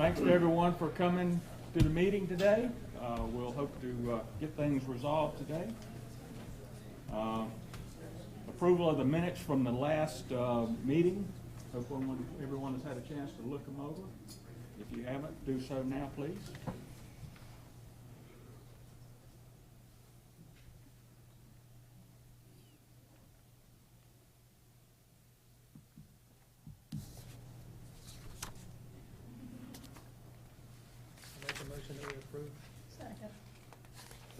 Thanks to everyone for coming to the meeting today. We'll hope to get things resolved today. Approval of the minutes from the last meeting. Hope everyone has had a chance to look them over. If you haven't, do so now, please.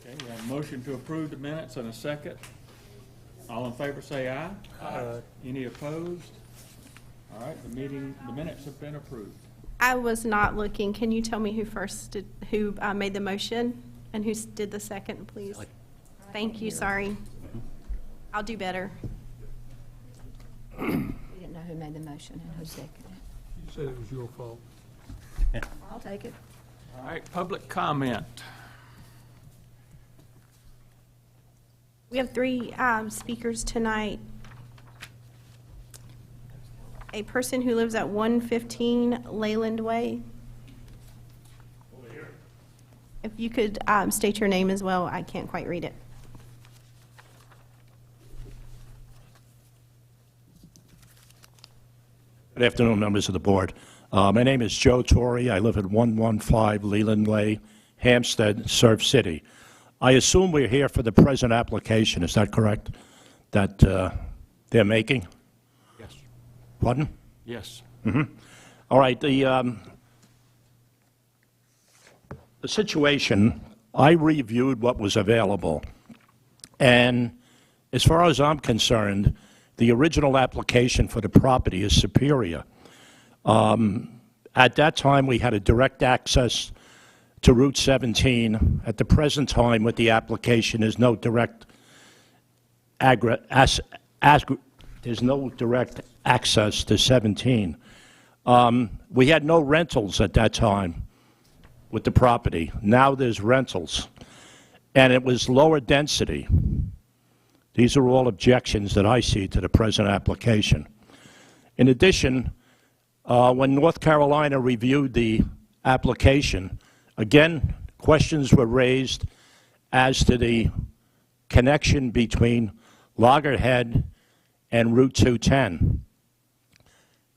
Okay, we have a motion to approve the minutes and a second. All in favor say aye. Aye. Any opposed? All right, the minutes have been approved. I was not looking. Can you tell me who made the motion and who did the second, please? Thank you, sorry. I'll do better. We didn't know who made the motion and who seconded it. You said it was your fault. I'll take it. All right, public comment. We have three speakers tonight. A person who lives at 115 Leyland Way. If you could state your name as well, I can't quite read it. Good afternoon, members of the board. My name is Joe Torrey. I live at 115 Leland Way, Hampstead, Surf City. I assume we're here for the present application. Is that correct? That they're making? Yes. Pardon? Yes. Mm-hmm. All right. The situation, I reviewed what was available. And as far as I'm concerned, the original application for the property is superior. At that time, we had a direct access to Route 17. At the present time, with the application, there's no direct access to 17. We had no rentals at that time with the property. Now there's rentals. And it was lower density. These are all objections that I see to the present application. In addition, when North Carolina reviewed the application, again, questions were raised as to the connection between Loggerhead and Route 210.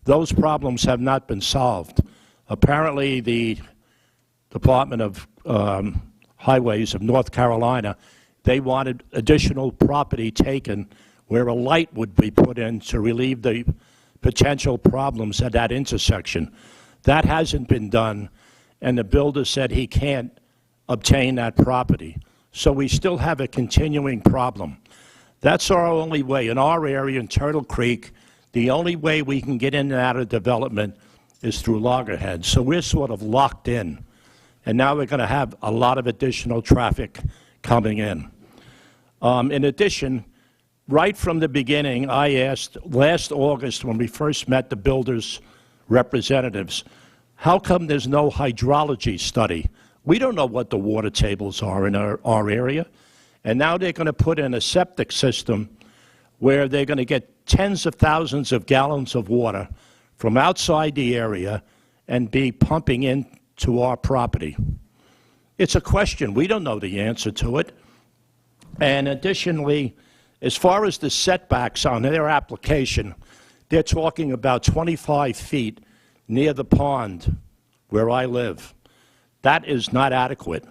Those problems have not been solved. Apparently, the Department of Highways of North Carolina, they wanted additional property taken where a light would be put in to relieve the potential problems at that intersection. That hasn't been done, and the builder said he can't obtain that property. So we still have a continuing problem. That's our only way. In our area, in Turtle Creek, the only way we can get in and out of development is through Loggerhead. So we're sort of locked in. And now we're going to have a lot of additional traffic coming in. In addition, right from the beginning, I asked last August when we first met the builders' representatives, how come there's no hydrology study? We don't know what the water tables are in our area. And now they're going to put in a septic system where they're going to get tens of thousands of gallons of water from outside the area and be pumping into our property. It's a question. We don't know the answer to it. And additionally, as far as the setbacks on their application, they're talking about 25 feet near the pond where I live. That is not adequate.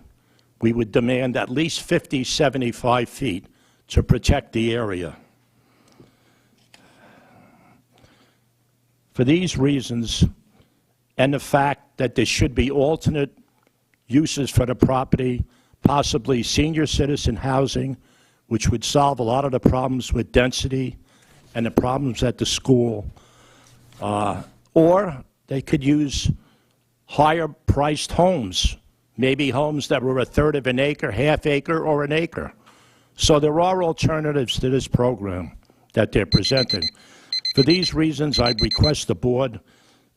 We would demand at least 50, 75 feet to protect the area. For these reasons, and the fact that there should be alternate uses for the property, possibly senior citizen housing, which would solve a lot of the problems with density and the problems at the school, or they could use higher-priced homes, maybe homes that were a third of an acre, half acre, or an acre. So there are alternatives to this program that they're presenting. For these reasons, I request the board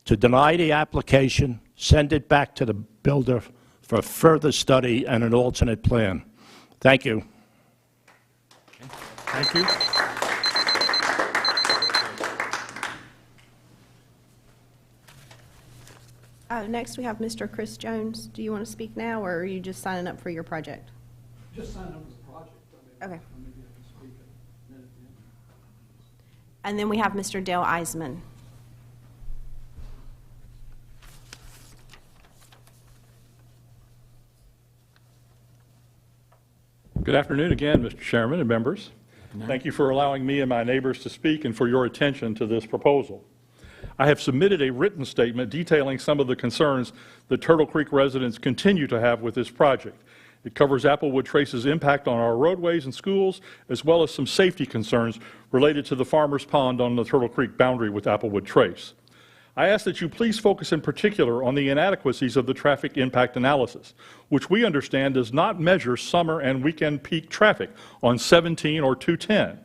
to deny the application, send it back to the builder for further study and an alternate plan. Thank you. Thank you. Next, we have Mr. Chris Jones. Do you want to speak now, or are you just signing up for your project? Just sign up as a project. Okay. Maybe I can speak a minute then. And then we have Mr. Dale Eisman. Good afternoon again, Mr. Chairman and members. Thank you for allowing me and my neighbors to speak and for your attention to this proposal. I have submitted a written statement detailing some of the concerns that Turtle Creek residents continue to have with this project. It covers Applewood Trace's impact on our roadways and schools, as well as some safety concerns related to the Farmers Pond on the Turtle Creek boundary with Applewood Trace. I ask that you please focus in particular on the inadequacies of the traffic impact analysis, which we understand does not measure summer and weekend peak traffic on 17 or 210.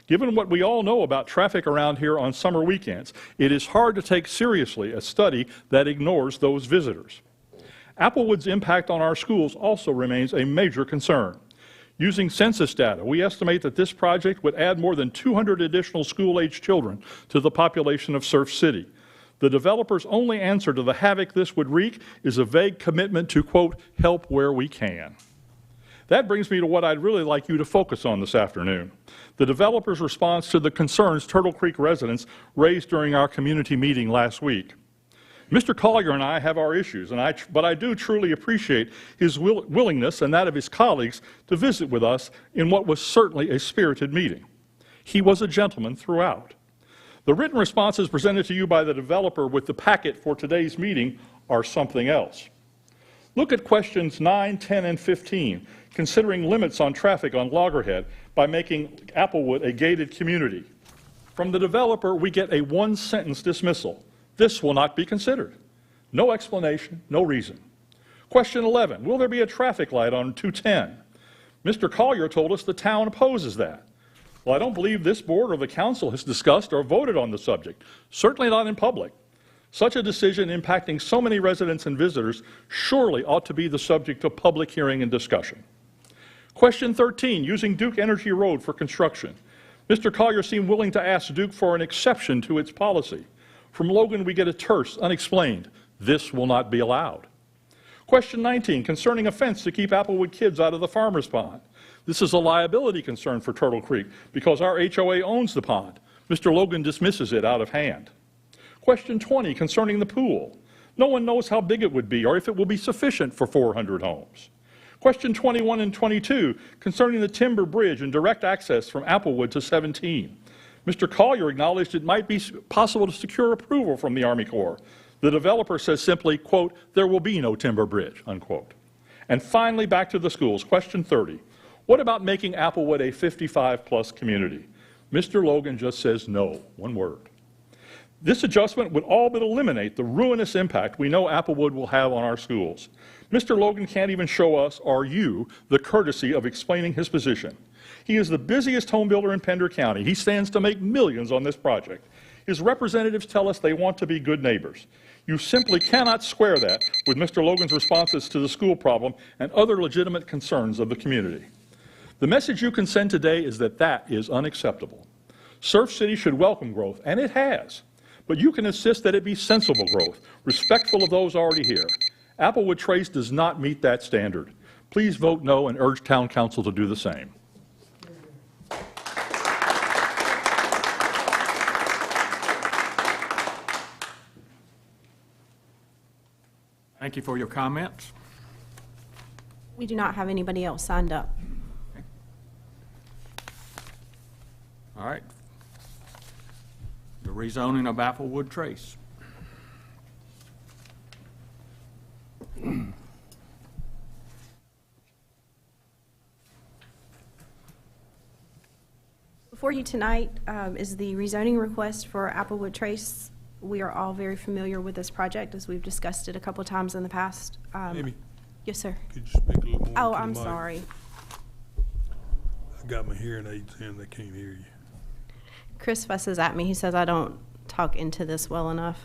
Given what we all know about traffic around here on summer weekends, it is hard to take seriously a study that ignores those visitors. Applewood's impact on our schools also remains a major concern. Using census data, we estimate that this project would add more than 200 additional school-age children to the population of Surf City. The developer's only answer to the havoc this would wreak is a vague commitment to, quote, help where we can. That brings me to what I'd really like you to focus on this afternoon: the developer's response to the concerns Turtle Creek residents raised during our community meeting last week. Mr. Collier and I have our issues, but I do truly appreciate his willingness and that of his colleagues to visit with us in what was certainly a spirited meeting. He was a gentleman throughout. The written responses presented to you by the developer with the packet for today's meeting are something else. Look at questions 9, 10, and 15, considering limits on traffic on Loggerhead by making Applewood a gated community. From the developer, we get a one-sentence dismissal. This will not be considered. No explanation, no reason. Question 11, will there be a traffic light on 210? Mr. Collier told us the town opposes that. Well, I don't believe this board or the council has discussed or voted on the subject, certainly not in public. Such a decision impacting so many residents and visitors surely ought to be the subject of public hearing and discussion. Question 13, using Duke Energy Road for construction. Mr. Collier seemed willing to ask Duke for an exception to its policy. From Logan, we get a terse, unexplained, this will not be allowed. Question 19, concerning a fence to keep Applewood kids out of the Farmers Pond. This is a liability concern for Turtle Creek because our HOA owns the pond. Mr. Logan dismisses it out of hand. Question 20, concerning the pool. No one knows how big it would be or if it will be sufficient for 400 homes. Question 21 and 22, concerning the timber bridge and direct access from Applewood to 17. Mr. Collier acknowledged it might be possible to secure approval from the Army Corps. The developer says simply, quote, there will be no timber bridge, unquote. And finally, back to the schools. Question 30. What about making Applewood a 55-plus community? Mr. Logan just says no, one word. This adjustment would all but eliminate the ruinous impact we know Applewood will have on our schools. Mr. Logan can't even show us, or you, the courtesy of explaining his position. He is the busiest home builder in Pender County. He stands to make millions on this project. His representatives tell us they want to be good neighbors. You simply cannot square that with Mr. Logan's responses to the school problem and other legitimate concerns of the community. The message you can send today is that that is unacceptable. Surf City should welcome growth, and it has, but you can insist that it be sensible growth, respectful of those already here. Applewood Trace does not meet that standard. Please vote no and urge Town Council to do the same. Thank you for your comments. We do not have anybody else signed up. All right. The rezoning of Applewood Trace. Before you tonight is the rezoning request for Applewood Trace. We are all very familiar with this project as we've discussed it a couple of times in the past. Amy, Yes, sir. could you speak a little more? Oh, to the I'm mic? sorry. I got my hearing aids in, they can't hear you. Chris fusses at me. He says I don't talk into this well enough.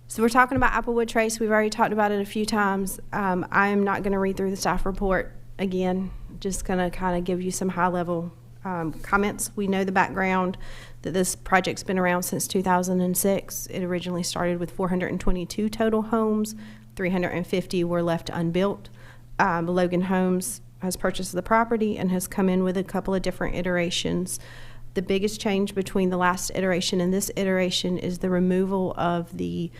So we're talking about Applewood Trace. We've already talked about it a few times. I am not going to read through the staff report again. Just going to kind of give you some high-level comments. We know the background, that this project's been around since 2006. It originally started with 422 total homes. 350 were left unbuilt. Logan Homes has purchased the property and has come in with a couple of different iterations. The biggest change between the last iteration and this iteration is the removal of the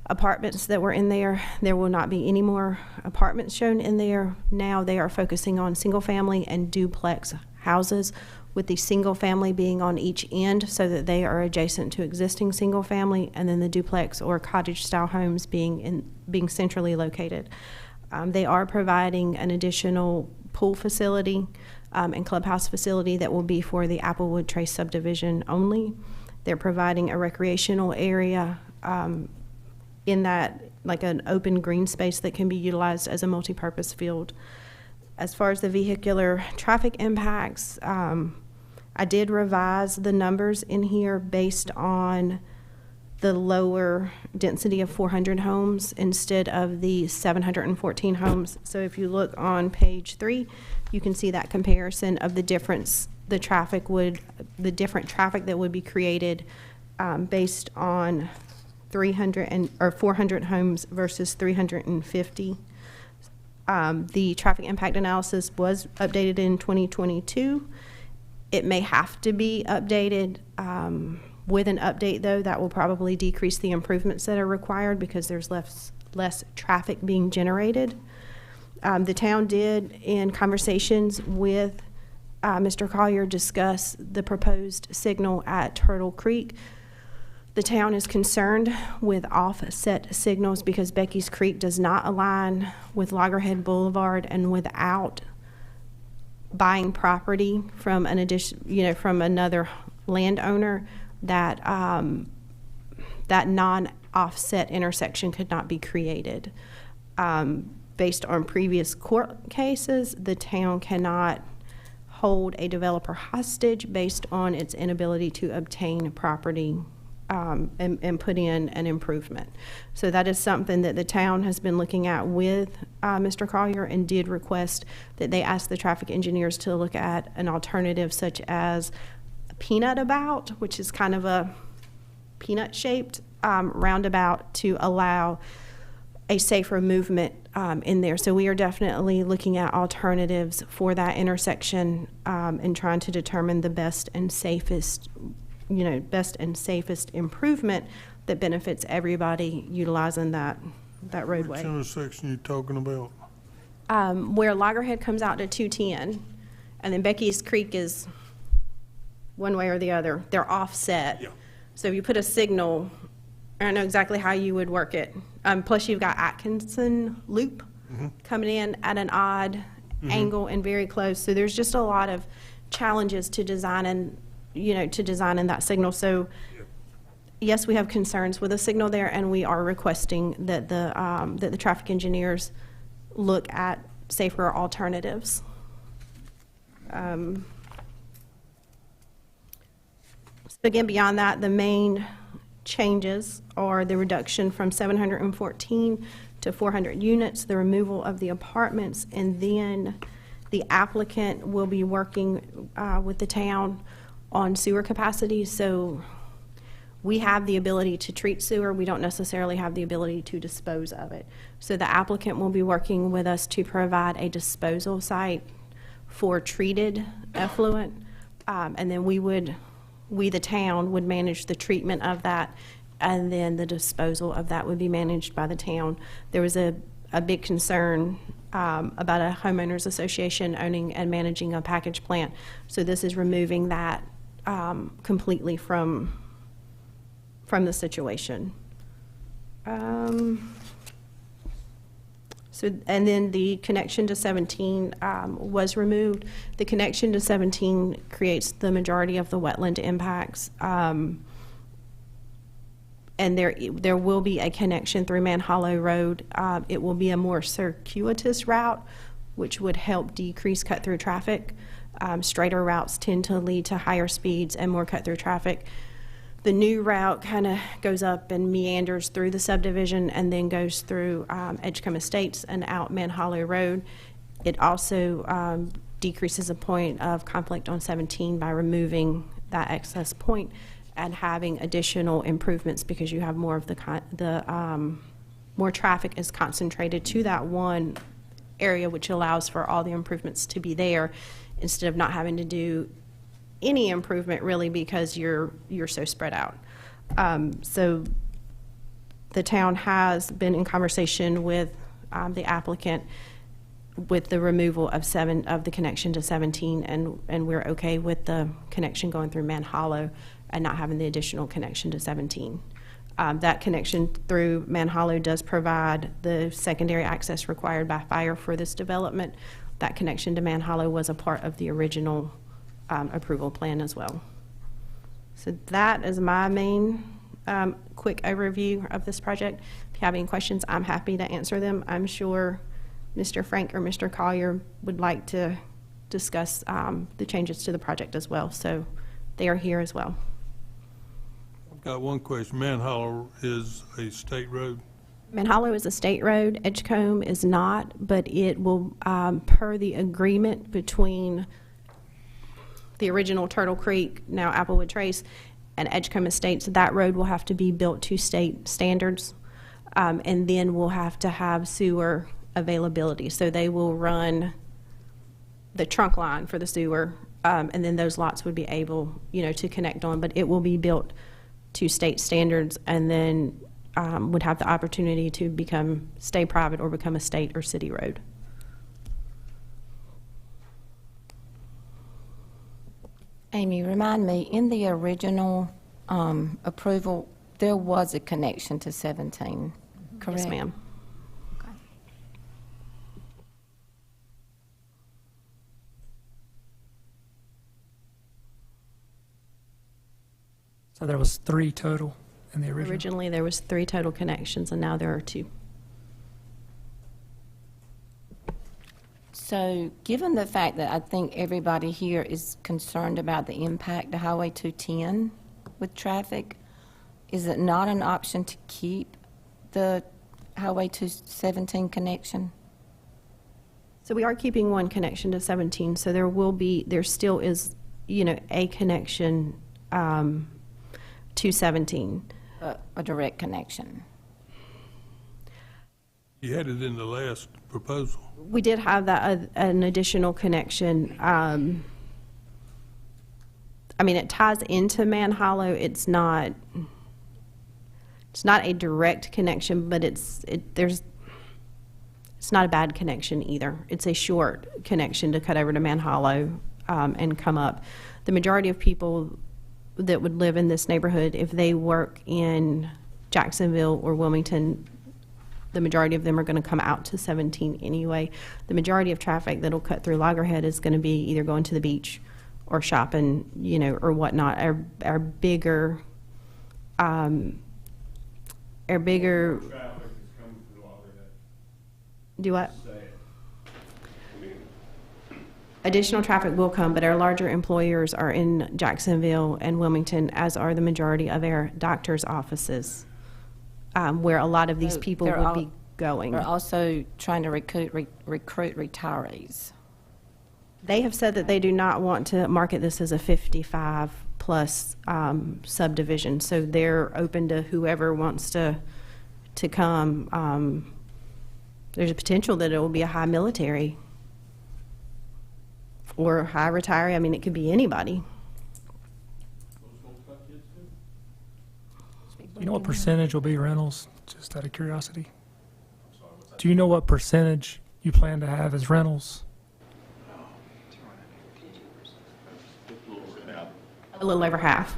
apartments that were in there. There will not be any more apartments shown in there. Now they are focusing on single-family and duplex houses, with the single-family being on each end so that they are adjacent to existing single-family, and then the duplex or cottage-style homes being centrally located. They are providing an additional pool facility and clubhouse facility that will be for the Applewood Trace subdivision only. They're providing a recreational area in that, like an open green space that can be utilized as a multi-purpose field. As far as the vehicular traffic impacts, I did revise the numbers in here based on the lower density of 400 homes instead of the 714 homes. So if you look on page 3, you can see that comparison of the difference, the different traffic that would be created based on 400 homes versus 350. The traffic impact analysis was updated in 2022. It may have to be updated. With an update, though, that will probably decrease the improvements that are required because there's less traffic being generated. The town did, in conversations with Mr. Collier, discuss the proposed signal at Turtle Creek. The town is concerned with offset signals because Becky's Creek does not align with Loggerhead Boulevard, and without buying property from from another landowner, that that non-offset intersection could not be created. Based on previous court cases, the town cannot hold a developer hostage based on its inability to obtain property and put in an improvement. So that is something that the town has been looking at with Mr. Collier, and did request that they ask the traffic engineers to look at an alternative such as a peanut about, which is kind of a peanut-shaped roundabout to allow a safer movement in there. So we are definitely looking at alternatives for that intersection and trying to determine the best and safest improvement that benefits everybody utilizing that roadway. Which intersection you talking about? Where Loggerhead comes out to 210, and then Becky's Creek is one way or the other. They're offset. Yeah. So if you put a signal, I don't know exactly how you would work it. Plus you've got Atkinson Loop coming in at an odd angle and very close. So there's just a lot of challenges to designing that signal. So yes, we have concerns with the signal there, and we are requesting that the traffic engineers look at safer alternatives. So again, beyond that, the main changes are the reduction from 714 to 400 units, the removal of the apartments, and then the applicant will be working with the town on sewer capacity. So we have the ability to treat sewer. We don't necessarily have the ability to dispose of it. So the applicant will be working with us to provide a disposal site for treated effluent, and then we, the town, would manage the treatment of that, and then the disposal of that would be managed by the town. There was a big concern about a homeowners association owning and managing a package plant. So this is removing that completely from the situation. And then the connection to 17 was removed. The connection to 17 creates the majority of the wetland impacts. And there will be a connection through Man Hollow Road. It will be a more circuitous route, which would help decrease cut-through traffic. Straighter routes tend to lead to higher speeds and more cut-through traffic. The new route kind of goes up and meanders through the subdivision and then goes through Edgecombe Estates and out Man Hollow Road. It also decreases a point of conflict on 17 by removing that excess point and having additional improvements because you have more of more traffic is concentrated to that one area, which allows for all the improvements to be there instead of not having to do any improvement really because you're so spread out. So the town has been in conversation with the applicant with the removal of the connection to 17, and we're okay with the connection going through Man Hollow and not having the additional connection to 17. That connection through Man Hollow does provide the secondary access required by fire for this development. That connection to Man Hollow was a part of the original approval plan as well. So that is my main quick overview of this project. If you have any questions, I'm happy to answer them. I'm sure Mr. Frank or Mr. Collier would like to discuss the changes to the project as well. So they are here as well. I've got one question. Man Hollow is a state road. Man Hollow is a state road. Edgecombe is not, but it will, per the agreement between the original Turtle Creek, now Applewood Trace, and Edgecombe Estates, that road will have to be built to state standards, and then we'll have to have sewer availability. So they will run the trunk line for the sewer, and then those lots would be able, to connect on, but it will be built to state standards and then would have the opportunity to stay private or become a state or city road. Amy, remind me, in the original approval, there was a connection to 17, correct? Yes, ma'am. Okay. So there was 3 total in the original? Originally, there was 3 total connections, and now there are 2. So given the fact that I think everybody here is concerned about the impact of Highway 210 with traffic, is it not an option to keep the Highway 217 connection? So we are keeping one connection to 17, so there still is, a connection to 17. A direct connection? You had it in the last proposal. We did have that, an additional connection. It ties into Man Hollow. It's not a direct connection, but it's not a bad connection either. It's a short connection to cut over to Man Hollow and come up. The majority of people that would live in this neighborhood, if they work in Jacksonville or Wilmington, the majority of them are going to come out to 17 anyway. The majority of traffic that'll cut through Loggerhead is going to be either going to the beach or shopping, or whatnot. Our bigger Traffic is coming through Loggerhead. do what? Say it. Additional traffic will come, but our larger employers are in Jacksonville and Wilmington, as are the majority of our doctors' offices, where a lot of these So people they're would all- be going. We're also trying to recruit retirees. They have said that they do not want to market this as a 55-plus subdivision, so they're open to whoever wants to come. There's a potential that it will be a high military or high retiree. It could be anybody. You know what percentage will be rentals, just out of curiosity? Do you know what percentage you plan to have as rentals? A little over half.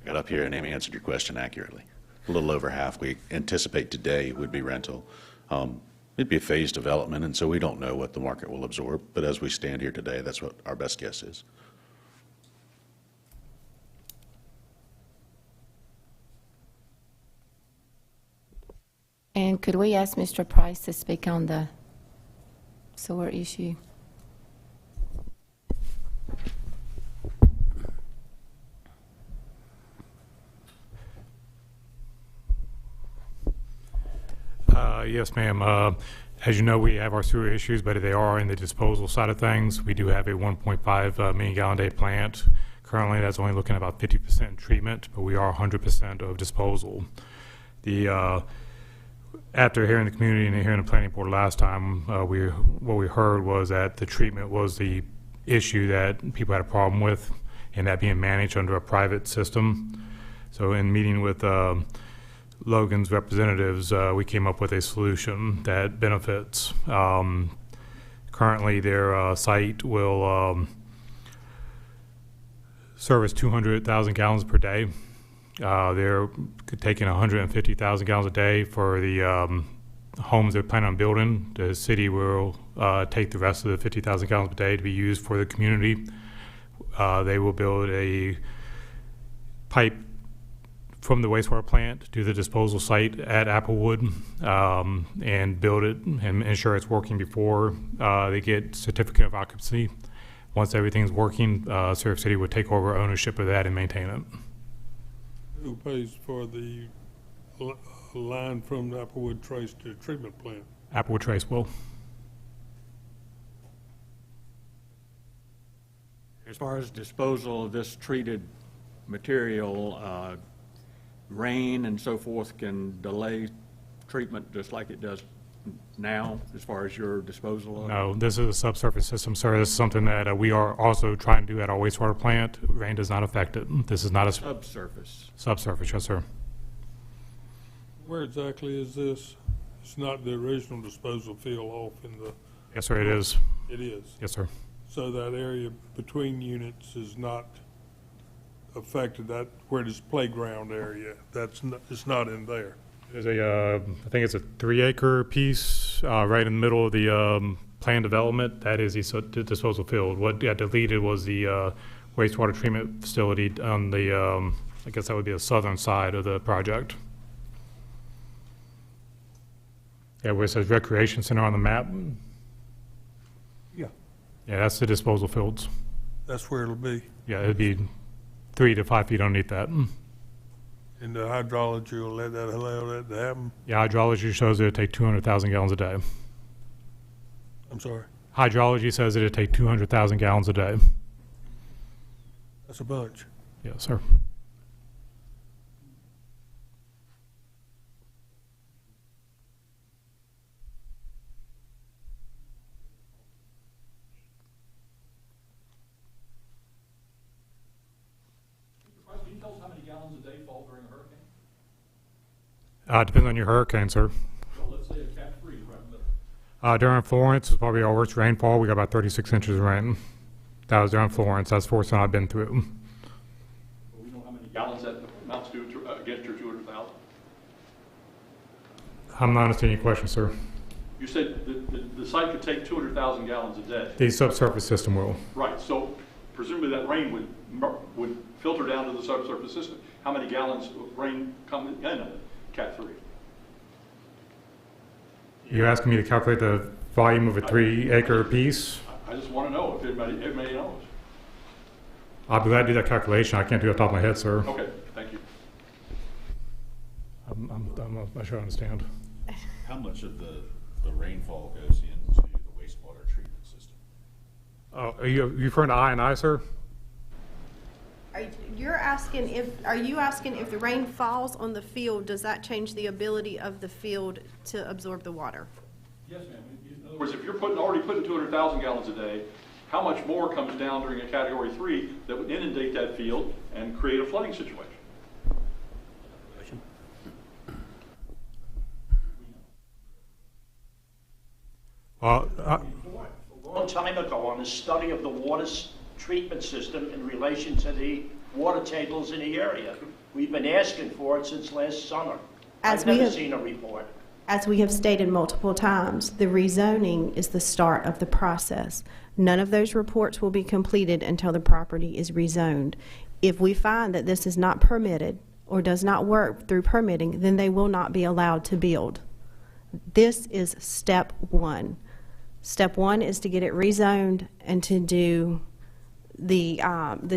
I got up here and Amy answered your question accurately. A little over half we anticipate today would be rental. It'd be a phased development, and so we don't know what the market will absorb, but as we stand here today, that's what our best guess is. And could we ask Mr. Price to speak on the sewer issue? Yes, ma'am. As you know, we have our sewer issues, but they are in the disposal side of things. We do have a 1.5 million gallon day plant. Currently, that's only looking at about 50% treatment, but we are 100% of disposal. After hearing the community and hearing the planning board last time, what we heard was that the treatment was the issue that people had a problem with, and that being managed under a private system. So in meeting with Logan's representatives, we came up with a solution that benefits. Currently, their site will service 200,000 gallons per day. They're taking 150,000 gallons a day for the homes they're planning on building. The city will take the rest of the 50,000 gallons per day to be used for the community. They will build a pipe from the wastewater plant to the disposal site at Applewood and build it and ensure it's working before they get certificate of occupancy. Once everything's working, Surf City would take over ownership of that and maintain it. Who pays for the line from the Applewood Trace to the treatment plant? Applewood Trace will. As far as disposal of this treated material, rain and so forth can delay treatment just like it does now as far as your disposal of it? No, this is a subsurface system, sir. This is something that we are also trying to do at our wastewater plant. Rain does not affect it. This is not a Subsurface. subsurface, yes, sir. Where exactly is this? It's not the original disposal field off in the, Yes, sir, it is. it is. Yes, sir. So that area between units is not affected, that, where this playground area, that's not, it's not in there. There's a, I think it's a 3-acre piece right in the middle of the planned development. That is the disposal field. What got deleted was the wastewater treatment facility on the, I guess that would be the southern side of the project. Yeah, where it says recreation center on the map. Yeah. Yeah, that's the disposal fields. That's where it'll be. Yeah, it'd be 3 to 5 feet underneath that. And the hydrology will let that, allow that to happen? Yeah, hydrology shows it'd take 200,000 gallons a day. I'm sorry, Hydrology says it'd take 200,000 gallons a day. that's a bunch. Yes, sir. Can you tell us how many gallons a day fall during a hurricane? Depends on your hurricane, sir. Well, let's say a Cat 3 right in the middle. During Florence, it's probably our worst rainfall. We got about 36 inches of rain. That was during Florence. That's the worst one I've been through. Well, we know how many gallons that amounts to against your 200,000. I'm not understanding your question, sir. You said the site could take 200,000 gallons a day. The subsurface system will. Right, so presumably that rain would filter down to the subsurface system. How many gallons of rain come in a Cat 3? You're asking me to calculate the volume of a 3-acre piece? I just want to know if anybody knows. I'll be glad to do that calculation. I can't do it off the top of my head, sir. Okay, thank you. I'm not sure I understand. How much of the rainfall goes into the wastewater treatment system? Are you referring to I&I, sir? Are you asking if the rain falls on the field, does that change the ability of the field to absorb the water? Yes, ma'am. In other words, if you're already putting 200,000 gallons a day, how much more comes down during a Category 3 that would inundate that field and create a flooding situation? Uh, A long time ago on a study of the water treatment system in relation to the water tables in the area. We've been asking for it since last summer. I've never seen a report. As we have stated multiple times, the rezoning is the start of the process. None of those reports will be completed until the property is rezoned. If we find that this is not permitted or does not work through permitting, then they will not be allowed to build. This is step one. Step one is to get it rezoned and to do the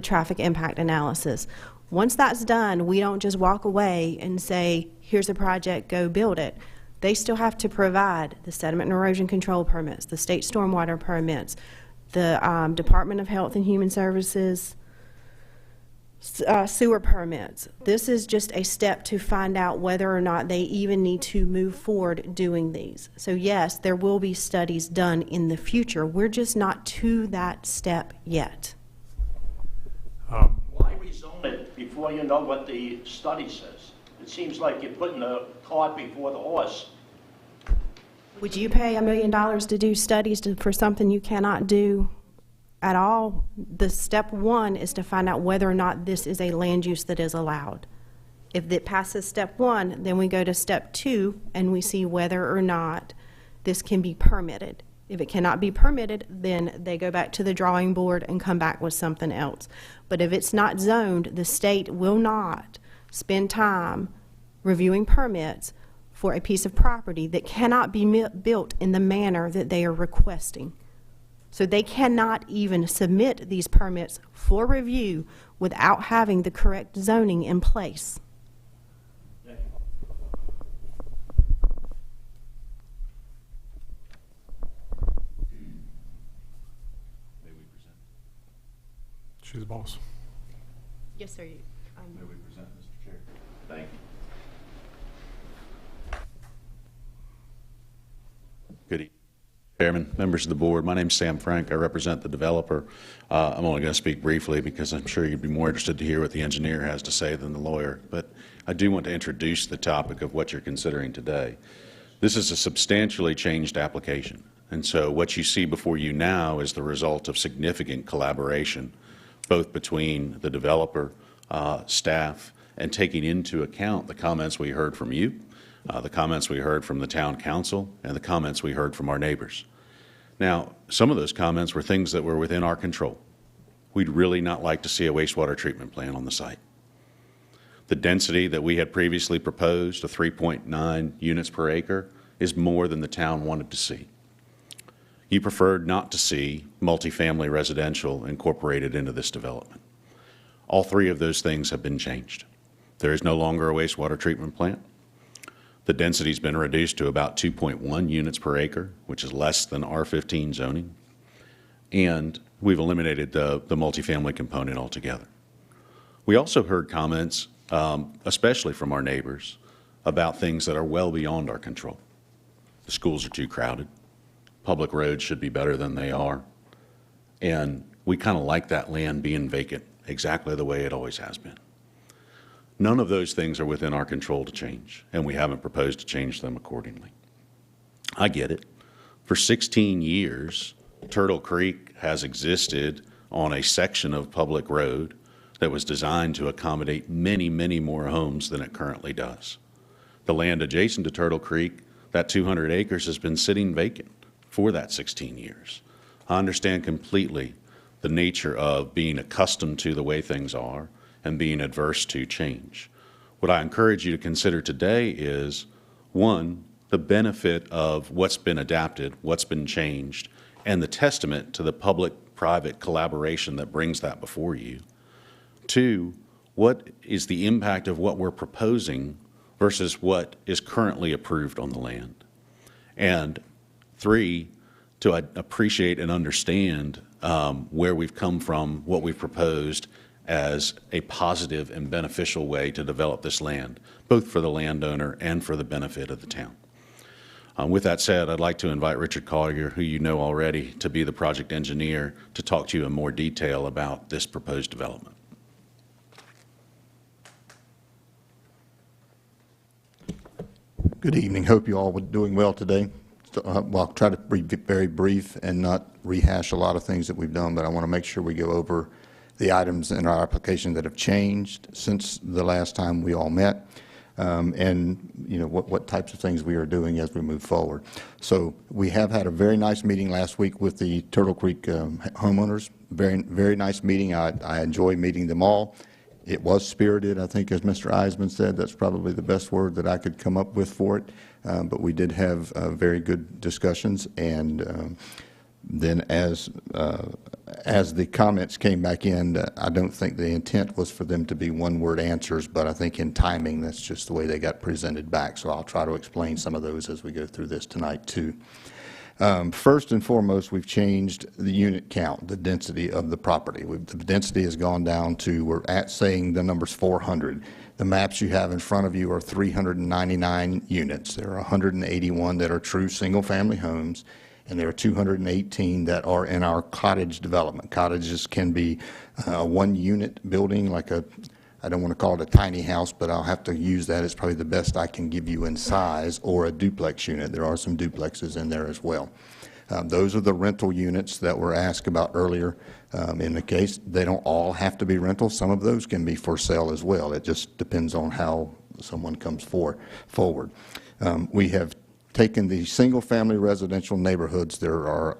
traffic impact analysis. Once that's done, we don't just walk away and say, here's a project, go build it. They still have to provide the sediment and erosion control permits, the state stormwater permits, the Department of Health and Human Services sewer permits. This is just a step to find out whether or not they even need to move forward doing these. So yes, there will be studies done in the future. We're just not to that step yet. Why rezone it before you know what the study says? It seems like you're putting the cart before the horse. Would you pay $1 million to do studies for something you cannot do at all? The step one is to find out whether or not this is a land use that is allowed. If it passes step one, then we go to step two and we see whether or not this can be permitted. If it cannot be permitted, then they go back to the drawing board and come back with something else. But if it's not zoned, the state will not spend time reviewing permits for a piece of property that cannot be built in the manner that they are requesting. So they cannot even submit these permits for review without having the correct zoning in place. She's the boss. Yes, sir. May we present, Mr. Chair? Thank you. Good evening, Chairman, members of the board. My name's Sam Frank. I represent the developer. I'm only going to speak briefly because I'm sure you'd be more interested to hear what the engineer has to say than the lawyer. But I do want to introduce the topic of what you're considering today. This is a substantially changed application. And so what you see before you now is the result of significant collaboration, both between the developer, staff, and taking into account the comments we heard from you, the comments we heard from the town council, and the comments we heard from our neighbors. Now, some of those comments were things that were within our control. We'd really not like to see a wastewater treatment plant on the site. The density that we had previously proposed, of 3.9 units per acre, is more than the town wanted to see. You preferred not to see multifamily residential incorporated into this development. All three of those things have been changed. There is no longer a wastewater treatment plant. The density's been reduced to about 2.1 units per acre, which is less than R15 zoning. And we've eliminated the multifamily component altogether. We also heard comments, especially from our neighbors, about things that are well beyond our control. The schools are too crowded. Public roads should be better than they are. And we kind of like that land being vacant exactly the way it always has been. None of those things are within our control to change, and we haven't proposed to change them accordingly. I get it. For 16 years, Turtle Creek has existed on a section of public road that was designed to accommodate many, many more homes than it currently does. The land adjacent to Turtle Creek, that 200 acres, has been sitting vacant for that 16 years. I understand completely the nature of being accustomed to the way things are and being adverse to change. What I encourage you to consider today is, one, the benefit of what's been adapted, what's been changed, and the testament to the public-private collaboration that brings that before you. Two, what is the impact of what we're proposing versus what is currently approved on the land? And three, to appreciate and understand where we've come from, what we've proposed as a positive and beneficial way to develop this land, both for the landowner and for the benefit of the town. With that said, I'd like to invite Richard Collier, who you know already, to be the project engineer to talk to you in more detail about this proposed development. Good evening. Hope you all were doing well today. So, well, I'll try to be very brief and not rehash a lot of things that we've done, but I want to make sure we go over the items in our application that have changed since the last time we all met, and you know what types of things we are doing as we move forward. So we have had a very nice meeting last week with the Turtle Creek homeowners. Very nice meeting. I enjoy meeting them all. It was spirited, I think, as Mr. Eisman said. That's probably the best word that I could come up with for it. But we did have very good discussions, and Then as the comments came back in, I don't think the intent was for them to be one-word answers, but I think in timing, that's just the way they got presented back. So I'll try to explain some of those as we go through this tonight, too. First and foremost, we've changed the unit count, the density of the property. The density has gone down to, we're at saying the number's 400. The maps you have in front of you are 399 units. There are 181 that are true single-family homes, and there are 218 that are in our cottage development. Cottages can be a one-unit building, like I don't want to call it a tiny house, but I'll have to use that as probably the best I can give you in size, or a duplex unit. There are some duplexes in there as well. Those are the rental units that were asked about earlier. In the case, they don't all have to be rental. Some of those can be for sale as well. It just depends on how someone comes forward. We have taken the single-family residential neighborhoods. There are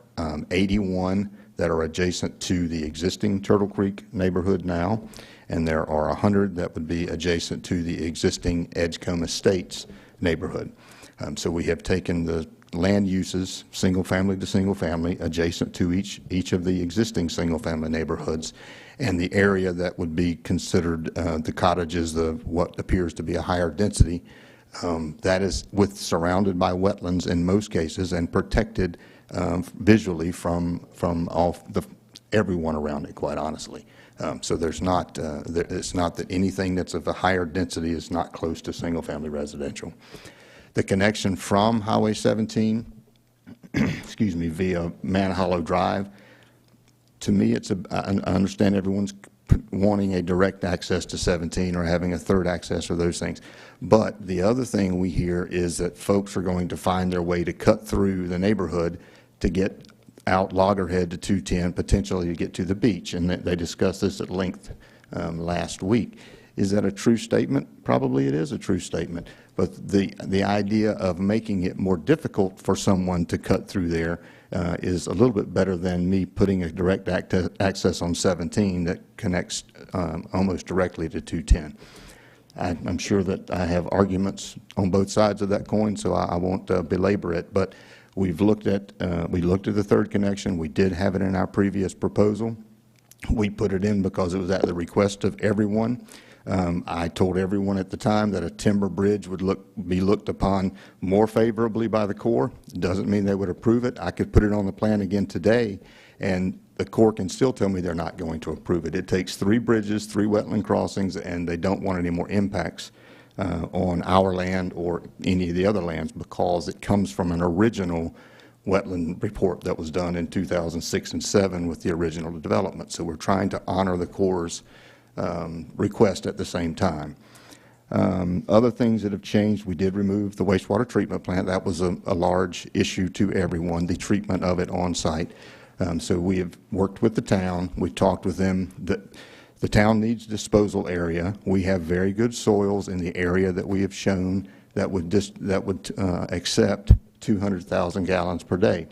81 that are adjacent to the existing Turtle Creek neighborhood now, and there are 100 that would be adjacent to the existing Edgecombe Estates neighborhood. So we have taken the land uses, single-family to single-family, adjacent to each of the existing single-family neighborhoods, and the area that would be considered the cottages, what appears to be a higher density, that is surrounded by wetlands in most cases and protected visually from everyone around it, quite honestly. So there's not, it's not that anything that's of a higher density is not close to single-family residential. The connection from Highway 17, excuse me, via Man Hollow Drive, to me, I understand everyone's wanting a direct access to 17 or having a third access or those things. But the other thing we hear is that folks are going to find their way to cut through the neighborhood to get out Loggerhead to 210, potentially to get to the beach. And they discussed this at length last week. Is that a true statement? Probably it is a true statement. But the idea of making it more difficult for someone to cut through there is a little bit better than me putting a direct access on 17 that connects almost directly to 210. I'm sure that I have arguments on both sides of that coin, so I won't belabor it. But we looked at the third connection. We did have it in our previous proposal. We put it in because it was at the request of everyone. I told everyone at the time that a timber bridge would be looked upon more favorably by the Corps. It doesn't mean they would approve it. I could put it on the plan again today, and the Corps can still tell me they're not going to approve it. It takes 3 bridges, 3 wetland crossings, and they don't want any more impacts on our land or any of the other lands because it comes from an original wetland report that was done in 2006 and 7 with the original development. So we're trying to honor the Corps' request at the same time. Other things that have changed, we did remove the wastewater treatment plant. That was a large issue to everyone, the treatment of it on site. So we have worked with the town. We talked with them that the town needs disposal area. We have very good soils in the area that we have shown that would accept 200,000 gallons per day.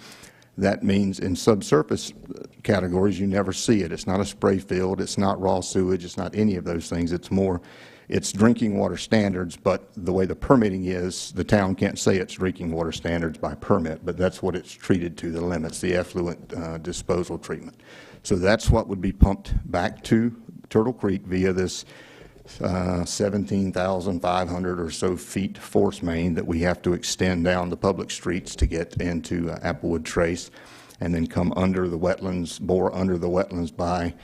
That means in subsurface categories, you never see it. It's not a spray field. It's not raw sewage. It's not any of those things. It's drinking water standards, but the way the permitting is, the town can't say it's drinking water standards by permit, but that's what it's treated to, the limits, the effluent disposal treatment. So that's what would be pumped back to Turtle Creek via this 17,500 or so feet force main that we have to extend down the public streets to get into Applewood Trace, and then come under the wetlands, bore under the wetlands by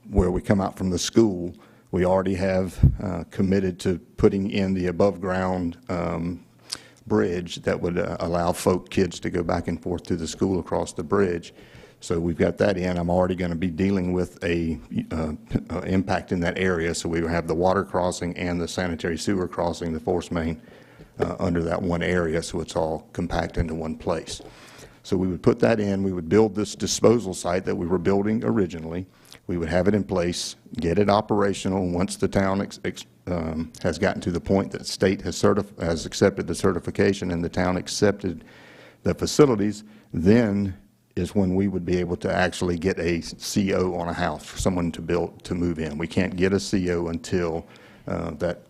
where we come out from the school. We already have committed to putting in the above-ground bridge that would allow kids to go back and forth to the school across the bridge. So we've got that in. I'm already going to be dealing with a impact in that area. So we will have the water crossing and the sanitary sewer crossing, the force main, under that one area, so it's all compact into one place. So we would put that in. We would build this disposal site that we were building originally. We would have it in place, get it operational. Once the town has gotten to the point that the state has accepted the certification and the town accepted the facilities, then is when we would be able to actually get a CO on a house for someone to move in. We can't get a CO until that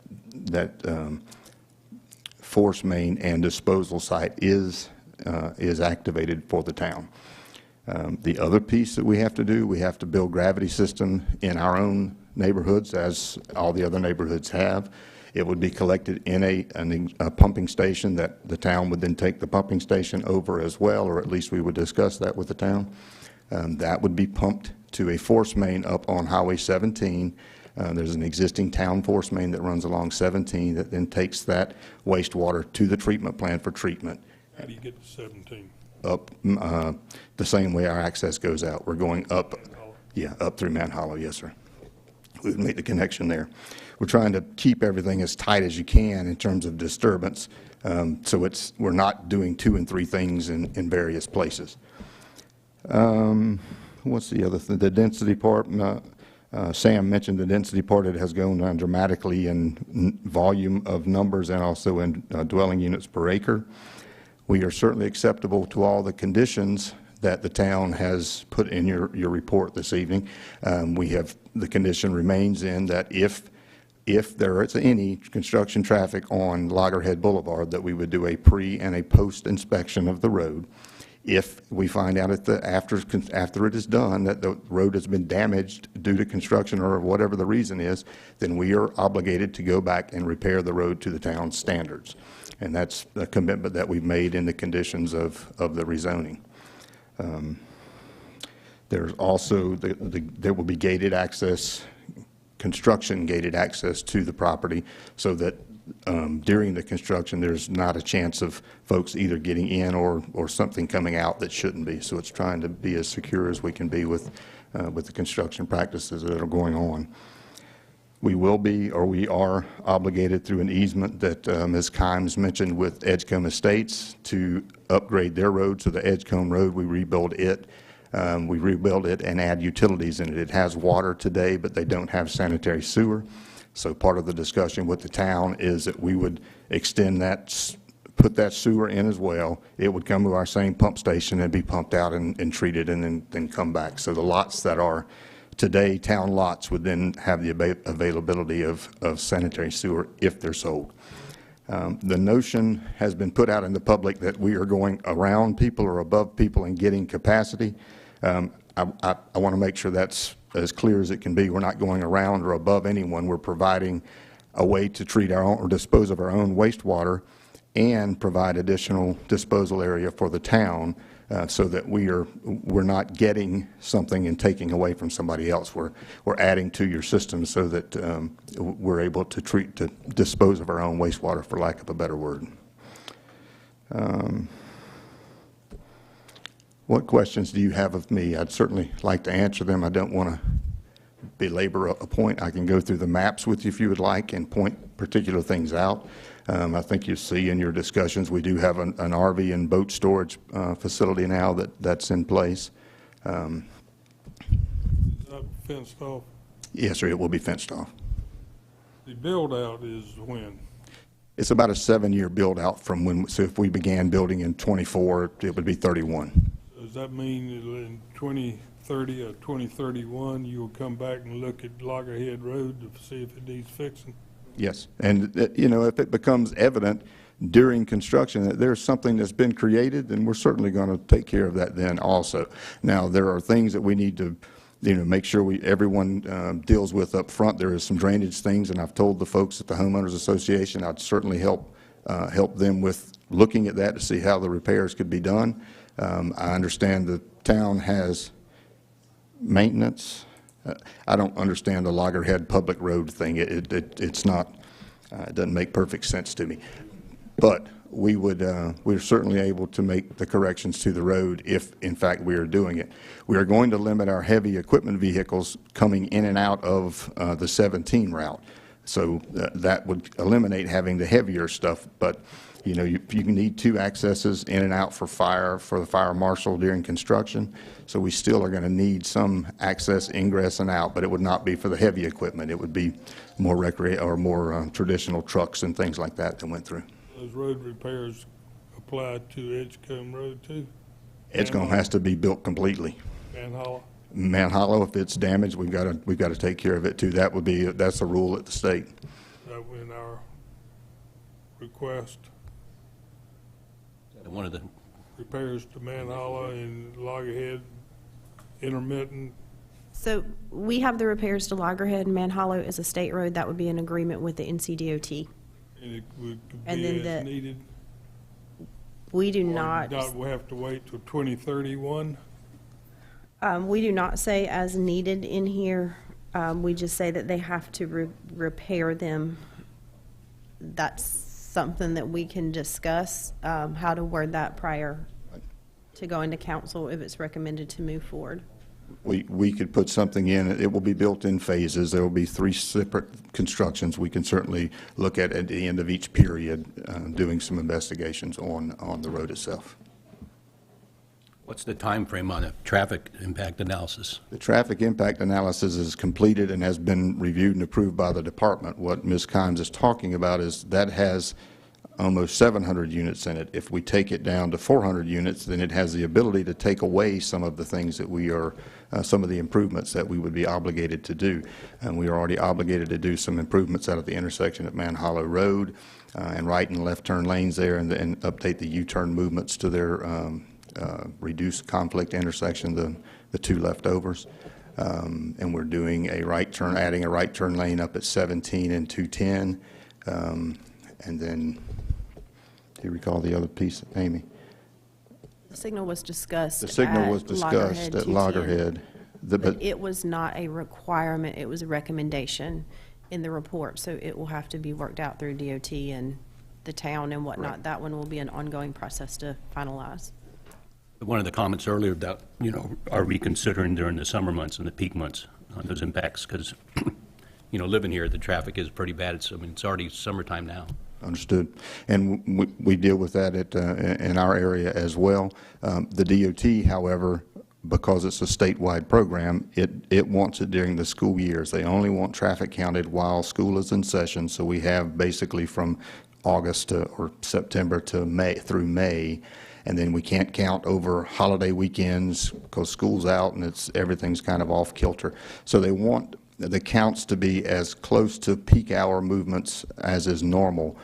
force main and disposal site is activated for the town. The other piece that we have to do, we have to build gravity system in our own neighborhoods, as all the other neighborhoods have. It would be collected in a pumping station that the town would then take the pumping station over as well, or at least we would discuss that with the town. That would be pumped to a force main up on Highway 17. There's an existing town force main that runs along 17 that then takes that wastewater to the treatment plant for treatment. How do you get to 17? Up the same way our access goes out. We're going up, yeah, up through Mount Hollow, yes, sir. We would make the connection there. We're trying to keep everything as tight as you can in terms of disturbance, so we're not doing 2 and 3 things in various places. What's the other thing? The density part, Sam mentioned the density part. It has gone down dramatically in volume of numbers and also in dwelling units per acre. We are certainly acceptable to all the conditions that the town has put in your report this evening. The condition remains in that if there is any construction traffic on Loggerhead Boulevard, that we would do a pre and a post inspection of the road. If we find out after it is done that the road has been damaged due to construction or whatever the reason is, then we are obligated to go back and repair the road to the town's standards. And that's a commitment that we've made in the conditions of the rezoning. There's also, there will be gated access, construction gated access to the property, so that during the construction there's not a chance of folks either getting in or something coming out that shouldn't be. So it's trying to be as secure as we can be with the construction practices that are going on. We will be, or we are obligated through an easement that Ms. Kimes mentioned with Edgecombe Estates to upgrade their road. So the Edgecombe Road, we rebuild it and add utilities in it. It has water today, but they don't have sanitary sewer. So part of the discussion with the town is that we would extend that, put that sewer in as well. It would come to our same pump station and be pumped out and treated and then come back. So the lots that are today town lots would then have the availability of sanitary sewer if they're sold. The notion has been put out in the public that we are going around people or above people and getting capacity. I want to make sure that's as clear as it can be. We're not going around or above anyone. We're providing a way to treat our own or dispose of our own wastewater and provide additional disposal area for the town, so that we're not getting something and taking away from somebody else. We're adding to your system so that we're able to dispose of our own wastewater, for lack of a better word. What questions do you have of me? I'd certainly like to answer them. I don't want to belabor a point. I can go through the maps with you if you would like and point particular things out. I think you see in your discussions we do have an RV and boat storage facility now that's in place. Is that fenced off? Yes, sir, it will be fenced off. The build out is when? It's about a 7-year build out from when, so if we began building in 24, it would be 31. Does that mean that in 2030 or 2031 you will come back and look at Loggerhead Road to see if it needs fixing? Yes, and if it becomes evident during construction that there's something that's been created, then we're certainly going to take care of that then also. Now, there are things that we need to make sure everyone deals with up front. There is some drainage things, and I've told the folks at the Homeowners Association I'd certainly help them with looking at that to see how the repairs could be done. I understand the town has maintenance. I don't understand the Loggerhead public road thing. It's not, it doesn't make perfect sense to me. But we're certainly able to make the corrections to the road if, in fact, we are doing it. We are going to limit our heavy equipment vehicles coming in and out of the 17 route. So that would eliminate having the heavier stuff. But you need 2 accesses in and out for the fire marshal during construction. So we still are going to need some access, ingress, and out, but it would not be for the heavy equipment. It would be more traditional trucks and things like that went through. Those road repairs apply to Edgecombe Road too? Edgecombe has to be built completely. Man Hollow? Man Hollow, if it's damaged, we've got to take care of it too. That's a rule at the state. That in our request. One of the repairs to Manhala and Loggerhead, intermittent? So we have the repairs to Loggerhead and Man Hollow as a state road. That would be an agreement with the NCDOT. And it would And be then as the- needed? We do Or not, we have to wait till 2031? we do not say as needed in here. We just say that they have to repair them. That's something that we can discuss, how to word that prior to going to council if it's recommended to move forward. We could put something in, it will be built in phases, there will be 3 separate constructions. We can certainly look at the end of each period, doing some investigations on the road itself. What's the time frame on a traffic impact analysis? The traffic impact analysis is completed and has been reviewed and approved by the department. What Ms. Kimes is talking about is that has almost 700 units in it. If we take it down to 400 units, then it has the ability to take away some of the things that we are, some of the improvements that we would be obligated to do. And we are already obligated to do some improvements out at the intersection at Man Hollow Road and right and left turn lanes there, and update the U-turn movements to their reduced conflict intersection, the 2 leftovers. And we're doing a right turn, adding a right turn lane up at 17 and 210. And then, do you recall the other piece, Amy? The signal was discussed. The signal was at discussed at 210. Loggerhead. But it was not a requirement, it was a recommendation in the report, so it will have to be worked out through DOT and the town and whatnot. Right. That one will be an ongoing process to finalize. One of the comments earlier about, are we considering during the summer months and the peak months on those impacts? Because, living here, the traffic is pretty bad. It's already summertime now. Understood. And we deal with that in our area as well. The DOT, however, because it's a statewide program, it wants it during the school years. They only want traffic counted while school is in session, so we have basically from August or September to May, through May, and then we can't count over holiday weekends because school's out and everything's kind of off kilter. So they want the counts to be as close to peak hour movements as is normal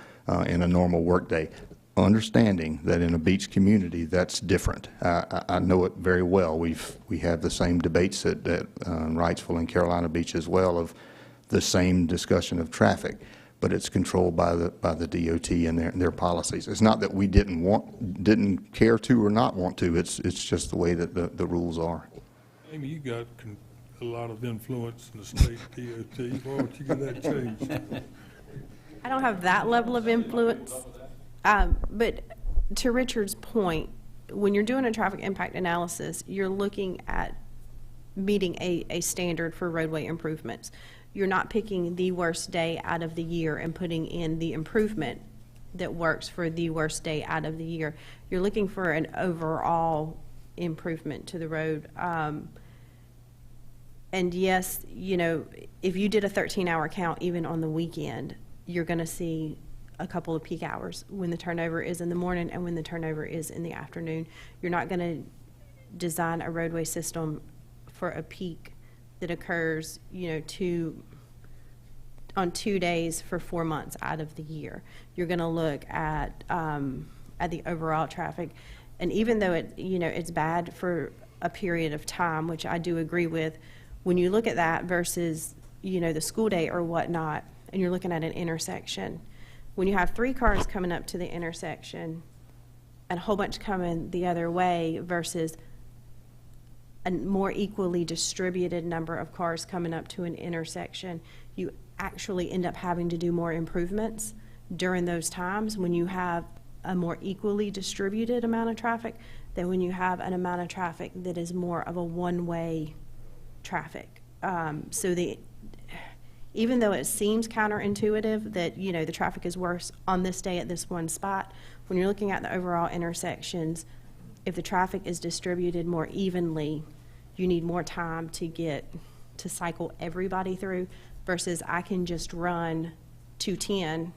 in a normal workday. Understanding that in a beach community, that's different. I know it very well. We have the same debates at Wrightsville and Carolina Beach as well of the same discussion of traffic, but it's controlled by the DOT and their policies. It's not that we didn't care to or not want to. It's just the way that the rules are. Amy, you got a lot of influence in the state DOT. Why don't you get that changed? I don't have that level of influence, but to Richard's point, when you're doing a traffic impact analysis, you're looking at meeting a standard for roadway improvements. You're not picking the worst day out of the year and putting in the improvement that works for the worst day out of the year. You're looking for an overall improvement to the road. And yes, if you did a 13-hour count even on the weekend, you're going to see a couple of peak hours when the turnover is in the morning and when the turnover is in the afternoon. You're not going to design a roadway system for a peak that occurs, on 2 days for 4 months out of the year. You're going to look at the overall traffic, and even though it's bad for a period of time, which I do agree with, when you look at that versus the school day or whatnot, and you're looking at an intersection, when you have 3 cars coming up to the intersection and a whole bunch coming the other way versus a more equally distributed number of cars coming up to an intersection, you actually end up having to do more improvements during those times when you have a more equally distributed amount of traffic than when you have an amount of traffic that is more of a one-way traffic. Even though it seems counterintuitive that, the traffic is worse on this day at this one spot, when you're looking at the overall intersections, if the traffic is distributed more evenly, you need more time to cycle everybody through versus I can just run 210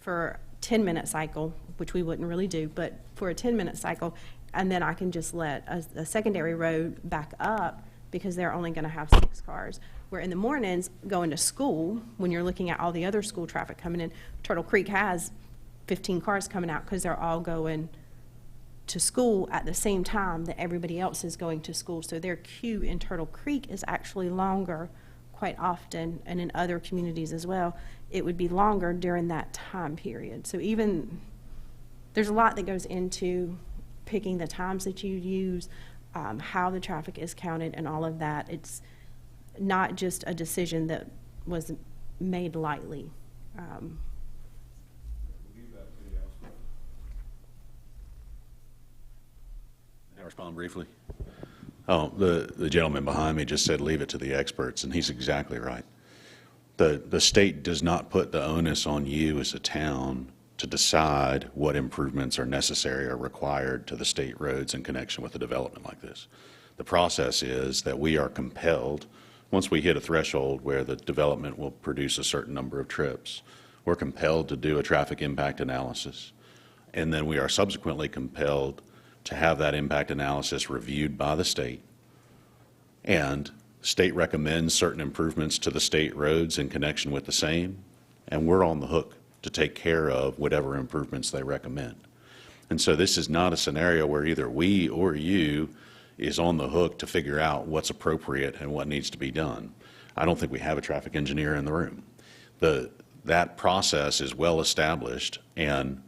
for a 10-minute cycle, which we wouldn't really do, but for a 10-minute cycle, and then I can just let a secondary road back up because they're only going to have 6 cars. Where in the mornings, going to school, when you're looking at all the other school traffic coming in, Turtle Creek has 15 cars coming out because they're all going to school at the same time that everybody else is going to school. So their queue in Turtle Creek is actually longer quite often, and in other communities as well. It would be longer during that time period. So even, there's a lot that goes into picking the times that you use, how the traffic is counted, and all of that. It's not just a decision that was made lightly. Can I respond briefly? Oh, the gentleman behind me just said leave it to the experts, and he's exactly right. The state does not put the onus on you as a town to decide what improvements are necessary or required to the state roads in connection with a development like this. The process is that we are compelled, once we hit a threshold where the development will produce a certain number of trips, we're compelled to do a traffic impact analysis, and then we are subsequently compelled to have that impact analysis reviewed by the state, and the state recommends certain improvements to the state roads in connection with the same, and we're on the hook to take care of whatever improvements they recommend. And so this is not a scenario where either we or you is on the hook to figure out what's appropriate and what needs to be done. I don't think we have a traffic engineer in the room. That process is well established, and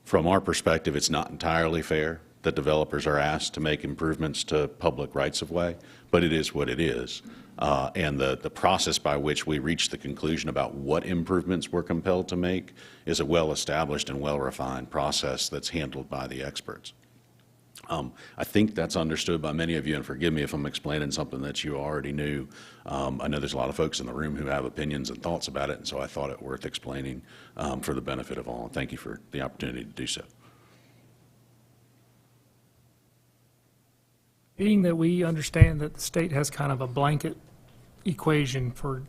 from our perspective, it's not entirely fair that developers are asked to make improvements to public rights-of-way, but it is what it is. And the process by which we reach the conclusion about what improvements we're compelled to make is a well-established and well-refined process that's handled by the experts. I think that's understood by many of you, and forgive me if I'm explaining something that you already knew. I know there's a lot of folks in the room who have opinions and thoughts about it, and so I thought it worth explaining for the benefit of all. Thank you for the opportunity to do so. Being that we understand that the state has kind of a blanket equation for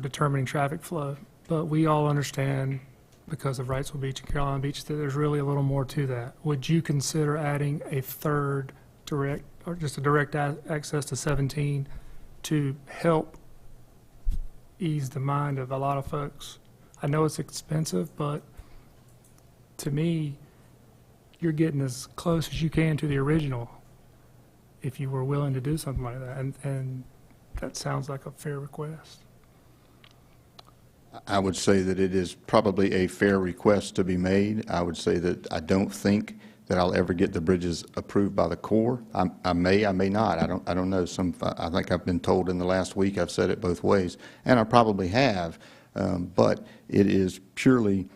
determining traffic flow, but we all understand, because of Wrightsville Beach and Carolina Beach, that there's really a little more to that. Would you consider adding a third direct, or just a direct access to 17 to help ease the mind of a lot of folks? I know it's expensive, but to me, you're getting as close as you can to the original if you were willing to do something like that, and that sounds like a fair request. I would say that it is probably a fair request to be made. I would say that I don't think that I'll ever get the bridges approved by the Corps. I may not. I don't know. I think I've been told in the last week. I've said it both ways, and I probably have. But it is purely,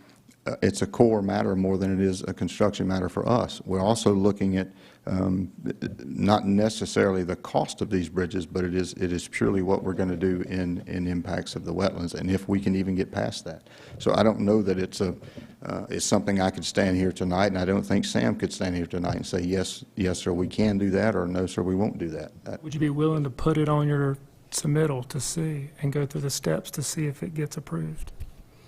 it's a Corps matter more than it is a construction matter for us. We're also looking at not necessarily the cost of these bridges, but it is purely what we're going to do in impacts of the wetlands, and if we can even get past that. So I don't know that it's something I could stand here tonight, and I don't think Sam could stand here tonight and say, yes, sir, we can do that, or no, sir, we won't do that. Would you be willing to put it on your submittal to see and go through the steps to see if it gets approved?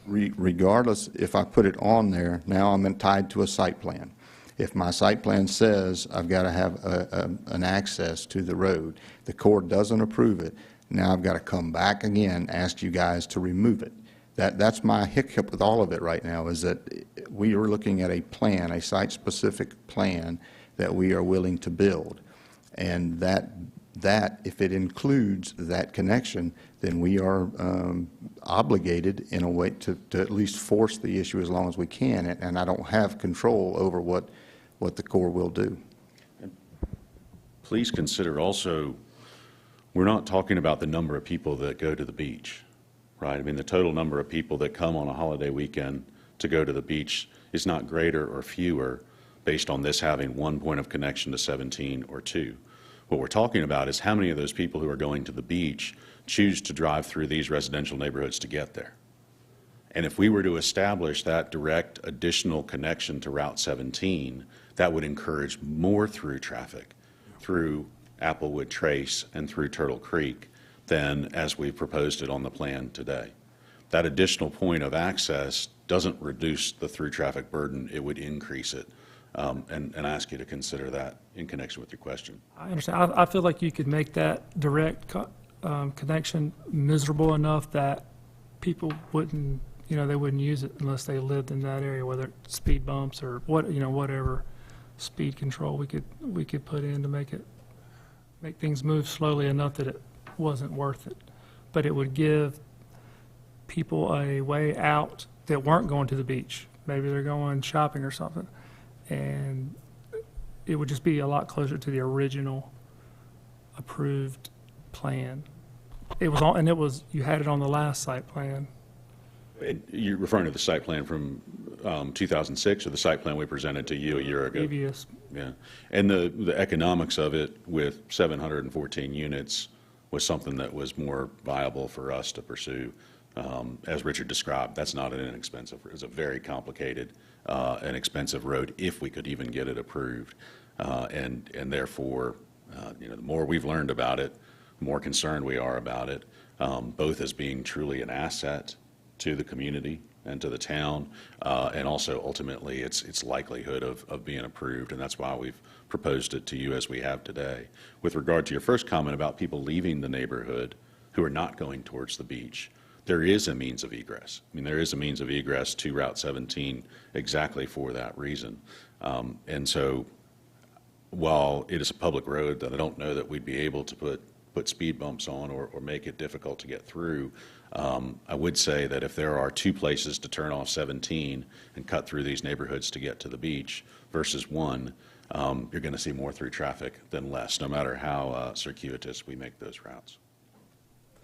Regardless, if I put it on there, now I'm tied to a site plan. If my site plan says I've got to have an access to the road, the Corps doesn't approve it, now I've got to come back again, ask you guys to remove it. That's my hiccup with all of it right now, is that we are looking at a plan, a site-specific plan that we are willing to build. And that if it includes that connection, then we are obligated in a way to at least force the issue as long as we can. And I don't have control over what the Corps will do. Please consider also, we're not talking about the number of people that go to the beach, right? I mean, the total number of people that come on a holiday weekend to go to the beach is not greater or fewer based on this having one point of connection to 17 or 2. What we're talking about is how many of those people who are going to the beach choose to drive through these residential neighborhoods to get there. And if we were to establish that direct additional connection to Route 17, that would encourage more through traffic through Applewood Trace and through Turtle Creek than as we proposed it on the plan today. That additional point of access doesn't reduce the through traffic burden, it would increase it. And I ask you to consider that in connection with your question. I understand. I feel like you could make that direct connection miserable enough that people wouldn't, they wouldn't use it unless they lived in that area, whether it's speed bumps or whatever. speed control we could put in to make things move slowly enough that it wasn't worth it. But it would give people a way out that weren't going to the beach. Maybe they're going shopping or something. And it would just be a lot closer to the original approved plan. It was on, and you had it on the last site plan. You're referring to the site plan from 2006 or the site plan we presented to you a year ago? Previous. Yeah. And the economics of it with 714 units was something that was more viable for us to pursue. As Richard described, that's not an inexpensive, it's a very complicated and expensive road if we could even get it approved. And therefore, the more we've learned about it, the more concerned we are about it, both as being truly an asset to the community and to the town, and also ultimately its likelihood of being approved, and that's why we've proposed it to you as we have today. With regard to your first comment about people leaving the neighborhood who are not going towards the beach, there is a means of egress. I mean, there is a means of egress to Route 17 exactly for that reason. And so while it is a public road that I don't know that we'd be able to put speed bumps on or make it difficult to get through, I would say that if there are two places to turn off 17 and cut through these neighborhoods to get to the beach versus one, you're going to see more through traffic than less, no matter how circuitous we make those routes.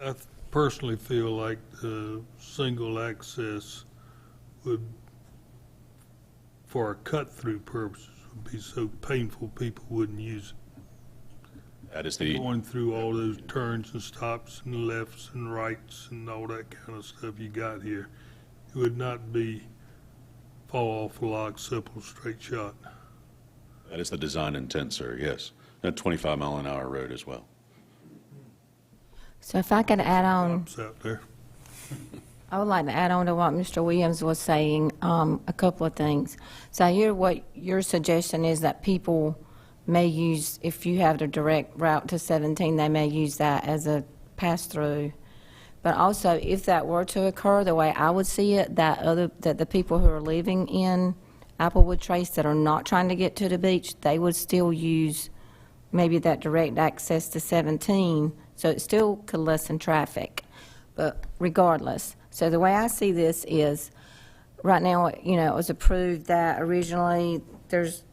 I personally feel like the single access would, for a cut-through purposes, would be so painful people wouldn't use it. That is the Going through all those turns and stops and lefts and rights and all that kind of stuff you got here. It would not be fall off a log, simple, straight shot. That is the design intent, sir, yes. That 25-mile-an-hour road as well. So if I could add on, Stops out there. I would like to add on to what Mr. Williams was saying, a couple of things. So I hear what your suggestion is, that people may use, if you have the direct route to 17, they may use that as a pass-through. But also, if that were to occur, the way I would see it, that the people who are living in Applewood Trace that are not trying to get to the beach, they would still use maybe that direct access to 17, so it still could lessen traffic. But regardless, so the way I see this is, right now, it was approved that originally there's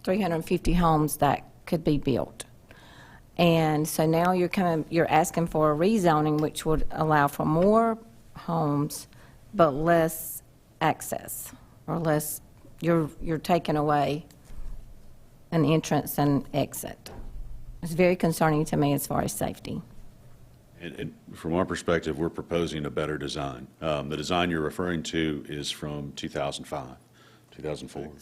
350 homes that could be built. And so now you're asking for a rezoning, which would allow for more homes, but less access, or less, you're taking away an entrance and exit. It's very concerning to me as far as safety. And from our perspective, we're proposing a better design. The design you're referring to is from 2005, 2004?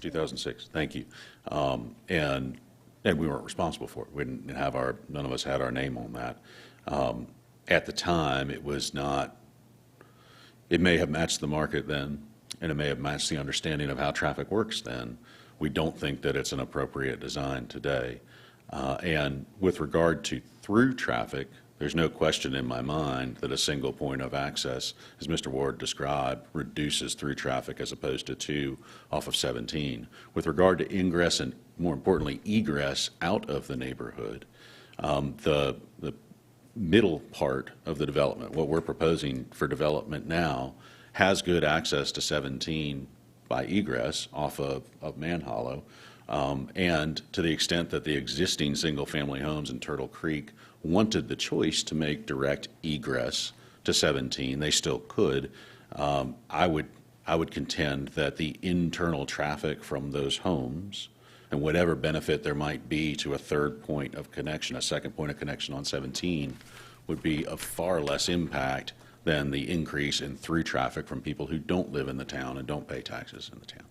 2006, thank you. And we weren't responsible for it. We didn't have none of us had our name on that. At the time, it was not, it may have matched the market then, and it may have matched the understanding of how traffic works then. We don't think that it's an appropriate design today. And with regard to through traffic, there's no question in my mind that a single point of access, as Mr. Ward described, reduces through traffic as opposed to two off of 17. With regard to ingress and, more importantly, egress out of the neighborhood, the middle part of the development, what we're proposing for development now, has good access to 17 by egress off of Man Hollow. And to the extent that the existing single-family homes in Turtle Creek wanted the choice to make direct egress to 17, they still could. I would contend that the internal traffic from those homes and whatever benefit there might be to a third point of connection, a second point of connection on 17, would be of far less impact than the increase in through traffic from people who don't live in the town and don't pay taxes in the town.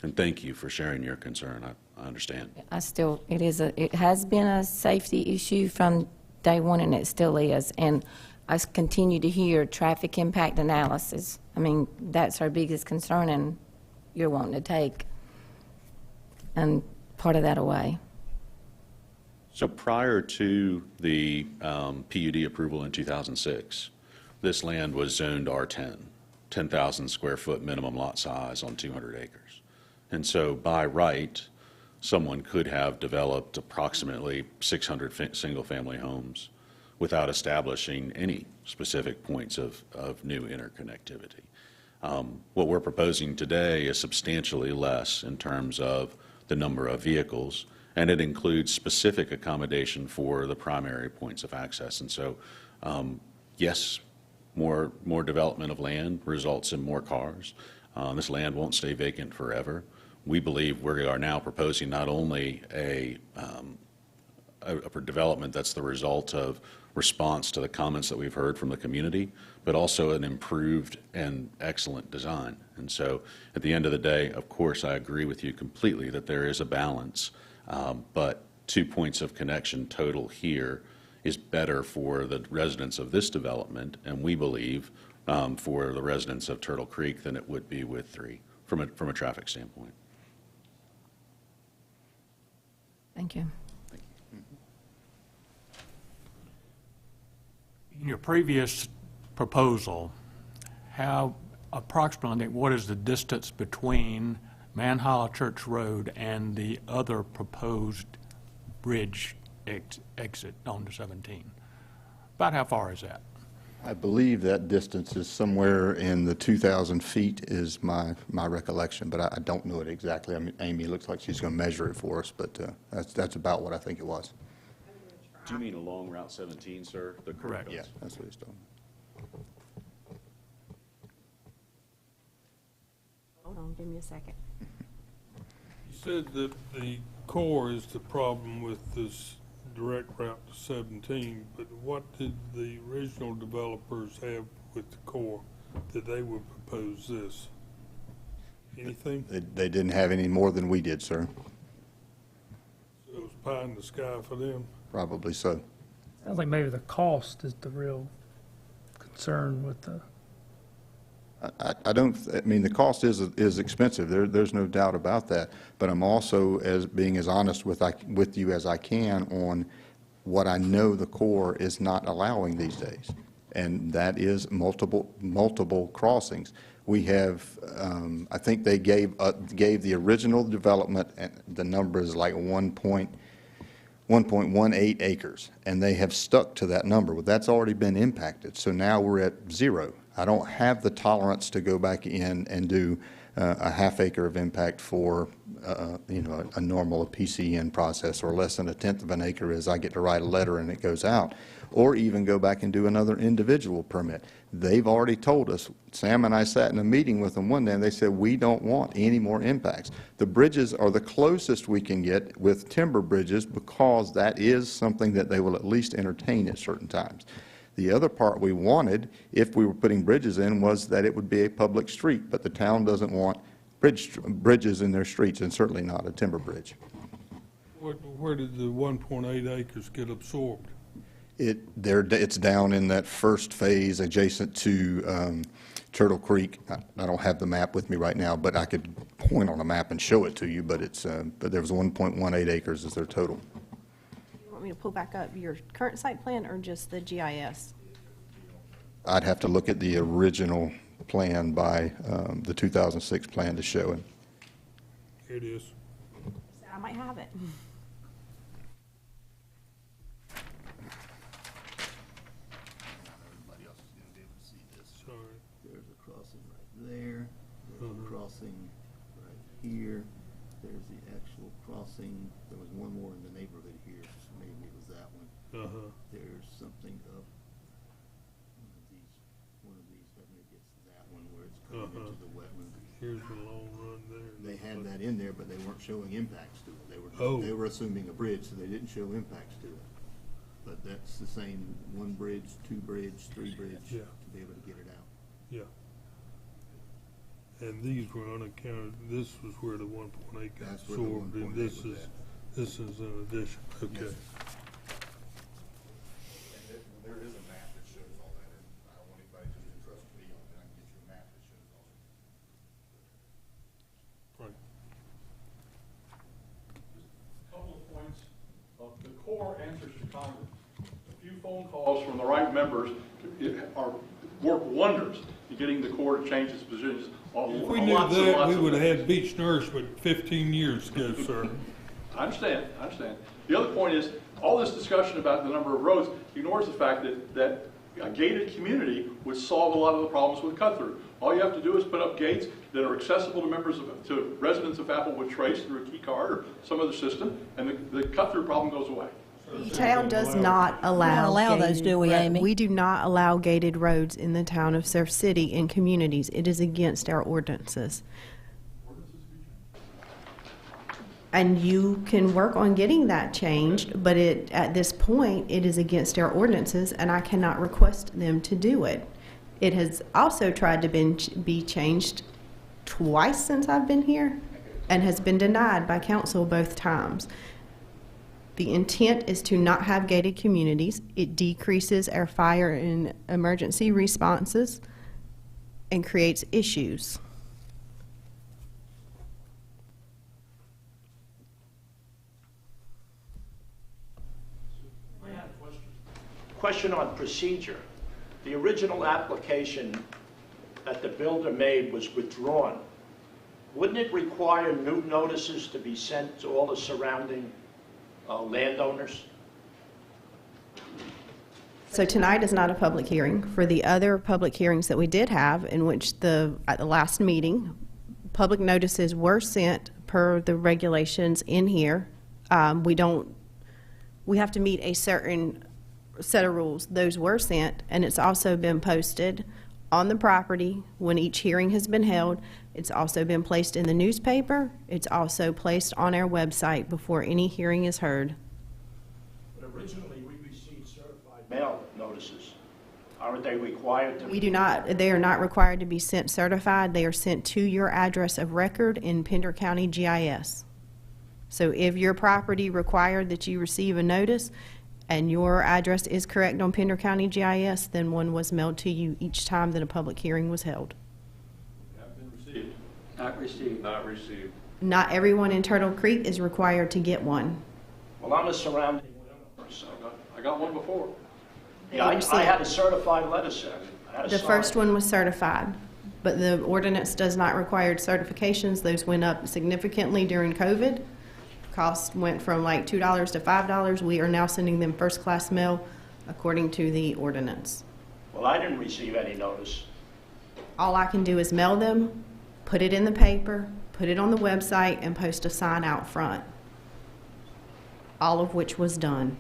And thank you for sharing your concern. I understand. It has been a safety issue from day one, and it still is. And I continue to hear traffic impact analysis. I mean, that's our biggest concern, and you're wanting to take and part of that away. So prior to the PUD approval in 2006, this land was zoned R10, 10,000 square foot minimum lot size on 200 acres. And so by right, someone could have developed approximately 600 single-family homes without establishing any specific points of new interconnectivity. What we're proposing today is substantially less in terms of the number of vehicles, and it includes specific accommodation for the primary points of access. And so, yes, more development of land results in more cars. This land won't stay vacant forever. We believe we are now proposing not only a development that's the result of response to the comments that we've heard from the community, but also an improved and excellent design. And so at the end of the day, of course, I agree with you completely that there is a balance, but 2 points of connection total here is better for the residents of this development, and we believe for the residents of Turtle Creek than it would be with 3 from a traffic standpoint. Thank you. In your previous proposal, how approximately, what is the distance between Manhala Church Road and the other proposed bridge exit onto 17? About how far is that? I believe that distance is somewhere in the 2,000 feet is my recollection, but I don't know it exactly. I mean, Amy looks like she's going to measure it for us, but that's about what I think it was. Do you mean along Route 17, sir? The Correct. Yeah, that's what he's talking about. Hold on, give me a second. You said that the core is the problem with this direct route to 17, but what did the original developers have with the core that they would propose this? Anything? They didn't have any more than we did, sir. So it was pie in the sky for them? Probably so. Sounds like maybe the cost is the real concern with the, I mean, the cost is expensive. There's no doubt about that. But I'm also being as honest with you as I can on what I know the Corps is not allowing these days, and that is multiple crossings. We have, I think they gave the original development, and the number is like 1.18 acres, and they have stuck to that number. Well, that's already been impacted, so now we're at 0. I don't have the tolerance to go back in and do a half acre of impact for, you know, a normal PCN process, or less than 1/10 of an acre is I get to write a letter and it goes out, or even go back and do another individual permit. They've already told us. Sam and I sat in a meeting with them one day, and they said, we don't want any more impacts. The bridges are the closest we can get with timber bridges, because that is something that they will at least entertain at certain times. The other part we wanted, if we were putting bridges in, was that it would be a public street, but the town doesn't want bridges in their streets, and certainly not a timber bridge. Where did the 1.8 acres get absorbed? It's down in that first phase adjacent to Turtle Creek. I don't have the map with me right now, but I could point on a map and show it to you, but there was 1.18 acres is their total. You want me to pull back up your current site plan or just the GIS? I'd have to look at the original plan by the 2006 plan to show it. Here it is. I might have it. Sorry. There's a crossing right there, there's a crossing right here, there's the actual crossing, there was one more in the neighborhood here, maybe it was that one. There's something up, one of these, I think it's that one where it's coming into the wetland. Here's the long run there. They had that in there, but they weren't showing impacts to it. Oh. They were assuming a bridge, so they didn't show impacts to it. But that's the same, 1 bridge, 2 bridge, 3 bridge, Yeah. to be able to get it out. Yeah. And these were unaccounted, this was where the 1.8 got That's where the absorbed, and 1.8 this was is, at. this is in addition, okay. There is a map that shows all that, and I don't want anybody just to trust me on it. I can get you a map that shows all that. Right. Couple of points. The core answers to Congress. A few phone calls from the right members work wonders getting the Corps to change its positions on If we knew lots and that, lots we of would have things. had beach nourishment 15 years ago, sir. I understand, I understand. The other point is, all this discussion about the number of roads ignores the fact that a gated community would solve a lot of the problems with cut-through. All you have to do is put up gates that are accessible to residents of Applewood Trace through a key card or some other system, and the cut-through problem goes away. The town does not allow. allow those, do we, Amy? We do not allow gated roads in the town of Surf City in communities. It is against our ordinances. And you can work on getting that changed, but at this point, it is against our ordinances, and I cannot request them to do it. It has also tried to be changed twice since I've been here, and has been denied by council both times. The intent is to not have gated communities. It decreases our fire and emergency responses and creates issues. Question on procedure. The original application that the builder made was withdrawn. Wouldn't it require new notices to be sent to all the surrounding landowners? So tonight is not a public hearing. For the other public hearings that we did have, in which at the last meeting, public notices were sent per the regulations in here. We have to meet a certain set of rules. Those were sent, and it's also been posted on the property when each hearing has been held. It's also been placed in the newspaper. It's also placed on our website before any hearing is heard. But originally, we received certified mail notices. Aren't they required to? We do not, they are not required to be sent certified. They are sent to your address of record in Pender County GIS. So if your property required that you receive a notice and your address is correct on Pender County GIS, then one was mailed to you each time that a public hearing was held. Have been received. Not received. Not received. Not everyone in Turtle Creek is required to get one. Well, I'm a surrounding landowner, so. I got one before. Yeah, I had a certified letter sent. I had a The signed. first one was certified, but the ordinance does not require certifications. Those went up significantly during COVID. Cost went from like $2 to $5. We are now sending them first-class mail according to the ordinance. Well, I didn't receive any notice. All I can do is mail them, put it in the paper, put it on the website, and post a sign out front, all of which was done.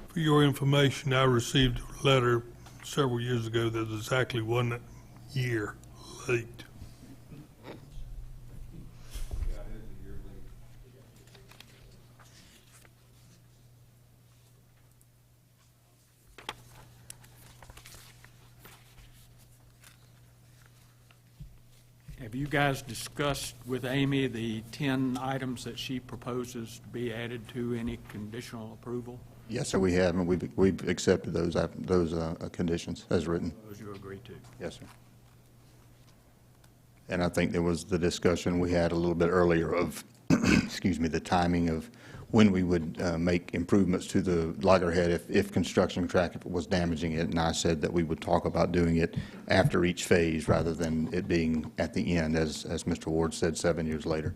For your information, I received a letter several years ago that was exactly 1 year late. Have you guys discussed with Amy the 10 items that she proposes to be added to any conditional approval? Yes, sir, we have, and we've accepted those conditions as written. Those you agree to? Yes, sir. And I think there was the discussion we had a little bit earlier of, excuse me, the timing of when we would make improvements to the loggerhead if construction traffic was damaging it. And I said that we would talk about doing it after each phase rather than it being at the end, as Mr. Ward said, 7 years later.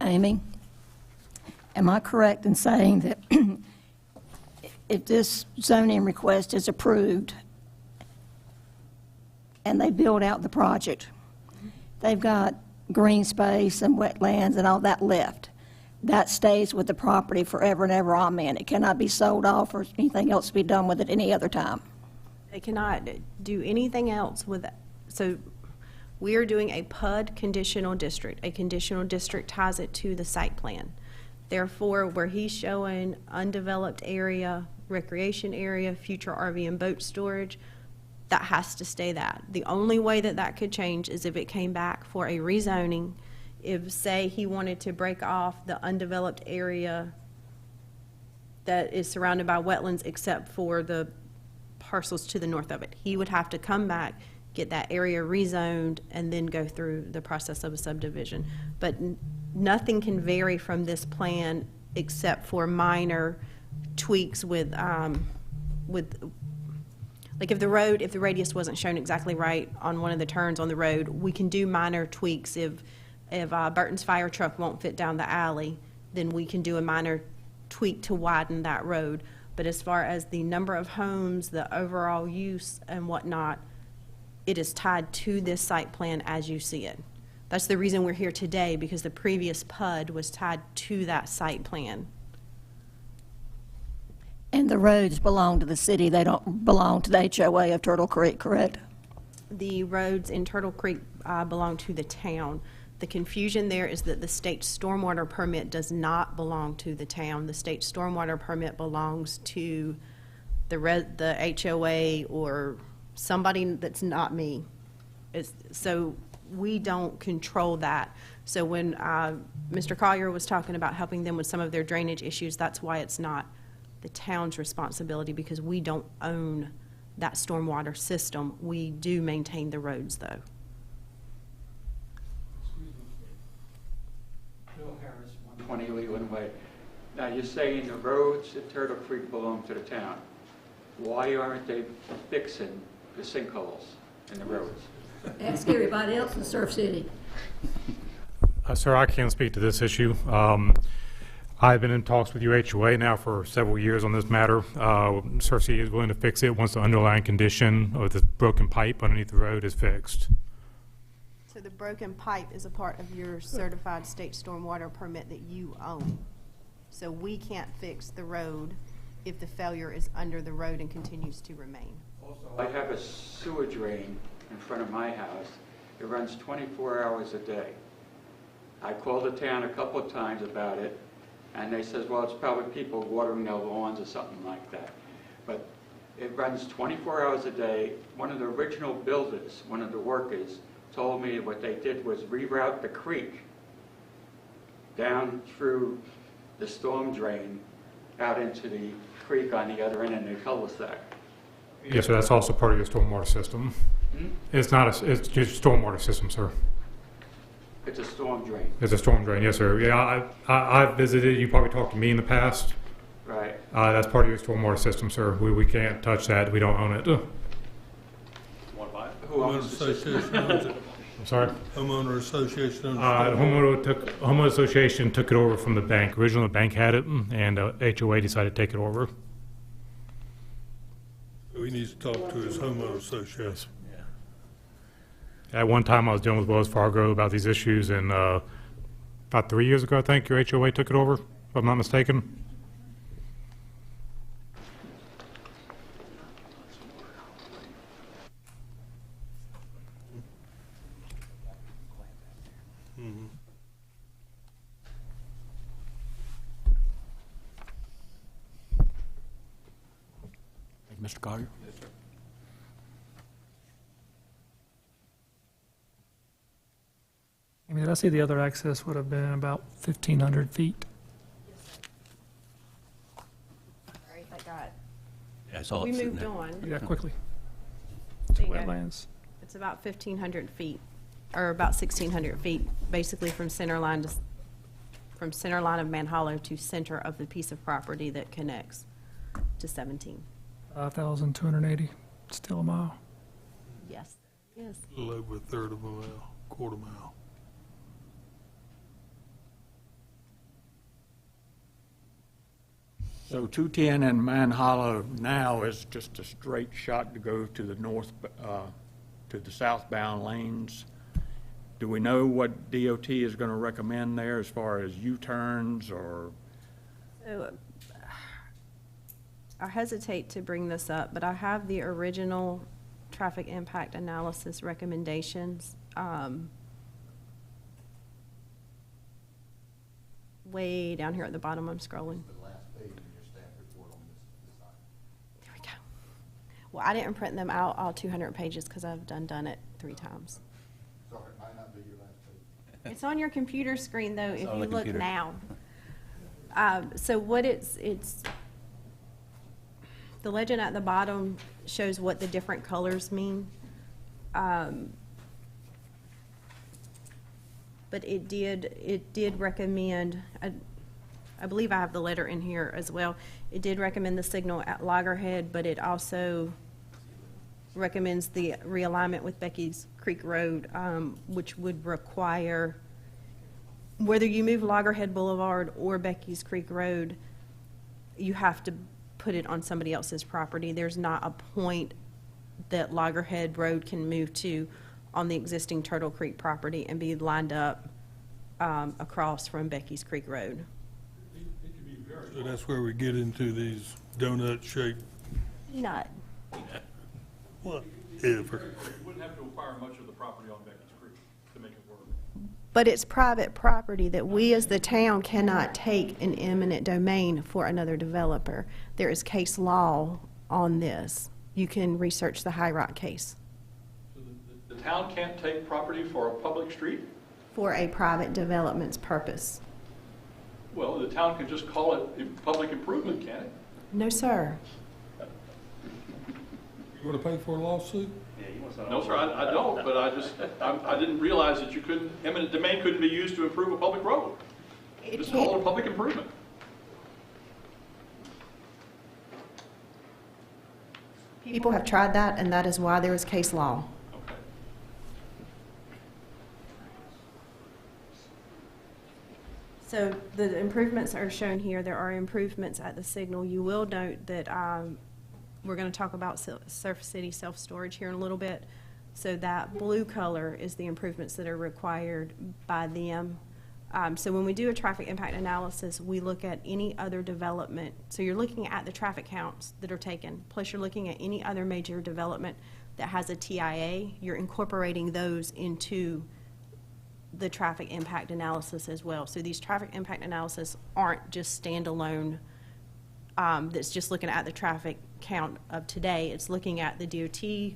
Amy, am I correct in saying that if this zoning request is approved and they build out the project, they've got green space and wetlands and all that left, that stays with the property forever and ever, amen? It cannot be sold off or anything else be done with it any other time? They cannot do anything else with it. So we are doing a PUD conditional district. A conditional district ties it to the site plan. Therefore, where he's showing undeveloped area, recreation area, future RV and boat storage, that has to stay that. The only way that that could change is if it came back for a rezoning. If, say, he wanted to break off the undeveloped area that is surrounded by wetlands except for the parcels to the north of it. He would have to come back, get that area rezoned, and then go through the process of a subdivision. But nothing can vary from this plan except for minor tweaks with like if the radius wasn't shown exactly right on one of the turns on the road, we can do minor tweaks. If Burton's fire truck won't fit down the alley, then we can do a minor tweak to widen that road. But as far as the number of homes, the overall use and whatnot, it is tied to this site plan as you see it. That's the reason we're here today, because the previous PUD was tied to that site plan. And the roads belong to the city, they don't belong to the HOA of Turtle Creek, correct? The roads in Turtle Creek belong to the town. The confusion there is that the state stormwater permit does not belong to the town. The state stormwater permit belongs to the HOA or somebody that's not me. So we don't control that. So when Mr. Collier was talking about helping them with some of their drainage issues, that's why it's not the town's responsibility, because we don't own that stormwater system. We do maintain the roads, though. Bill Harris, 120 Leland Way. Now, you're saying the roads at Turtle Creek belong to the town. Why aren't they fixing the sinkholes in the roads? Ask everybody else in Surf City. Sir, I can't speak to this issue. I've been in talks with UHOA now for several years on this matter. Surf City is willing to fix it once the underlying condition of the broken pipe underneath the road is fixed. So the broken pipe is a part of your certified state stormwater permit that you own. So we can't fix the road if the failure is under the road and continues to remain. Also, I have a sewer drain in front of my house. It runs 24 hours a day. I called the town a couple of times about it, and they says, well, it's probably people watering their lawns or something like that. But it runs 24 hours a day. One of the original builders, one of the workers, told me what they did was reroute the creek down through the storm drain out into the creek on the other end of the cul-de-sac. Yes, sir, that's also part of your stormwater system. It's not it's just stormwater system, sir. It's a storm drain. It's a storm drain, yes, sir. Yeah, I've visited, you probably talked to me in the past. Right. That's part of your stormwater system, sir. We can't touch that, we don't own it. Who owns the system? I'm sorry? Homeowner association. The homeowner association took it over from the bank. Originally, the bank had it, and HOA decided to take it over. We need to talk to his homeowner association. At one time, I was dealing with Wells Fargo about these issues, and about 3 years ago, I think, your HOA took it over, if I'm not mistaken. Mr. Collier? Yes, sir. I mean, I see the other access would have been about 1,500 feet. Sorry, I got. Yeah, I saw We it sitting moved there. on. Yeah, quickly. So To you got- wetlands. It's about 1,500 feet, or about 1,600 feet, basically from center line of Man Hollow to center of the piece of property that connects to 17. 5,280, still a mile. Yes. Yes. A little over a third of a mile, quarter mile. So 210 and Man Hollow now is just a straight shot to go to the north, to the southbound lanes. Do we know what DOT is going to recommend there as far as U-turns or? So, I hesitate to bring this up, but I have the original traffic impact analysis recommendations. Way down here at the bottom, I'm scrolling. There we go. Well, I didn't print them out, all 200 pages, because I've done it 3 times. Sorry, it might not be your last page. It's on your computer screen, though, if on you the look computer. now. So what it's The legend at the bottom shows what the different colors mean. But it did recommend, I believe I have the letter in here as well. It did recommend the signal at Loggerhead, but it also recommends the realignment with Becky's Creek Road, which would require, whether you move Loggerhead Boulevard or Becky's Creek Road, you have to put it on somebody else's property. There's not a point that Loggerhead Road can move to on the existing Turtle Creek property and be lined up across from Becky's Creek Road. So that's where we get into these donut-shaped, Not. whatever. You wouldn't have to acquire much of the property on Becky's Creek to make it work. But it's private property that we as the town cannot take in eminent domain for another developer. There is case law on this. You can research the High Rock case. So the town can't take property for a public street? For a private development's purpose. Well, the town can just call it public improvement, can't it? No, sir. You want to pay for a lawsuit? No, sir, I don't, but I didn't realize that you couldn't, eminent domain couldn't be used to improve a public road. Just call it a public improvement. People have tried that, and that is why there is case law. Okay. So the improvements are shown here. There are improvements at the signal. You will note that we're going to talk about Surf City self-storage here in a little bit. So that blue color is the improvements that are required by them. So when we do a traffic impact analysis, we look at any other development. So you're looking at the traffic counts that are taken, plus you're looking at any other major development that has a TIA. You're incorporating those into the traffic impact analysis as well. So these traffic impact analysis aren't just standalone, that's just looking at the traffic count of today. It's looking at the DOT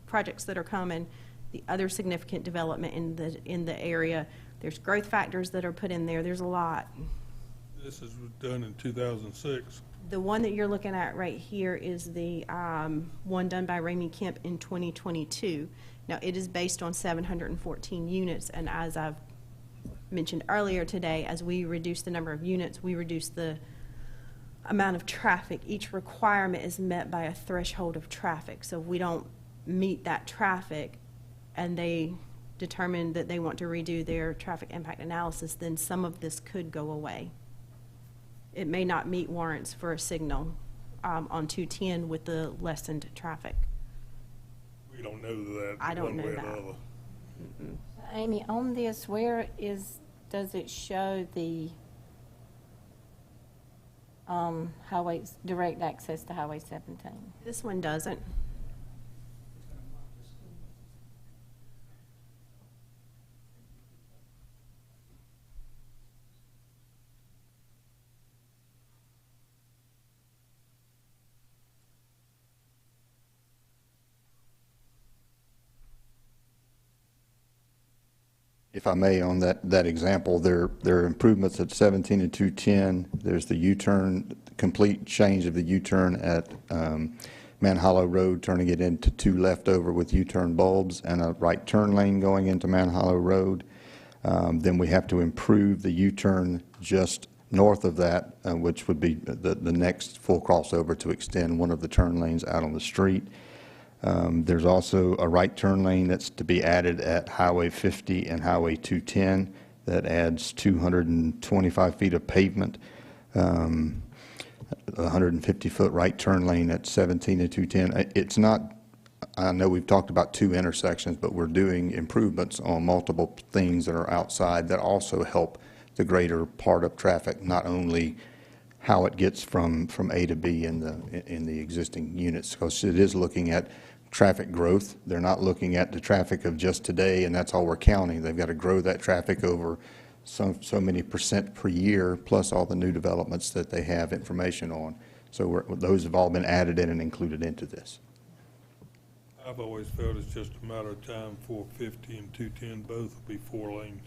projects that are coming, the other significant development in the area. There's growth factors that are put in there. There's a lot. This is done in 2006. The one that you're looking at right here is the one done by Ramey Kemp in 2022. Now, it is based on 714 units, and as I've mentioned earlier today, as we reduce the number of units, we reduce the amount of traffic. Each requirement is met by a threshold of traffic. So if we don't meet that traffic and they determine that they want to redo their traffic impact analysis, then some of this could go away. It may not meet warrants for a signal on 210 with the lessened traffic. We don't know that. I don't one know way or that. the other. Amy, on this, where does it show the highways, direct access to Highway 17? This one doesn't. If I may, on that example, there are improvements at 17 and 210. There's the U-turn, complete change of the U-turn at Man Hollow Road, turning it into two leftover with U-turn bulbs and a right turn lane going into Man Hollow Road. Then we have to improve the U-turn just north of that, which would be the next full crossover to extend one of the turn lanes out on the street. There's also a right turn lane that's to be added at Highway 50 and Highway 210 that adds 225 feet of pavement, 150-foot right turn lane at 17 and 210. It's not, I know we've talked about two intersections, but we're doing improvements on multiple things that are outside that also help the greater part of traffic, not only how it gets from A to B in the existing units, because it is looking at traffic growth. They're not looking at the traffic of just today, and that's all we're counting. They've got to grow that traffic over so many % per year, plus all the new developments that they have information on. So those have all been added in and included into this. I've always felt it's just a matter of time for 50 and 210 both will be 4-lane.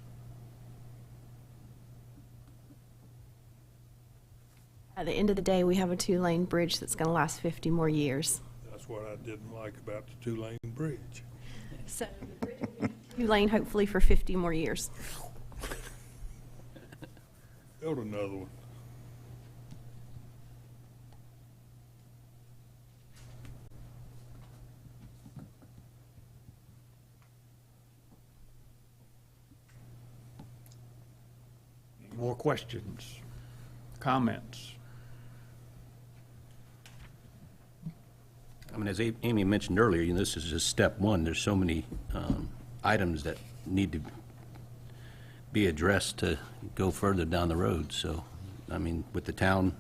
At the end of the day, we have a 2-lane bridge that's going to last 50 more years. That's what I didn't like about the 2-lane bridge. So the bridge will be 2-lane hopefully for 50 more years. Build another one. Any more questions, comments? I mean, as Amy mentioned earlier, you know, this is just step one. There's so many items that need to be addressed to go further down the road. So, I mean, with the town,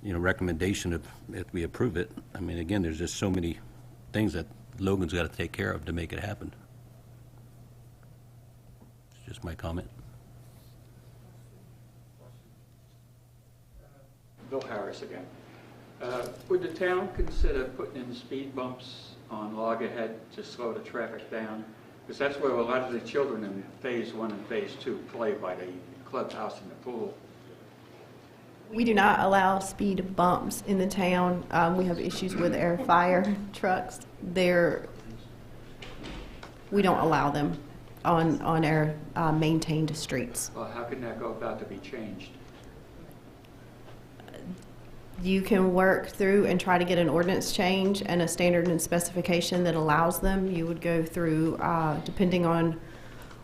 you know, recommendation of if we approve it, I mean, again, there's just so many things that Logan's got to take care of to make it happen. It's just my comment. Bill Harris again. Would the town consider putting in speed bumps on Loggerhead to slow the traffic down? Because that's where a lot of the children in Phase 1 and Phase 2 play, by the clubhouse and the pool. We do not allow speed bumps in the town. We have issues with our fire trucks. We don't allow them on our maintained streets. Well, how can that go about to be changed? You can work through and try to get an ordinance change and a standard and specification that allows them. You would go through, depending on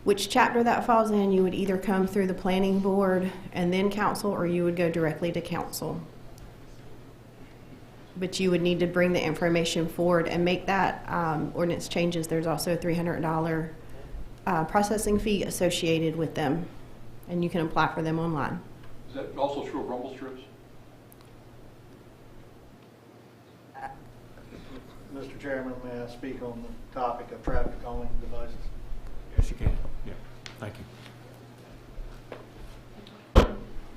which chapter that falls in, you would either come through the planning board and then council, or you would go directly to council. But you would need to bring the information forward and make that ordinance changes. There's also a $300 processing fee associated with them, and you can apply for them online. Is that also true of rumble strips? Mr. Chairman, may I speak on the topic of traffic calming devices? Yes, you can. Yeah, thank you.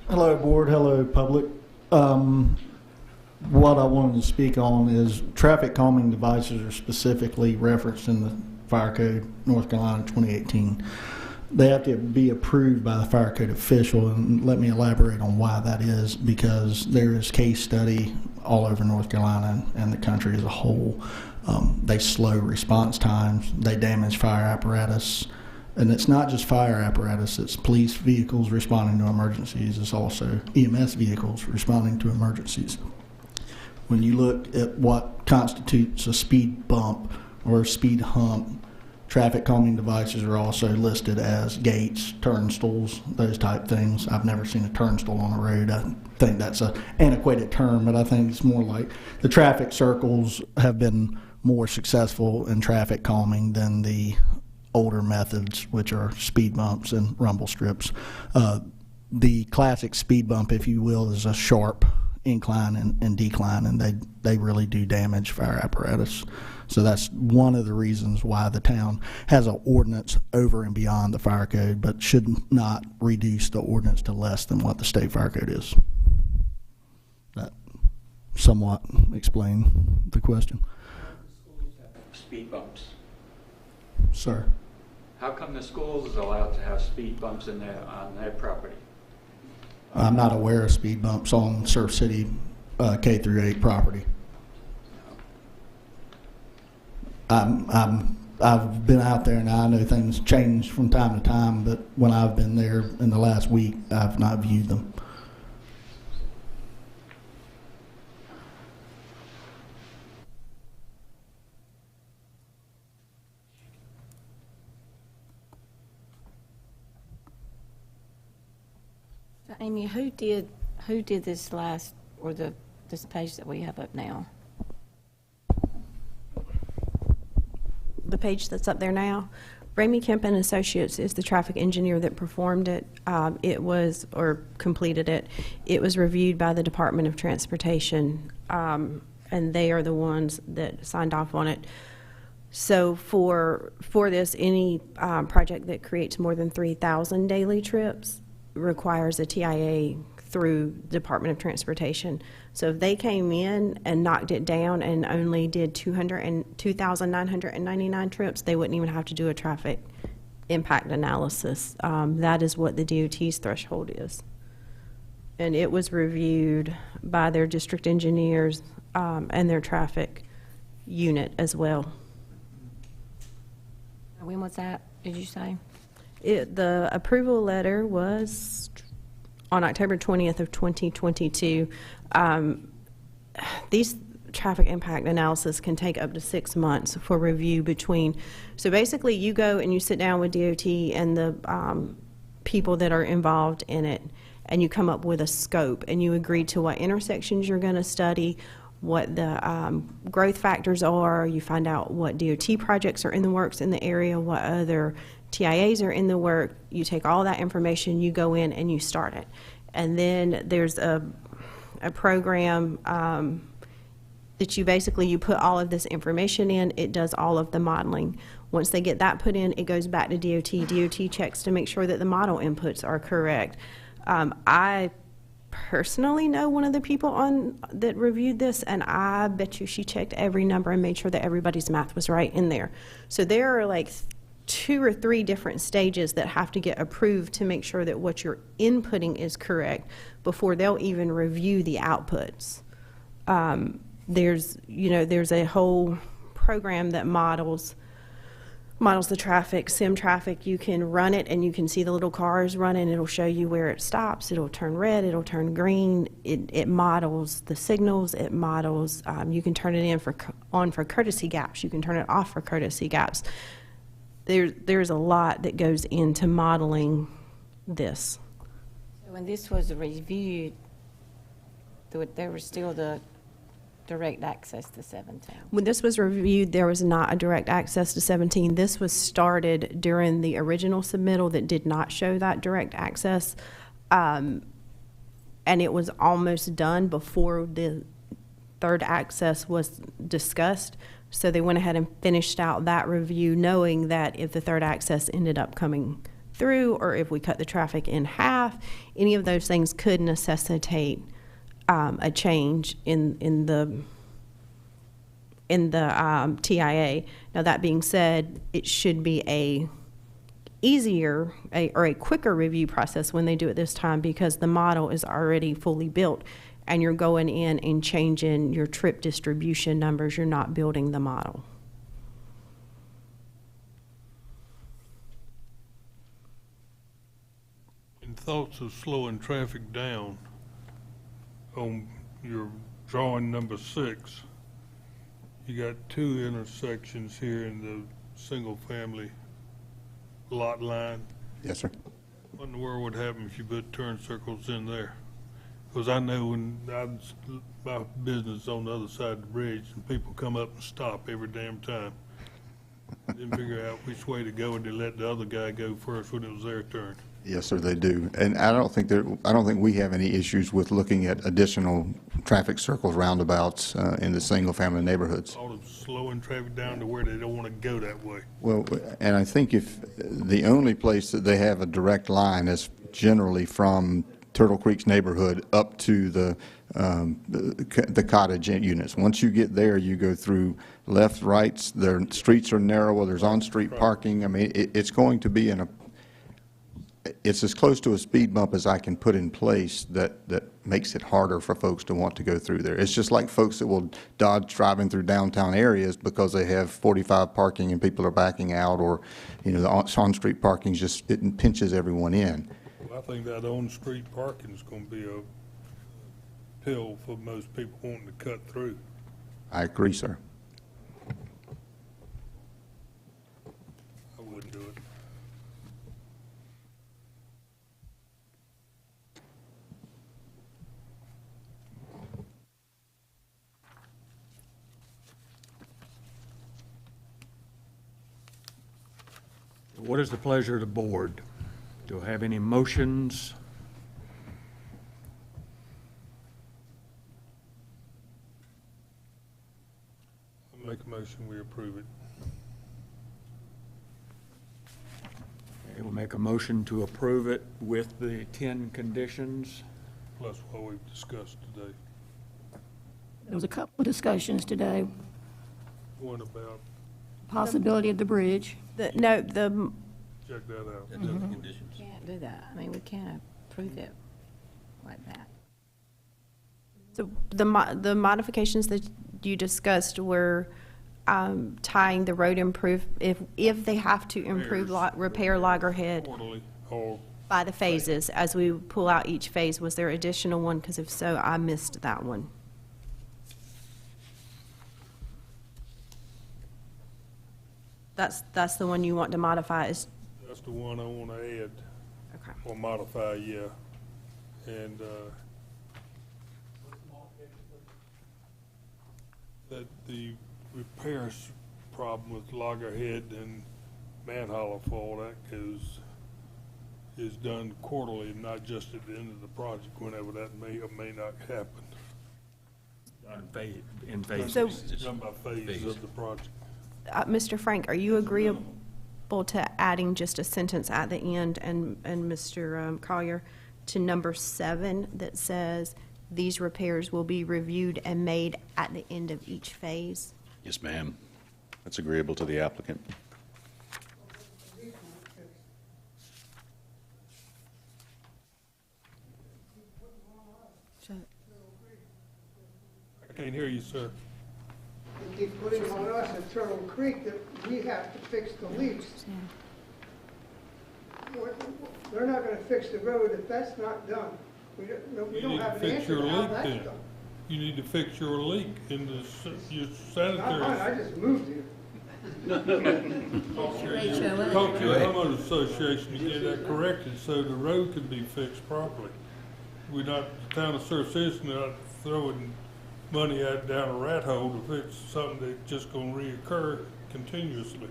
Hello, board. Hello, public. What I wanted to speak on is traffic calming devices are specifically referenced in the Fire Code, North Carolina 2018. They have to be approved by the Fire Code official, and let me elaborate on why that is, because there is case study all over North Carolina and the country as a whole. They slow response times, they damage fire apparatus, and it's not just fire apparatus, it's police vehicles responding to emergencies, it's also EMS vehicles responding to emergencies. When you look at what constitutes a speed bump or a speed hump, traffic calming devices are also listed as gates, turnstiles, those type things. I've never seen a turnstile on a road. I think that's an antiquated term, but I think it's more like the traffic circles have been more successful in traffic calming than the older methods, which are speed bumps and rumble strips. The classic speed bump, if you will, is a sharp incline and decline, and they really do damage fire apparatus. So that's one of the reasons why the town has an ordinance over and beyond the fire code, but should not reduce the ordinance to less than what the state fire code is. That somewhat explain the question. Speed bumps. Sir. How come the schools is allowed to have speed bumps on their property? I'm not aware of speed bumps on Surf City K through 8 property. I've been out there and I know things change from time to time, but when I've been there in the last week, I've not viewed them. So, Amy, who did this last, or this page that we have up now? The page that's up there now, Ramey Kemp and Associates is the traffic engineer that performed it. It was, or completed it. It was reviewed by the Department of Transportation, and they are the ones that signed off on it. So for this, any project that creates more than 3,000 daily trips requires a TIA through the Department of Transportation. So if they came in and knocked it down and only did 2,999 trips, they wouldn't even have to do a traffic impact analysis. That is what the DOT's threshold is. and it was reviewed by their district engineers and their traffic unit as well. When was that, did you say? The approval letter was on October 20th of 2022. These traffic impact analysis can take up to 6 months for review between. So basically, you go and you sit down with DOT and the people that are involved in it, and you come up with a scope, and you agree to what intersections you're going to study, what the growth factors are. You find out what DOT projects are in the works in the area, what other TIAs are in the work. You take all that information, you go in and you start it. And then there's a program that you put all of this information in. It does all of the modeling. Once they get that put in, it goes back to DOT. DOT checks to make sure that the model inputs are correct. I personally know one of the people that reviewed this, and I bet you she checked every number and made sure that everybody's math was right in there. So there are like 2 or 3 different stages that have to get approved to make sure that what you're inputting is correct before they'll even review the outputs. There's a whole program that models the traffic, sim traffic. You can run it and you can see the little cars running. It'll show you where it stops. It'll turn red. It'll turn green. It models the signals. It models, you can turn it on for courtesy gaps. You can turn it off for courtesy gaps. There's a lot that goes into modeling this. So when this was reviewed, there was still the direct access to 17. When this was reviewed, there was not a direct access to 17. This was started during the original submittal that did not show that direct access. And it was almost done before the third access was discussed. So they went ahead and finished out that review, knowing that if the third access ended up coming through, or if we cut the traffic in half, any of those things could necessitate a change in the TIA. Now, that being said, it should be a quicker review process when they do it this time, because the model is already fully built and you're going in and changing your trip distribution numbers. You're not building the model. In thoughts of slowing traffic down, on your drawing number 6, you got 2 intersections here in the single-family lot line. Yes, sir. What in the world would happen if you put turn circles in there? Because I know when my business on the other side of the bridge, and people come up and stop every damn time. Didn't figure out which way to go, and they let the other guy go first when it was their turn. Yes, sir, they do. And I don't think we have any issues with looking at additional traffic circles, roundabouts in the single-family neighborhoods. All of slowing traffic down to where they don't want to go that way. Well, and I think if the only place that they have a direct line is generally from Turtle Creek's neighborhood up to the cottage units. Once you get there, you go through left, rights. Their streets are narrower. There's on-street parking. I mean, it's going to be it's as close to a speed bump as I can put in place that makes it harder for folks to want to go through there. It's just like folks that will dodge driving through downtown areas because they have 45 parking and people are backing out, or the on-street parking it pinches everyone in. Well, I think that on-street parking is going to be a pill for most people wanting to cut through. I agree, sir. I wouldn't do it. What is the pleasure of the board? Do I have any motions? I'll make a motion, we approve it. Okay, we'll make a motion to approve it with the 10 conditions. Plus what we've discussed today. There was a couple of discussions today, One about, possibility of the bridge. check that out. Can't do that. I mean, we can't approve it like that. So the modifications that you discussed were tying the road if they have to improve, repair loggerhead Quarterly, or by the phases, as we pull out each phase. Was there additional one? Because if so, I missed that one. That's the one you want to modify is, that's the one I want to add. okay. Or modify, yeah. And, that the repairs problem with loggerhead and manhole fall, that is done quarterly, not just at the end of the project, whenever that may or may not happen. In phases. So- It's done by phases of the project. Mr. Frank, are you agreeable to adding just a sentence at the end, and Mr. Collier, to number 7 that says, these repairs will be reviewed and made at the end of each phase? Yes, ma'am. That's agreeable to the applicant. I can't hear you, sir. They keep putting on us at Turtle Creek that we have to fix the leaks. They're not gonna fix the road if that's not done. We You don't need to have an fix answer your to how leak that's then. done. You need to fix your leak in the, your Not mine, I sanitary. just moved here. Talk to your homeowners association to get that corrected so the road can be fixed properly. We're not, the town of Surf Citizen, not throwing money out down a rat hole to fix something that's just gonna reoccur continuously.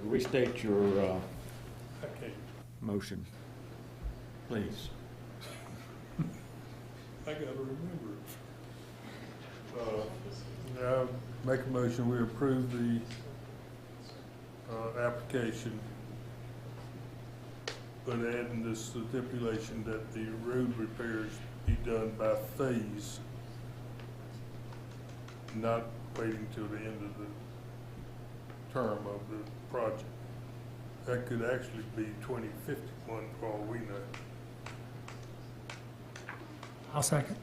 Restate your Okay, motion, please. I gotta remember it. Now, make a motion, we approve the, application, but adding this stipulation that the road repairs be done by phase, not waiting till the end of the term of the project. That could actually be 2051 for all we know. I'll second.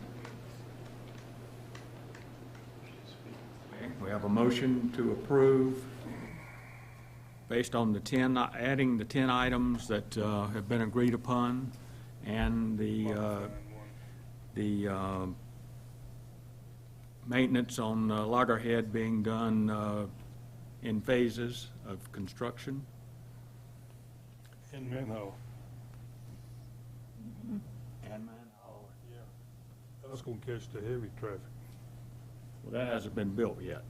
Okay, we have a motion to approve based on the 10, adding the 10 items that have been agreed upon, and the maintenance on Loggerhead being done in phases of construction. And manhole. And manhole. Yeah. That's gonna catch the heavy traffic. Well, that hasn't been built yet.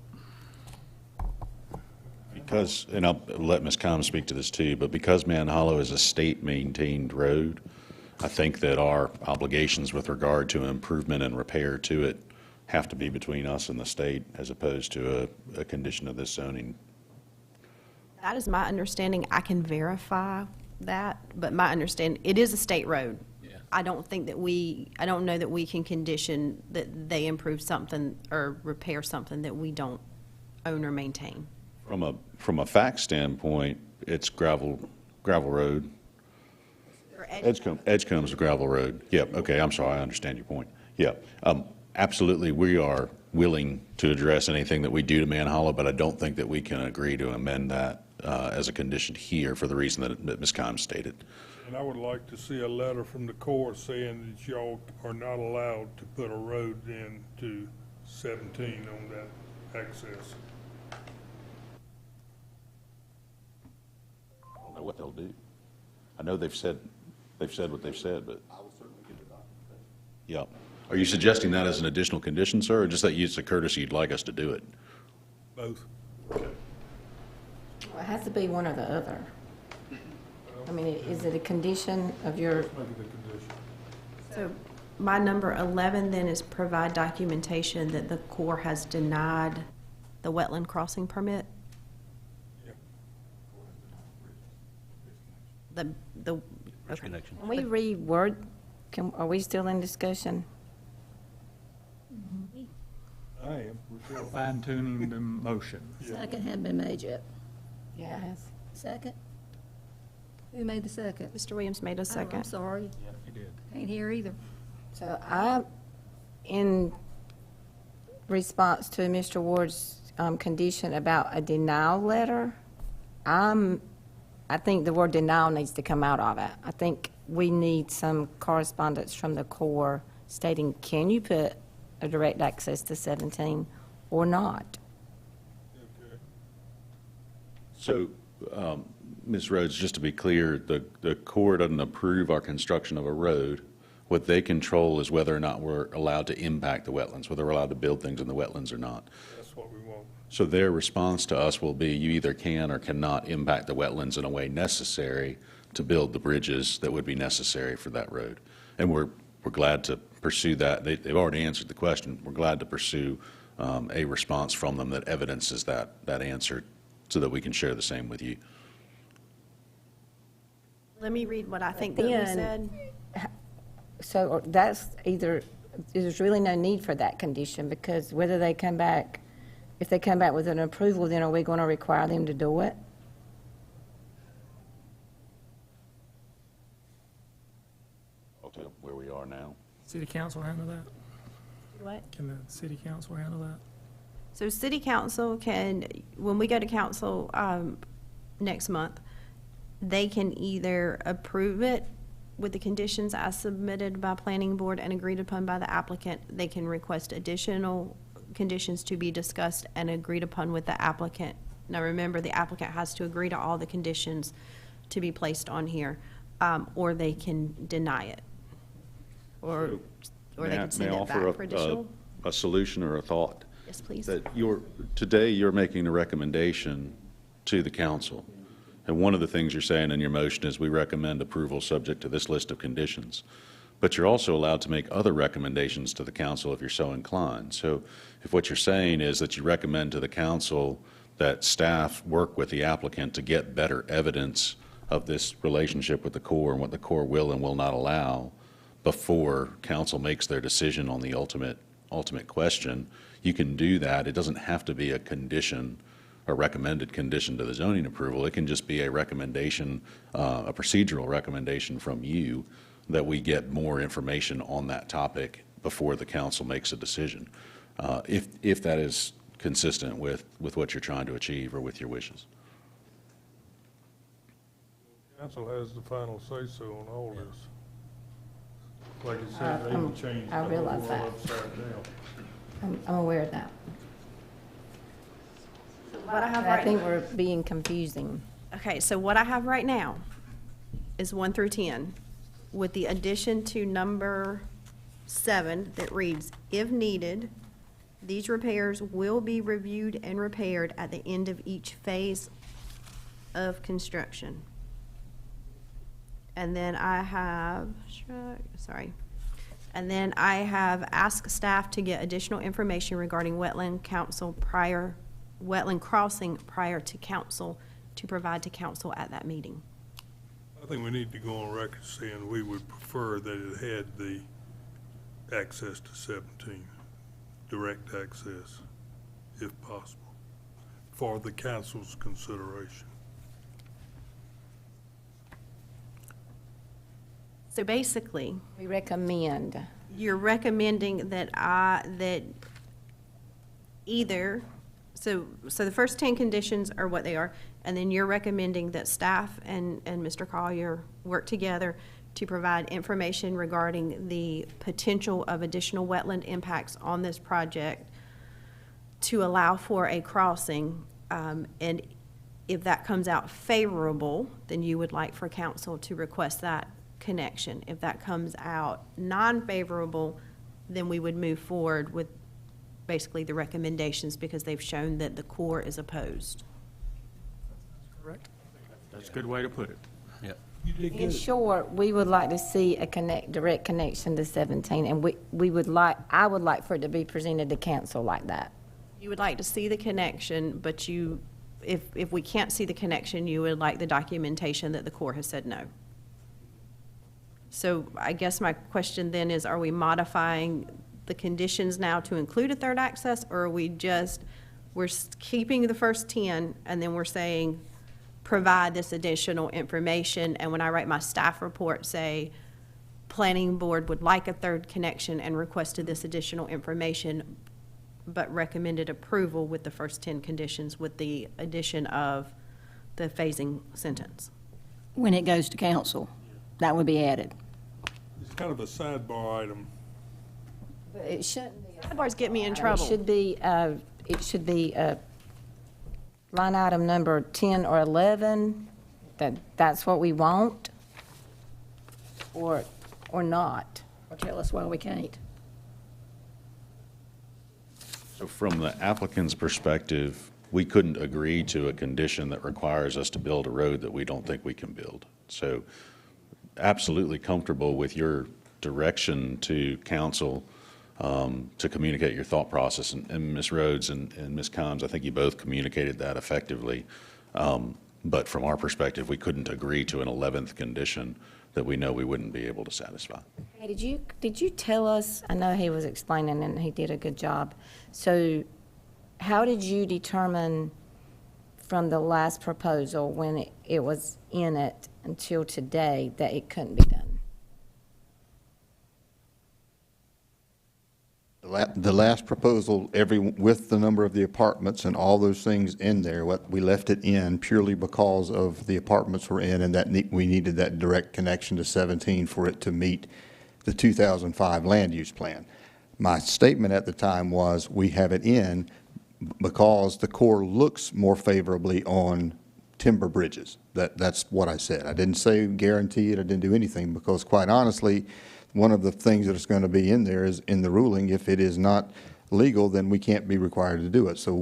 Because, and I'll let Ms. Combs speak to this too, but because Man Hollow is a state-maintained road, I think that our obligations with regard to improvement and repair to it have to be between us and the state as opposed to a condition of this zoning. That is my understanding. I can verify that, but my understanding, it is a state road. Yeah. I don't know that we can condition that they improve something or repair something that we don't own or maintain. From a fact standpoint, it's gravel road. Or Edgecomb's a gravel road. Yep, okay, I'm sorry, I understand your point. Yep, absolutely, we are willing to address anything that we do to Man Hollow, but I don't think that we can agree to amend that as a condition here for the reason that Ms. Combs stated. And I would like to see a letter from the Corps saying that y'all are not allowed to put a road into 17 on that access. I don't know what they'll do. I know they've said what they've said, but. I will certainly get it on. Yeah. Are you suggesting that as an additional condition, sir, or just that it's a courtesy you'd like us to do it? Both. Well, it has to be one or the other. I mean, is it a condition of your, Make it a condition. So my number 11 then is provide documentation that the Corps has denied the wetland crossing permit? Yeah. The, okay. Connection. can we reword, are we still in discussion? I am. We're still- Fine tuning the motion. Second hadn't been made yet. Yes. Second? Who made the second? Mr. Williams made a Oh, second. I'm sorry. Yeah, you did. Can't hear either. So in response to Mr. Ward's condition about a denial letter, I think the word denial needs to come out of it. I think we need some correspondence from the Corps stating, can you put a direct access to 17 or not? So, Ms. Rhodes, just to be clear, the Corps doesn't approve our construction of a road. What they control is whether or not we're allowed to impact the wetlands, whether we're allowed to build things in the wetlands or not. That's what we want. So their response to us will be, you either can or cannot impact the wetlands in a way necessary to build the bridges that would be necessary for that road. And we're glad to pursue that. They've already answered the question. We're glad to pursue a response from them that evidences that answer so that we can share the same with you. Let me read what I think that we said. So that's either, there's really no need for that condition, because whether they come back, if they come back with an approval, then are we going to require them to do it? Okay, where we are now. City council handle that? What? Can the city council handle that? So city council can, when we go to council next month, they can either approve it with the conditions as submitted by planning board and agreed upon by the applicant. They can request additional conditions to be discussed and agreed upon with the applicant. Now remember, the applicant has to agree to all the conditions to be placed on here, or they can deny it. Or they can send it back for additional. A solution or a thought? Yes, please. That today you're making a recommendation to the council. And one of the things you're saying in your motion is we recommend approval subject to this list of conditions. But you're also allowed to make other recommendations to the council if you're so inclined. So if what you're saying is that you recommend to the council that staff work with the applicant to get better evidence of this relationship with the Corps and what the Corps will and will not allow before council makes their decision on the ultimate question, you can do that. It doesn't have to be a condition, a recommended condition to the zoning approval. It can just be a recommendation, a procedural recommendation from you that we get more information on that topic before the council makes a decision, if that is consistent with what you're trying to achieve or with your wishes. Council has the final say-so on all this. Like you said, they can change the I whole realize world that. upside down. I'm aware of that. What I have I right think we're being confusing. Okay, so what I have right now is 1 through 10, with the addition to number 7 that reads, if needed, these repairs will be reviewed and repaired at the end of each phase of construction. And then I have, and then I have asked staff to get additional information regarding wetland crossing prior to council to provide to council at that meeting. I think we need to go on record saying we would prefer that it had the access to 17, direct access, if possible, for the council's consideration. So basically, We recommend. you're recommending that so the first 10 conditions are what they are, and then you're recommending that staff and Mr. Collier work together to provide information regarding the potential of additional wetland impacts on this project to allow for a crossing, and if that comes out favorable, then you would like for council to request that connection. If that comes out non-favorable, then we would move forward with basically the recommendations because they've shown that the Corps is opposed. Correct. That's a good way to put it. Yeah. In short, we would like to see a direct connection to 17, and I would like for it to be presented to council like that. You would like to see the connection, but if we can't see the connection, you would like the documentation that the Corps has said no. So I guess my question then is, are we modifying the conditions now to include a third access, or are we're keeping the first 10, and then we're saying provide this additional information, and when I write my staff report, say, planning board would like a third connection and requested this additional information, but recommended approval with the first 10 conditions with the addition of the phasing sentence. When it goes to council, that would be added. It's kind of a sidebar item. But it shouldn't be. Sidebars get me in trouble. It should be line item number 10 or 11, that's what we want, or not. Or tell us why we can't. So from the applicant's perspective, we couldn't agree to a condition that requires us to build a road that we don't think we can build. So absolutely comfortable with your direction to council to communicate your thought process. And Ms. Rhodes and Ms. Combs, I think you both communicated that effectively. But from our perspective, we couldn't agree to an 11th condition that we know we wouldn't be able to satisfy. Hey, did you tell us, I know he was explaining and he did a good job, so how did you determine from the last proposal when it was in it until today that it couldn't be done? The last proposal, with the number of the apartments and all those things in there, we left it in purely because of the apartments were in and that we needed that direct connection to 17 for it to meet the 2005 land use plan. My statement at the time was we have it in because the Corps looks more favorably on timber bridges. That's what I said. I didn't say guarantee it. I didn't do anything because, quite honestly, one of the things that is going to be in there is in the ruling, if it is not legal, then we can't be required to do it. So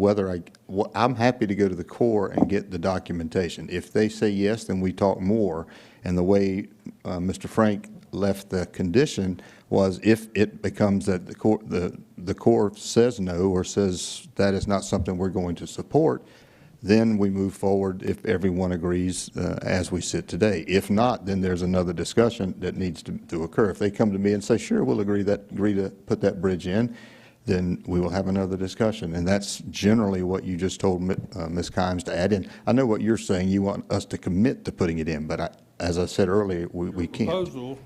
I'm happy to go to the Corps and get the documentation. If they say yes, then we talk more. And the way Mr. Frank left the condition was if it becomes that the Corps says no or says that is not something we're going to support, then we move forward if everyone agrees as we sit today. If not, then there's another discussion that needs to occur. If they come to me and say, sure, we'll agree to put that bridge in, then we will have another discussion. And that's generally what you just told Ms. Kimes to add in. I know what you're saying. You want us to commit to putting it in, but as I said earlier, we can't. Proposal,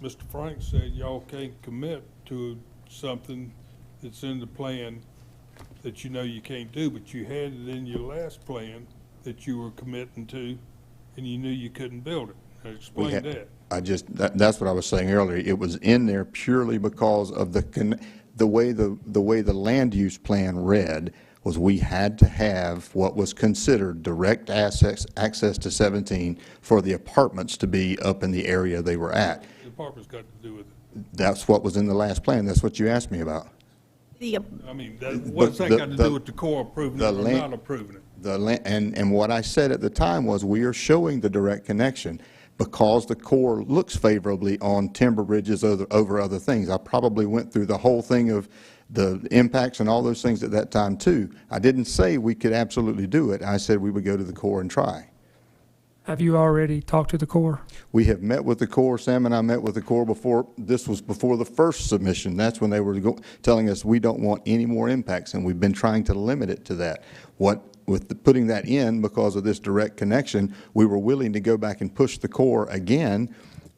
Mr. Frank said y'all can't commit to something that's in the plan that you know you can't do, but you had it in your last plan that you were committing to, and you knew you couldn't build it. Now explain that. That's what I was saying earlier. It was in there purely because of the way the land use plan read was we had to have what was considered direct access to 17 for the apartments to be up in the area they were at. The apartments got to do with it. That's what was in the last plan. That's what you asked me about. I mean, what's that got to do with the Corps approving it or not approving it? And what I said at the time was we are showing the direct connection because the Corps looks favorably on timber bridges over other things. I probably went through the whole thing of the impacts and all those things at that time too. I didn't say we could absolutely do it. I said we would go to the Corps and try. Have you already talked to the Corps? We have met with the Corps. Sam and I met with the Corps before. This was before the first submission. That's when they were telling us we don't want any more impacts, and we've been trying to limit it to that. Putting that in because of this direct connection, we were willing to go back and push the Corps again.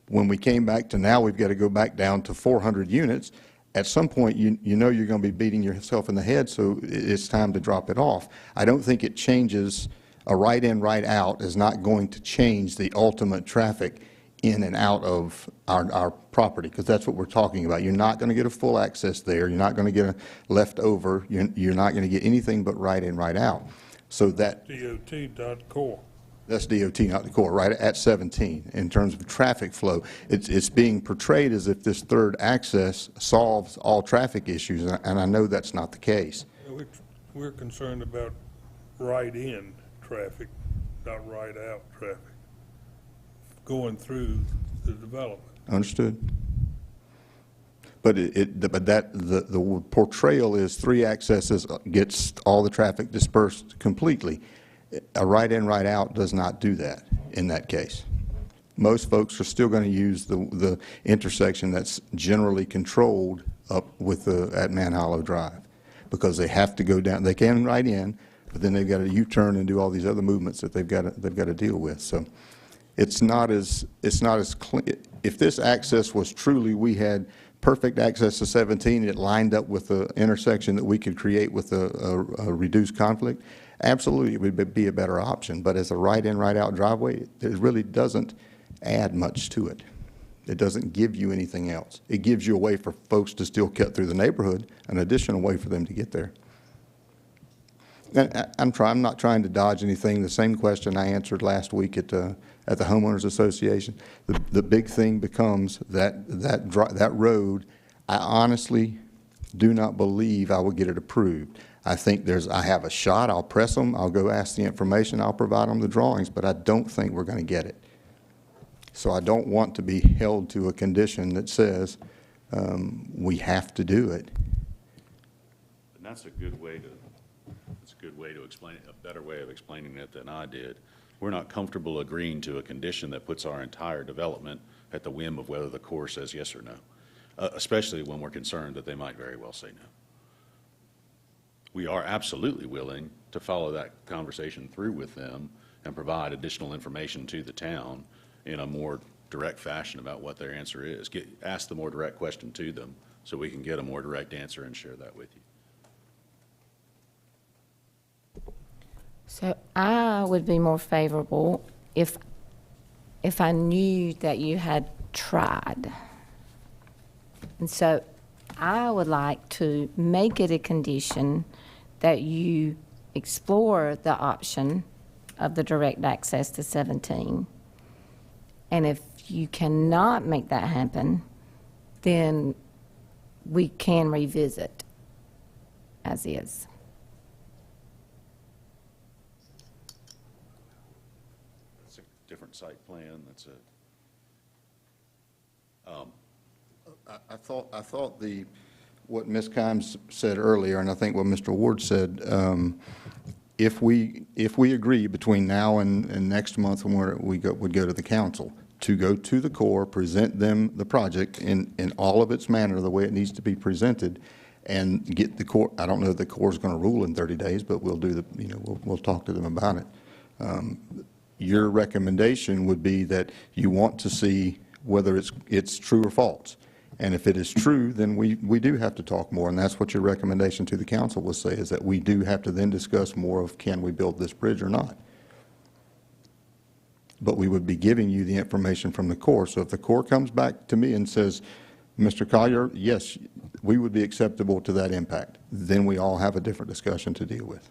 When we came back to now, we've got to go back down to 400 units. At some point, you know you're going to be beating yourself in the head, so it's time to drop it off. I don't think it changes. A right in, right out is not going to change the ultimate traffic in and out of our property, because that's what we're talking about. You're not going to get a full access there. You're not going to get a leftover. You're not going to get anything but right in, right out. So that DOT, not Corps. That's DOT, not the Corps, right at 17. In terms of traffic flow, it's being portrayed as if this third access solves all traffic issues, and I know that's not the case. We're concerned about right in traffic, not right out traffic, going through the development. Understood. But the portrayal is 3 accesses gets all the traffic dispersed completely. A right in, right out does not do that in that case. Most folks are still going to use the intersection that's generally controlled up with at Man Hollow Drive because they have to go down. They can right in, but then they've got to U-turn and do all these other movements that they've got to deal with. So it's not as clean. If this access was truly, we had perfect access to 17, it lined up with the intersection that we could create with a reduced conflict, absolutely it would be a better option. But as a right-in, right-out driveway, it really doesn't add much to it. It doesn't give you anything else. It gives you a way for folks to still cut through the neighborhood, an additional way for them to get there. And I'm not trying to dodge anything. The same question I answered last week at the Homeowners Association. The big thing becomes that road, I honestly do not believe I will get it approved. I think I have a shot. I'll press them. I'll go ask the information. I'll provide them the drawings, but I don't think we're going to get it. So I don't want to be held to a condition that says we have to do it. And that's a good way to explain it, a better way of explaining it than I did. We're not comfortable agreeing to a condition that puts our entire development at the whim of whether the Corps says yes or no, especially when we're concerned that they might very well say no. We are absolutely willing to follow that conversation through with them and provide additional information to the town in a more direct fashion about what their answer is. Ask the more direct question to them so we can get a more direct answer and share that with you. So I would be more favorable if I knew that you had tried. And so I would like to make it a condition that you explore the option of the direct access to 17. And if you cannot make that happen, then we can revisit as is. That's a different site plan. That's I thought what Ms. Kimes said earlier, and I think what Mr. Ward said, if we agree between now and next month when we would go to the council, to go to the Corps, present them the project in all of its manner, the way it needs to be presented, and get the Corps. I don't know if the Corps is going to rule in 30 days, but we'll do we'll talk to them about it. Your recommendation would be that you want to see whether it's true or false. And if it is true, then we do have to talk more, and that's what your recommendation to the council will say, is that we do have to then discuss more of can we build this bridge or not. But we would be giving you the information from the Corps. So if the Corps comes back to me and says, Mr. Collier, yes, we would be acceptable to that impact, then we all have a different discussion to deal with,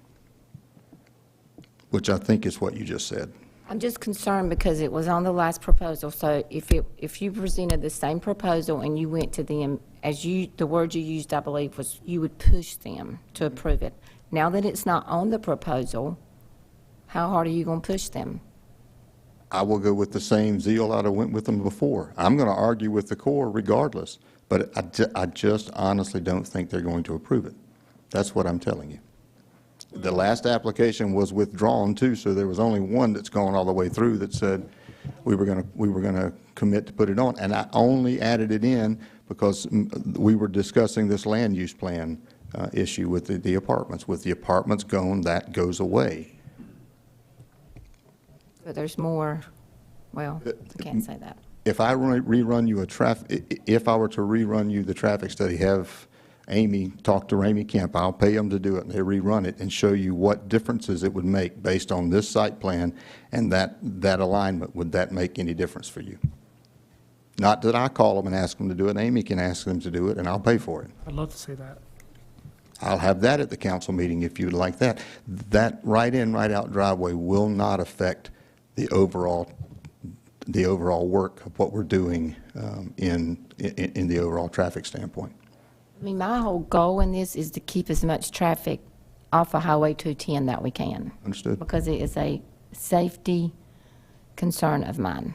which I think is what you just said. I'm just concerned because it was on the last proposal, so if you presented the same proposal and you went to them, the word you used, I believe, was you would push them to approve it. Now that it's not on the proposal, how hard are you going to push them? I will go with the same zeal I went with them before. I'm going to argue with the Corps regardless, but I just honestly don't think they're going to approve it. That's what I'm telling you. The last application was withdrawn too, so there was only one that's gone all the way through that said we were going to commit to put it on, and I only added it in because we were discussing this land use plan issue with the apartments. With the apartments gone, that goes away. But there's more. Well, I can't say that. If I rerun you if I were to rerun you the traffic study, have Amy talk to Ramey Kemp, I'll pay them to do it, and they rerun it and show you what differences it would make based on this site plan and that alignment. Would that make any difference for you? Not that I call them and ask them to do it. Amy can ask them to do it, and I'll pay for it. I'd love to see that. I'll have that at the council meeting if you'd like that. That right-in, right-out driveway will not affect the overall work of what we're doing in the overall traffic standpoint. I mean, my whole goal in this is to keep as much traffic off of Highway 210 that we can. Understood. Because it is a safety concern of mine.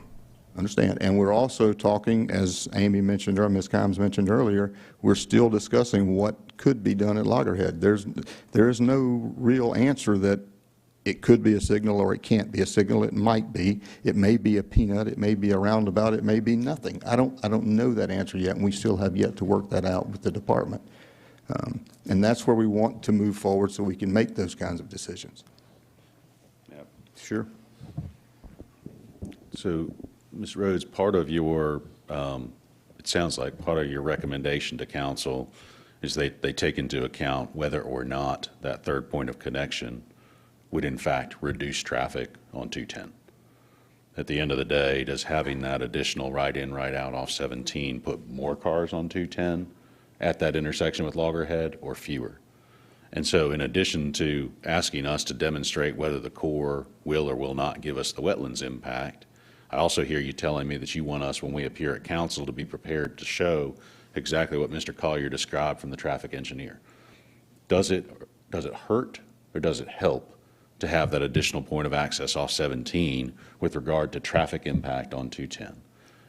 Understand. And we're also talking, as Amy mentioned, or Ms. Kimes mentioned earlier, we're still discussing what could be done at Loggerhead. There is no real answer that it could be a signal or it can't be a signal. It might be. It may be a peanut. It may be a roundabout. It may be nothing. I don't know that answer yet, and we still have yet to work that out with the department. And that's where we want to move forward so we can make those kinds of decisions. Yep. Sure. So, Ms. Rhodes, part of your, it sounds like part of your recommendation to council is they take into account whether or not that third point of connection would in fact reduce traffic on 210. At the end of the day, does having that additional right in, right out off 17 put more cars on 210 at that intersection with Loggerhead or fewer? And so in addition to asking us to demonstrate whether the Corps will or will not give us the wetlands impact, I also hear you telling me that you want us, when we appear at council, to be prepared to show exactly what Mr. Collier described from the traffic engineer. Does it hurt or does it help to have that additional point of access off 17 with regard to traffic impact on 210?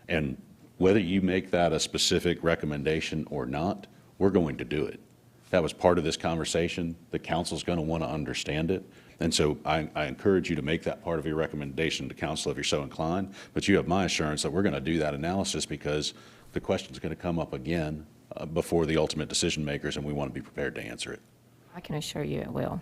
And whether you make that a specific recommendation or not, we're going to do it. That was part of this conversation. The council's going to want to understand it. And so I encourage you to make that part of your recommendation to council if you're so inclined. But you have my assurance that we're going to do that analysis because the question's going to come up again before the ultimate decision makers, and we want to be prepared to answer it. I can assure you it will.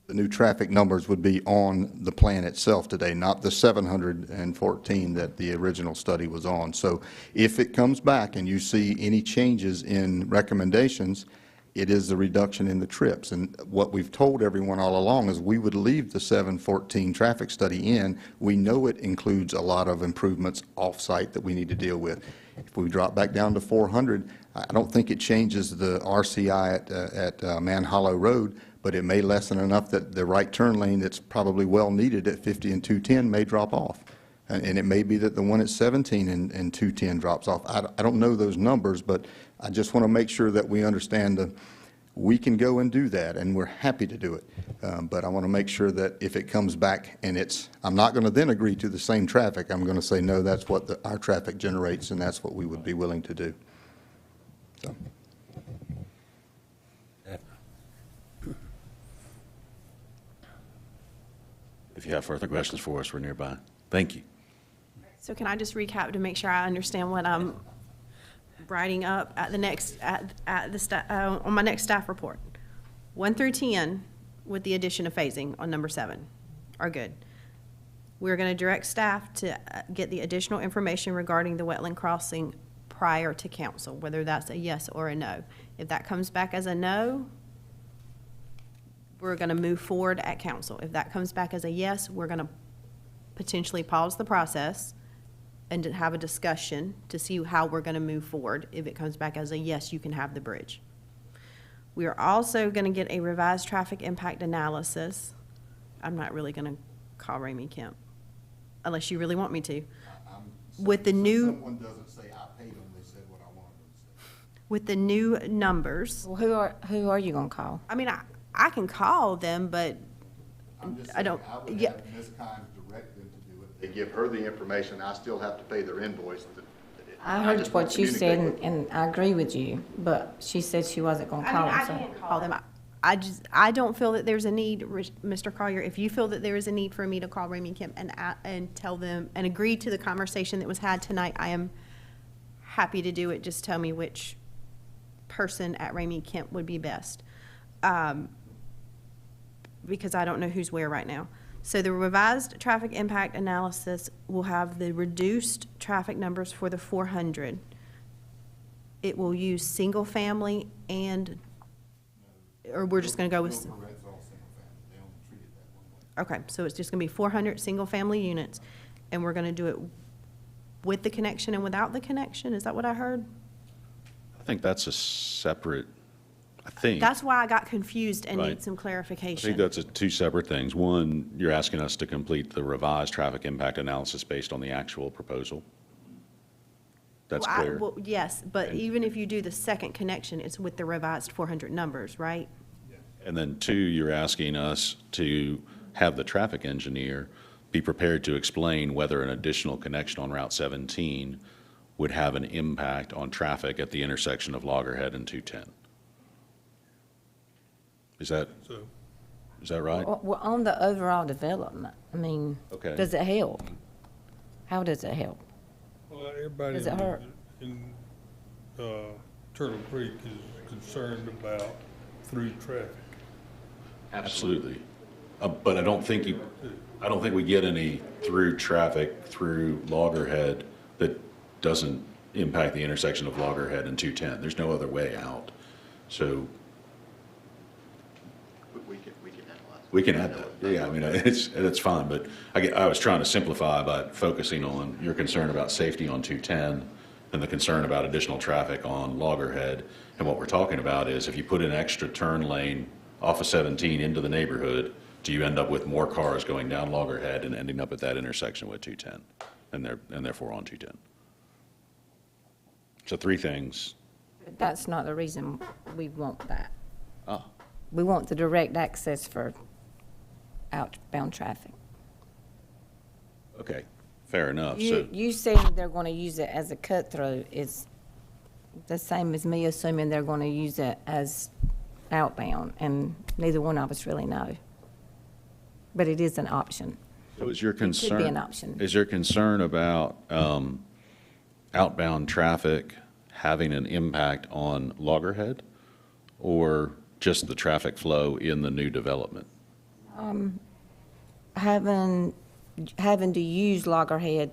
The new traffic numbers would be on the plan itself today, not the 714 that the original study was on. So if it comes back and you see any changes in recommendations, it is the reduction in the trips. And what we've told everyone all along is we would leave the 714 traffic study in. We know it includes a lot of improvements off-site that we need to deal with. If we drop back down to 400, I don't think it changes the RCI at Man Hollow Road, but it may lessen enough that the right turn lane that's probably well needed at 50 and 210 may drop off. And it may be that the one at 17 and 210 drops off. I don't know those numbers, but I just want to make sure that we understand that we can go and do that, and we're happy to do it. But I want to make sure that if it comes back and I'm not going to then agree to the same traffic. I'm going to say, no, that's what our traffic generates, and that's what we would be willing to do. So. If you have further questions for us, we're nearby. Thank you. So can I just recap to make sure I understand what I'm writing up at the next, on my next staff report? 1 through 10, with the addition of phasing on number 7, are good. We're going to direct staff to get the additional information regarding the wetland crossing prior to council, whether that's a yes or a no. If that comes back as a no, we're going to move forward at council. If that comes back as a yes, we're going to potentially pause the process and to have a discussion to see how we're going to move forward. If it comes back as a yes, you can have the bridge. We are also going to get a revised traffic impact analysis. I'm not really going to call Ramey Kemp, unless you really want me to. With the new, Someone doesn't say I paid them, they said what I wanted them to say. with the new numbers. Well, who are you going to call? I mean, I can call them, but I'm just I saying, don't. I would Yeah. have Ms. Kimes direct them to do it. They give her the information, I still have to pay their invoice. I heard just want what to you said, communicate with and I agree with you, but she said she wasn't going to call I them. so- can't call them. I don't feel that there's a need, Mr. Collier, if you feel that there is a need for me to call Ramey Kemp and tell them, and agree to the conversation that was had tonight, I am happy to do it. Just tell me which person at Ramey Kemp would be best. Because I don't know who's where right now. So the revised traffic impact analysis will have the reduced traffic numbers for the 400. It will use single family and, or we're just going to go with. Okay, so it's just going to be 400 single family units, and we're going to do it with the connection and without the connection. Is that what I heard? I think that's a separate, I think. That's why I got confused and Right. need some I clarification. think that's two separate things. One, you're asking us to complete the revised traffic impact analysis based on the actual proposal. That's Well, clear. well, yes, but even if you do the second connection, it's with the revised 400 numbers, right? And then two, you're asking us to have the traffic engineer be prepared to explain whether an additional connection on Route 17 would have an impact on traffic at the intersection of Loggerhead and 210. Is that right? Well, on the overall development, I mean, Okay. does it help? How does it help? Well, everybody Does it hurt? in Turtle Creek is concerned about through traffic. Absolutely. But I don't think we get any through traffic through Loggerhead that doesn't impact the intersection of Loggerhead and 210. There's no other way out. So we can add that. Yeah, I mean, it's fine, but I was trying to simplify by focusing on your concern about safety on 210 and the concern about additional traffic on Loggerhead. And what we're talking about is if you put an extra turn lane off of 17 into the neighborhood, do you end up with more cars going down Loggerhead and ending up at that intersection with 210 and therefore on 210? So three things. That's not the reason we want that. Oh. We want the direct access for outbound traffic. Okay, fair enough. You saying they're going to use it as a cut-through is the same as me assuming they're going to use it as outbound, and neither one of us really know. But it is an option. So is your concern? It could be an option. Is your concern about outbound traffic having an impact on Loggerhead, or just the traffic flow in the new development? Having to use Loggerhead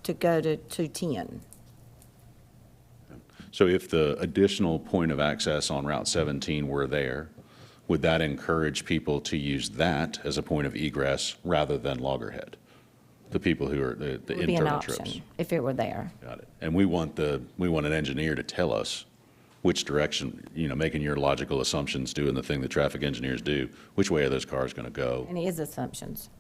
to go to 210. So if the additional point of access on Route 17 were there, would that encourage people to use that as a point of egress rather than Loggerhead? The people who are the Would be an internal option trips. if it were there. Got it. And we want an engineer to tell us which direction, making your logical assumptions, doing the thing that traffic engineers do, which way are those cars going to go? And it is assumptions.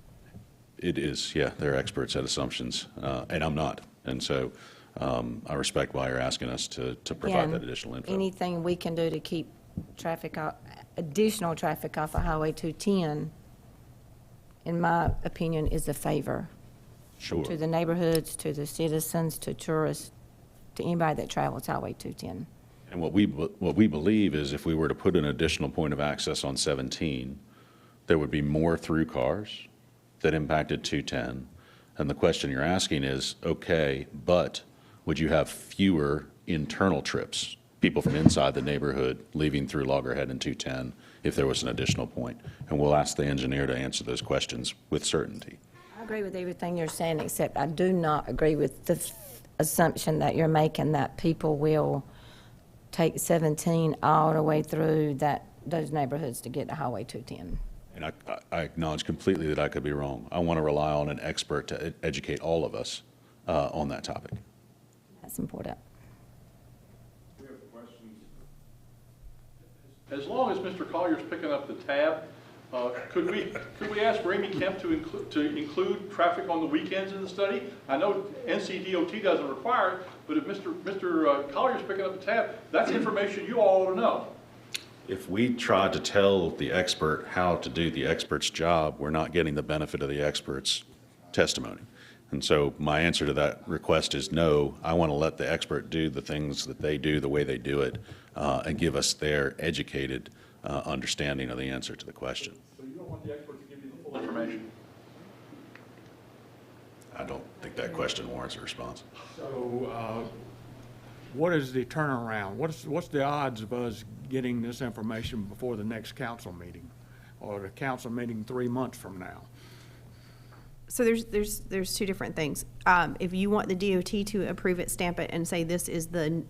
It is, yeah, they're experts at assumptions, and I'm not. And so I respect why you're asking us to provide Again, that additional info. Anything we can do to keep additional traffic off of Highway 210, in my opinion, is a favor. Sure. To the neighborhoods, to the citizens, to tourists, to anybody that travels Highway 210. And what we believe is if we were to put an additional point of access on 17, there would be more through cars that impacted 210. And the question you're asking is, okay, but would you have fewer internal trips, people from inside the neighborhood leaving through Loggerhead and 210 if there was an additional point? And we'll ask the engineer to answer those questions with certainty. I agree with everything you're saying, except I do not agree with the assumption that you're making that people will take 17 all the way through those neighborhoods to get to Highway 210. And I acknowledge completely that I could be wrong. I want to rely on an expert to educate all of us on that topic. That's important. We have questions. As long as Mr. Collier's picking up the tab, could we ask Ramey Kemp to include traffic on the weekends in the study? I know NCDOT doesn't require it, but if Mr. Collier's picking up the tab, that's information you all ought to know. If we try to tell the expert how to do the expert's job, we're not getting the benefit of the expert's testimony. And so my answer to that request is no. I want to let the expert do the things that they do the way they do it and give us their educated understanding of the answer to the question. So you don't want the expert to give you the full information? I don't think that question warrants a response. So what is the turnaround? What's the odds of us getting this information before the next council meeting or the council meeting 3 months from now? So there's two different things. If you want the DOT to approve it, stamp it, and say this is the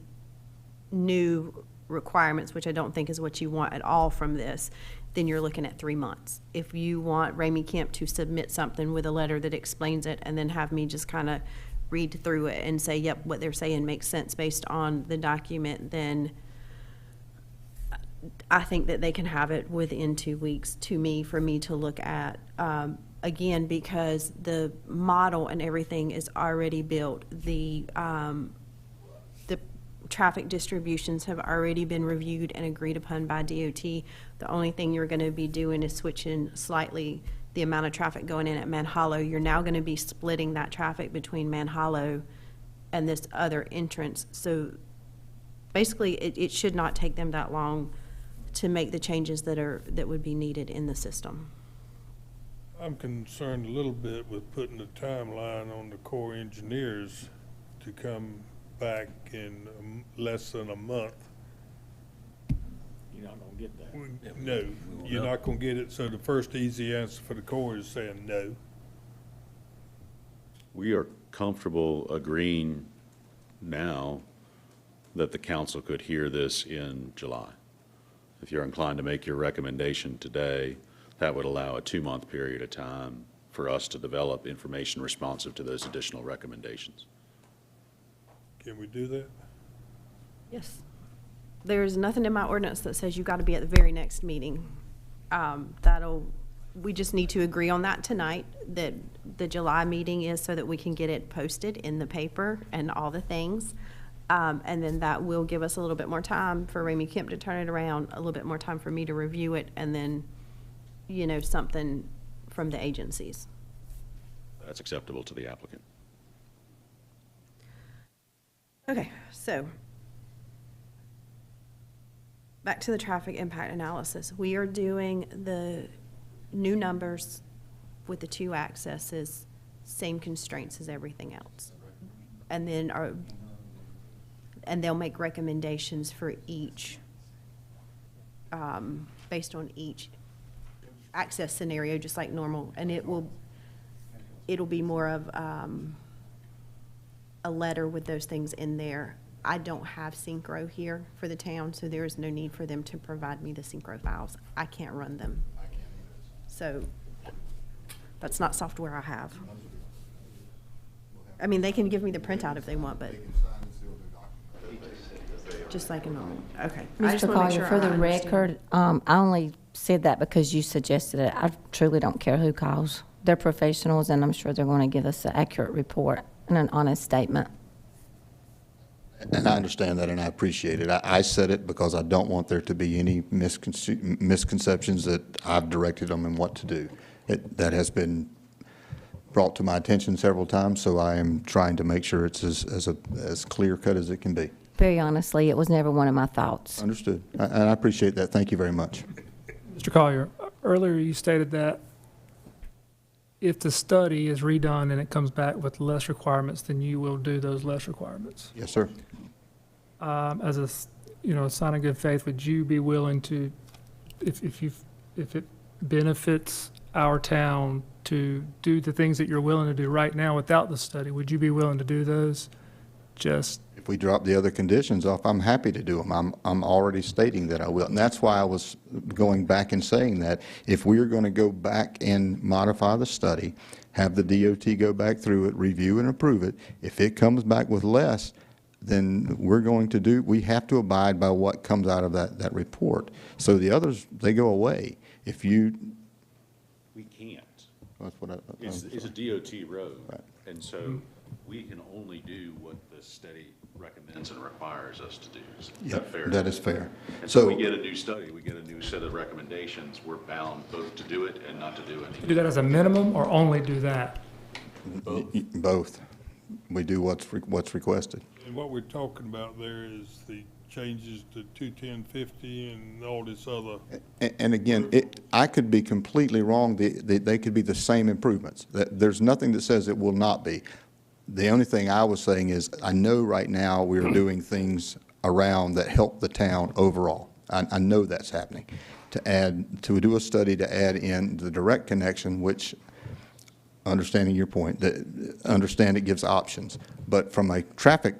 new requirements, which I don't think is what you want at all from this, then you're looking at 3 months. If you want Ramey Kemp to submit something with a letter that explains it and then have me just kind of read through it and say, yep, what they're saying makes sense based on the document, then I think that they can have it within 2 weeks for me to look at. Again, because the model and everything is already built. The traffic distributions have already been reviewed and agreed upon by DOT. The only thing you're going to be doing is switching slightly the amount of traffic going in at Man Hollow. You're now going to be splitting that traffic between Man Hollow and this other entrance. So basically, it should not take them that long to make the changes that would be needed in the system. I'm concerned a little bit with putting a timeline on the Corps engineers to come back in less than a month You're not gonna get that. No, you're not gonna get it, so the first easy answer for the Corps is saying no. We are comfortable agreeing now that the council could hear this in July. If you're inclined to make your recommendation today, that would allow a 2-month period of time for us to develop information responsive to those additional recommendations. Can we do that? Yes. There's nothing in my ordinance that says you got to be at the very next meeting. We just need to agree on that tonight, that the July meeting is so that we can get it posted in the paper and all the things. And then that will give us a little bit more time for Ramey Kemp to turn it around, a little bit more time for me to review it, and then, you know, something from the agencies. That's acceptable to the applicant. Okay, so back to the traffic impact analysis. We are doing the new numbers with the 2 accesses, same constraints as everything else. And then they'll make recommendations for each, based on each access scenario, just like normal. And it'll be more of a letter with those things in there. I don't have Synchro here for the town, so there is no need for them to provide me the Synchro files. I can't run them. So that's not software I have. I mean, they can give me the printout if they want, but just like a normal, okay. I just Mr. wanna make Collier, sure for I the understand. record, I only said that because you suggested it. I truly don't care who calls. They're professionals, and I'm sure they're going to give us an accurate report and an honest statement. And I understand that, and I appreciate it. I said it because I don't want there to be any misconceptions that I've directed them in what to do. That has been brought to my attention several times, so I am trying to make sure it's as clear cut as it can be. Very honestly, it was never one of my thoughts. Understood. And I appreciate that. Thank you very much. Mr. Collier, earlier you stated that if the study is redone and it comes back with less requirements, then you will do those less requirements. Yes, sir. As a, sign of good faith, would you be willing to, if it benefits our town to do the things that you're willing to do right now without the study, would you be willing to do those? If we drop the other conditions off, I'm happy to do them. I'm already stating that I will. And that's why I was going back and saying that if we're going to go back and modify the study, have the DOT go back through it, review and approve it, if it comes back with less, then we have to abide by what comes out of that report. So the others, they go away. We can't. That's what It's a DOT road. Right. And so we can only do what the study recommends and requires us to do. Is that fair? That is fair. And so we get a new study, we get a new set of recommendations, we're bound both to do it and not to do anything. Do that as a minimum or only do that? Both. We do what's requested. And what we're talking about there is the changes to 21050 and all this other. And again, I could be completely wrong. They could be the same improvements. There's nothing that says it will not be. The only thing I was saying is I know right now we're doing things around that help the town overall. I know that's happening. To do a study to add in the direct connection, which, understanding your point, understand it gives options. But from a traffic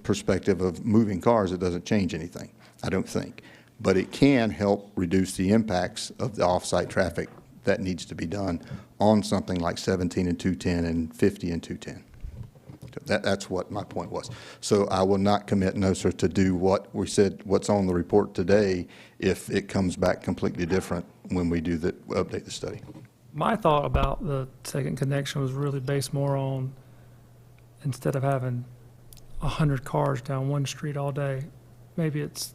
perspective of moving cars, it doesn't change anything, I don't think. But it can help reduce the impacts of the off-site traffic that needs to be done on something like 17 and 210 and 50 and 210. That's what my point was. So I will not commit, no, sir, to do what we said, what's on the report today, if it comes back completely different when we do update the study. My thought about the second connection was really based more on, instead of having 100 cars down one street all day, maybe it's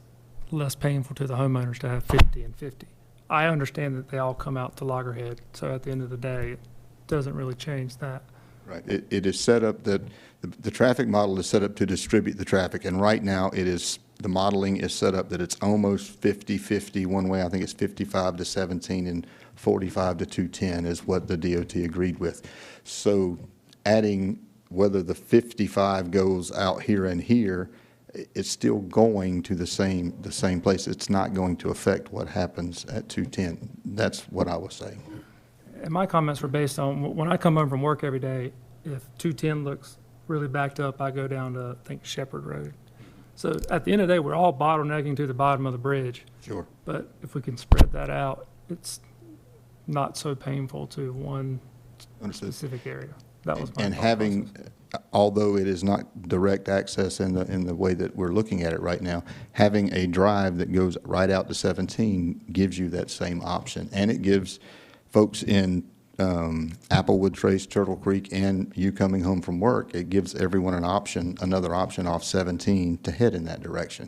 less painful to the homeowners to have 50 and 50. I understand that they all come out to Loggerhead, so at the end of the day, it doesn't really change that. Right. It is set up that the traffic model is set up to distribute the traffic, and right now the modeling is set up that it's almost 50-50 one way. I think it's 55 to 17 and 45 to 210 is what the DOT agreed with. So adding whether the 55 goes out here and here it's still going to the same place. It's not going to affect what happens at 210. That's what I was saying. And my comments were based on, when I come home from work every day, if 210 looks really backed up, I go down to, I think, Shepherd Road. So at the end of the day, we're all bottlenecking to the bottom of the bridge. Sure. But if we can spread that out, it's not so painful to one specific area. That was my And thought having, process. although it is not direct access in the way that we're looking at it right now, having a drive that goes right out to 17 gives you that same option. And it gives folks in Applewood Trace, Turtle Creek, and you coming home from work, it gives everyone an option, another option off 17 to head in that direction.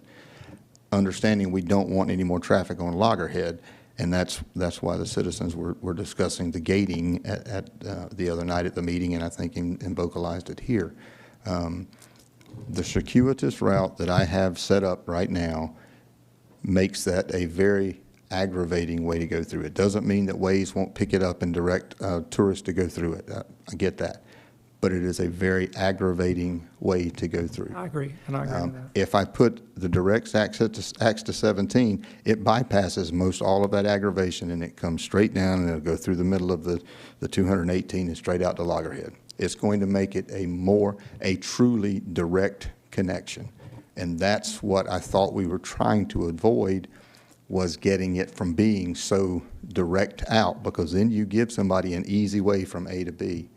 Understanding we don't want any more traffic on Loggerhead, and that's why the citizens were discussing the gating at the other night at the meeting, and I think and vocalized it here. The circuitous route that I have set up right now makes that a very aggravating way to go through. It doesn't mean that Waze won't pick it up and direct tourists to go through it. I get that. But it is a very aggravating way to go through. I agree, and I agree with that. If I put the direct access to 17, it bypasses most all of that aggravation, and it comes straight down, and it'll go through the middle of the 218 and straight out to Loggerhead. It's going to make it a truly direct connection. And that's what I thought we were trying to avoid, was getting it from being so direct out, because then you give somebody an easy way from A to B.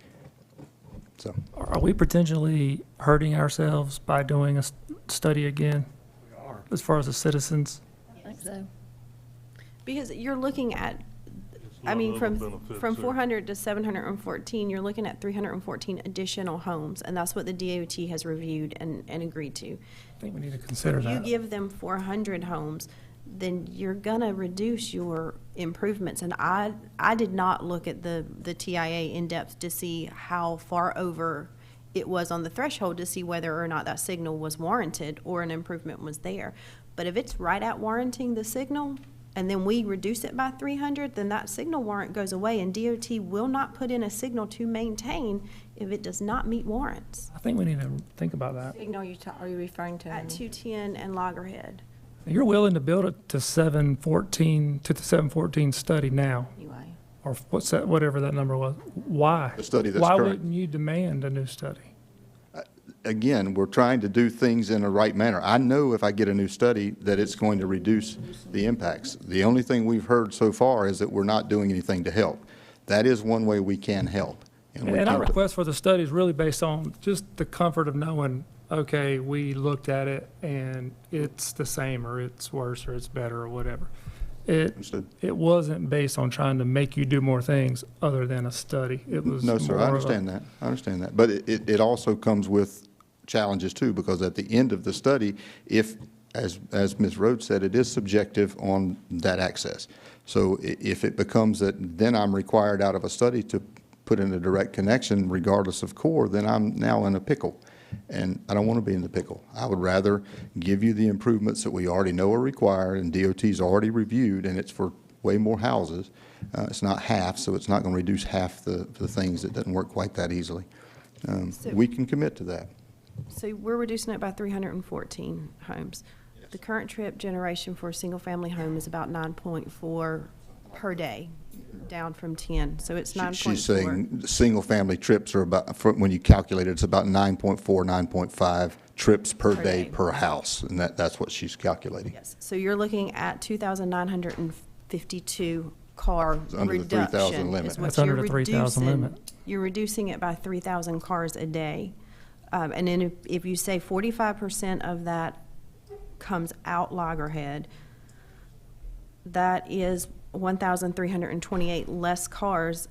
So, Are we potentially hurting ourselves by doing a study again? We are. As far as the citizens? I think so. Because you're looking at, I lot mean, of from other benefits 400 to 714, you're looking at 314 additional homes, and that's what the DOT has reviewed and agreed to. I think we need to consider If you that. give them 400 homes, then you're gonna reduce your improvements. And I did not look at the TIA in depth to see how far over it was on the threshold to see whether or not that signal was warranted or an improvement was there. But if it's right at warranting the signal, and then we reduce it by 300, then that signal warrant goes away, and DOT will not put in a signal to maintain if it does not meet warrants. I think we need to think about that. Signal are you referring to? At 210 and Loggerhead. You're willing to build it to 714, to the 714 study now, Anyway. or what's that, whatever that number was. Why? The study that's Why current. wouldn't you demand a new study? again, we're trying to do things in the right manner. I know if I get a new study that it's going to reduce the impacts. The only thing we've heard so far is that we're not doing anything to help. That is one way we can help. And our request for the study is really based on just the comfort of knowing, okay, we looked at it and it's the same, or it's worse, or it's better, or whatever. It wasn't based on trying to make you do more things other than a study. It was No, sir, more I of a- understand that. I understand that. But it also comes with challenges too, because at the end of the study, if, as Ms. Rhodes said, it is subjective on that access. So if it becomes that then I'm required out of a study to put in a direct connection regardless of core, then I'm now in a pickle. And I don't want to be in the pickle. I would rather give you the improvements that we already know are required and DOT's already reviewed, and it's for way more houses. It's not half, so it's not going to reduce half the things. That doesn't work quite that easily. We can commit to that. So we're reducing it by 314 homes. The current trip generation for a single-family home is about 9.4 per day, down from 10. So it's 9.4. She's saying single-family trips are about, when you calculate it, it's about 9.4, 9.5 trips per day per house, and that's what she's calculating. Yes. So you're looking at 2,952 car under the 3,000 reduction. limit. Is what That's under you're the 3,000 reducing. limit. You're reducing it by 3,000 cars a day. And then if you say 45% of that comes out loggerhead, that is 1,328 less cars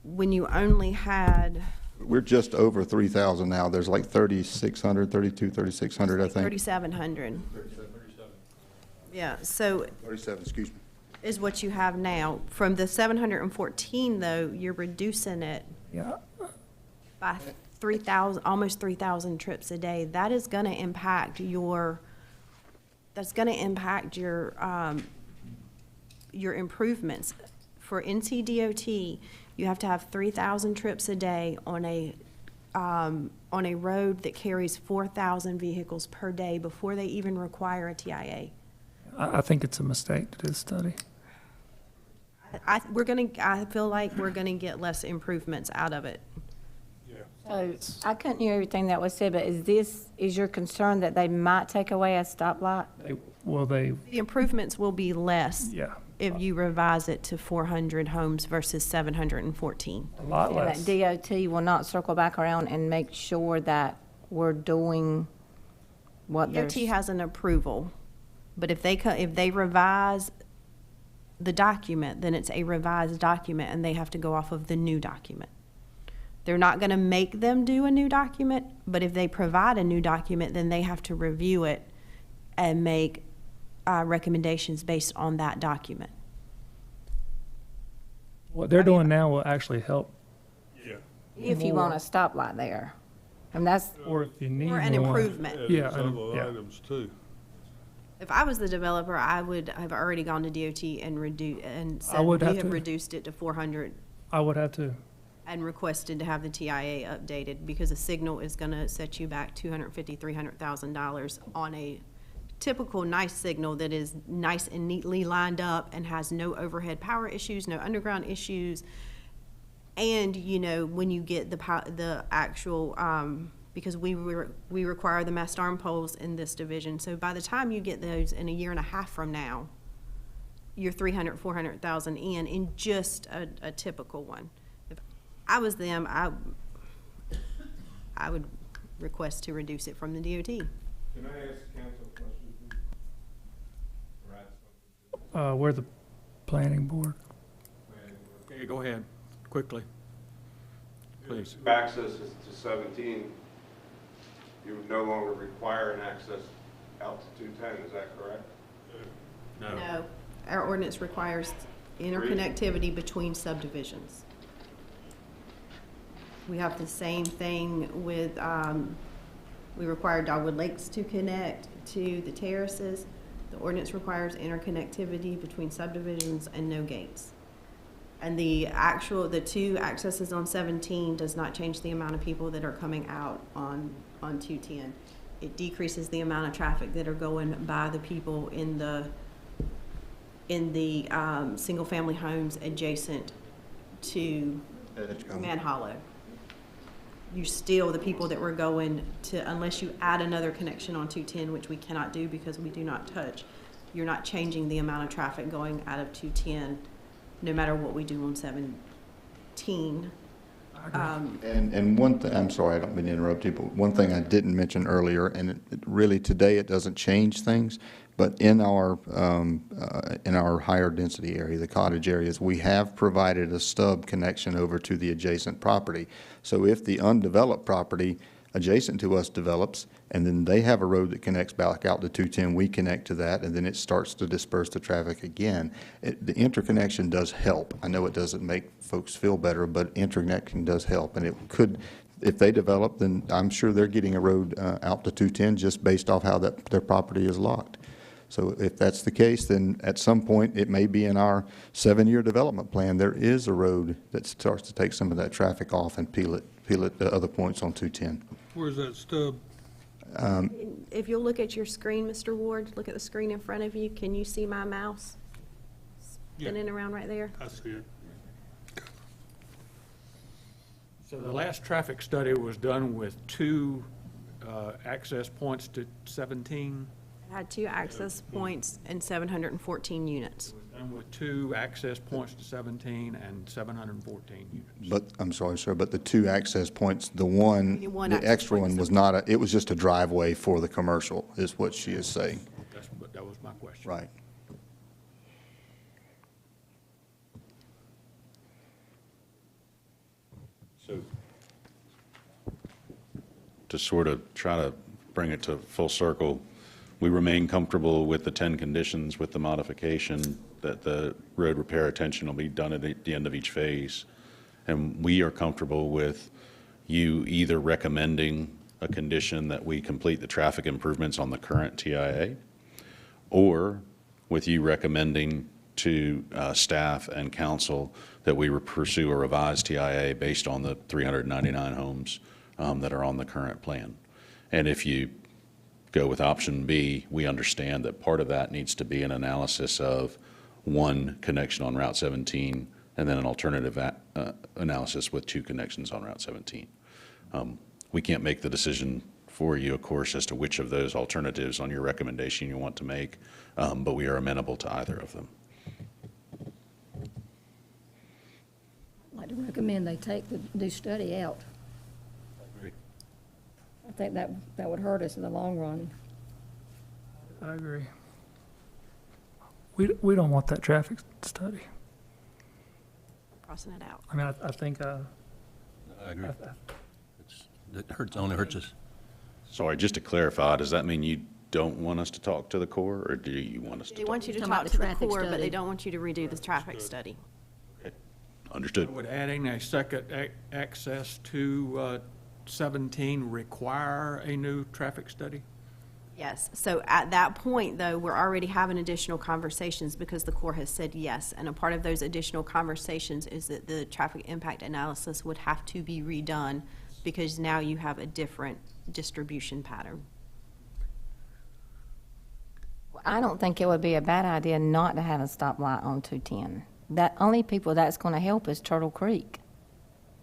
when you only had We're just over 3,000 now. There's like 3,600, 3,600, I think. 3,700. Yeah, so 37, excuse me. is what you have now. From the 714, though, you're reducing it by 3,000, almost 3,000 trips a day. That is going to impact your, your improvements. For NCDOT, you have to have 3,000 trips a day on a on a road that carries 4,000 vehicles per day before they even require a TIA. I think it's a mistake to do the study. I feel like we're gonna get less improvements out of it. So I couldn't hear everything that was said, but is your concern that they might take away a stoplight? The improvements will be less. Yeah. If you revise it to 400 homes versus 714. A lot And less. that DOT will not circle back around and make sure that we're doing what they're. DOT has an approval, but if they revise the document, then it's a revised document and they have to go off of the new document. They're not going to make them do a new document, but if they provide a new document, then they have to review it and make recommendations based on that document. What they're doing now will actually help. If you want a stoplight there. And that's. Or if you need Or an one. improvement. Yeah. Several yeah. items too. If I was the developer, I would have already gone to DOT and said, would we have have to. reduced it to 400 I would have to. and requested to have the TIA updated because a signal is going to set you back $250,000, $300,000 on a typical nice signal that is nice and neatly lined up and has no overhead power issues, no underground issues. And, you know, when you get the actual, because we require the mast arm poles in this division. So by the time you get those in a year and a half from now, you're 300, 400,000 in just a typical one. If I was them, I would request to reduce it from the DOT. Can I ask council a question? We're the planning board. Okay, go ahead, quickly, please. Access is to 17, you would no longer require an access out to 210, is that correct? No. Our ordinance requires interconnectivity between subdivisions. We have the same thing with, we require Dogwood Lakes to connect to the terraces. The ordinance requires interconnectivity between subdivisions and no gates. And the two accesses on 17 does not change the amount of people that are coming out on 210. It decreases the amount of traffic that are going by the people in the single-family homes adjacent to Man Hollow. The people that were going to, unless you add another connection on 210, which we cannot do because we do not touch, you're not changing the amount of traffic going out of 210, no matter what we do on 17. And one thing, I'm sorry, I don't mean to interrupt you, but one thing I didn't mention earlier, and it really today it doesn't change things, but in our higher density area, the cottage areas, we have provided a stub connection over to the adjacent property. So if the undeveloped property adjacent to us develops, and then they have a road that connects back out to 210, we connect to that, and then it starts to disperse the traffic again. The interconnection does help. I know it doesn't make folks feel better, but interconnection does help, and it could, if they develop, then I'm sure they're getting a road out to 210 just based off how their property is locked. So if that's the case, then at some point, it may be in our 7-year development plan, there is a road that starts to take some of that traffic off and peel it to other points on 210. Where's that stub? If you'll look at your screen, Mr. Ward, look at the screen in front of you. Can you see my mouse spinning around right there? I see it. So the last traffic study was done with 2 access points to 17. It had 2 access points and 714 units. And with 2 access points to 17 and 714 units. But, I'm sorry, sir, but the 2 access points, the access extra point one was not, it was just a driveway for the commercial, is what she is saying. That was my question. Right. So to sort of try to bring it to full circle, we remain comfortable with the 10 conditions with the modification that the road repair attention will be done at the end of each phase. And we are comfortable with you either recommending a condition that we complete the traffic improvements on the current TIA, or with you recommending to staff and council that we pursue a revised TIA based on the 399 homes that are on the current plan. And if you go with option B, we understand that part of that needs to be an analysis of one connection on Route 17 and then an alternative analysis with two connections on Route 17. We can't make the decision for you, of course, as to which of those alternatives on your recommendation you want to make, but we are amenable to either of them. I'd like to recommend they take the new study out. I think that would hurt us in the long run. I agree. We don't want that traffic study. Crossing it out. I mean, I think, I agree. It only hurts us. Sorry, just to clarify, does that mean you don't want us to talk to the Corps, or do you want us to They talk? want you to Talking about talk the to the traffic Corps, but study. they don't want you to redo the traffic study. Understood. Would adding a second access to 17 require a new traffic study? Yes, so at that point, though, we're already having additional conversations because the Corps has said yes. And a part of those additional conversations is that the traffic impact analysis would have to be redone because now you have a different distribution pattern. I don't think it would be a bad idea not to have a stoplight on 210. The only people that's going to help is Turtle Creek.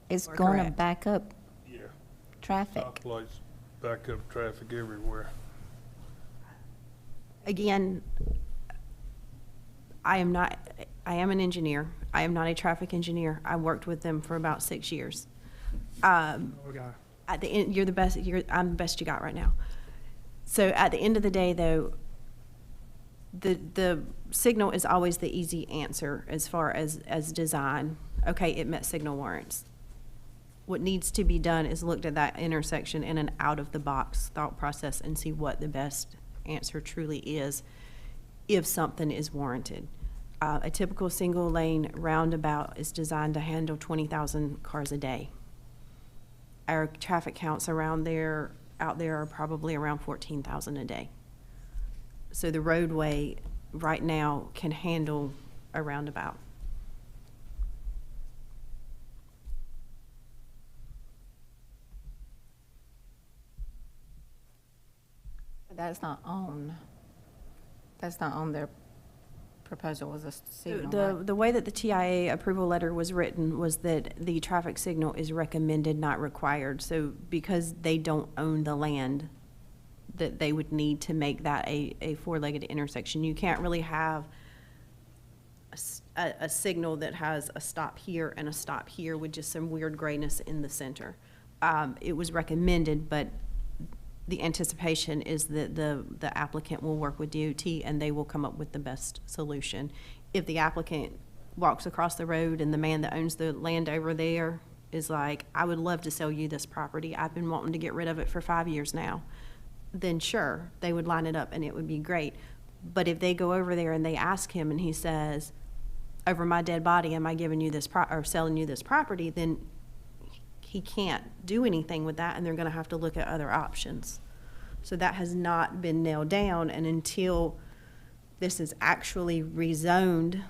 It's You're going to correct. back up Yeah. traffic. Stoplights back up traffic everywhere. Again, I am an engineer. I am not a traffic engineer. I worked with them for about 6 years. At the end, I'm the best you got right now. So at the end of the day, though, the signal is always the easy answer as far as design. Okay, it met signal warrants. What needs to be done is looked at that intersection in an out-of-the-box thought process and see what the best answer truly is if something is warranted. A typical single-lane roundabout is designed to handle 20,000 cars a day. Our traffic counts out there are probably around 14,000 a day. So the roadway right now can handle a roundabout. That's not on their proposal, was a signal, right? The way that the TIA approval letter was written was that the traffic signal is recommended, not required. So because they don't own the land, that they would need to make that a four-legged intersection. You can't really have a signal that has a stop here and a stop here with just some weird grayness in the center. It was recommended, but the anticipation is that the applicant will work with DOT and they will come up with the best solution. If the applicant walks across the road and the man that owns the land over there is like, I would love to sell you this property, I've been wanting to get rid of it for 5 years now, then sure, they would line it up and it would be great. But if they go over there and they ask him and he says, over my dead body, am I giving you this or selling you this property, then he can't do anything with that, and they're going to have to look at other options. So that has not been nailed down, and until this is actually rezoned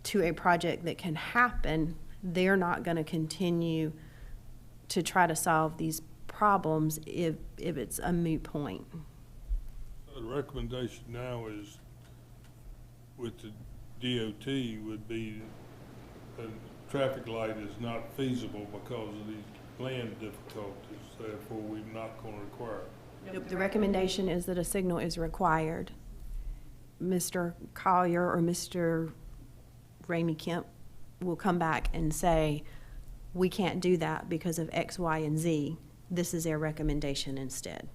to a project that can happen, they're not going to continue to try to solve these problems if it's a moot point. The recommendation now is with the DOT would be a traffic light is not feasible because of these land difficulties, therefore we're not going to require it. Nope, the recommendation is that a signal is required. Mr. Collier or Mr. Ramey Kemp will come back and say, we can't do that because of X, Y, and Z. This is their recommendation instead.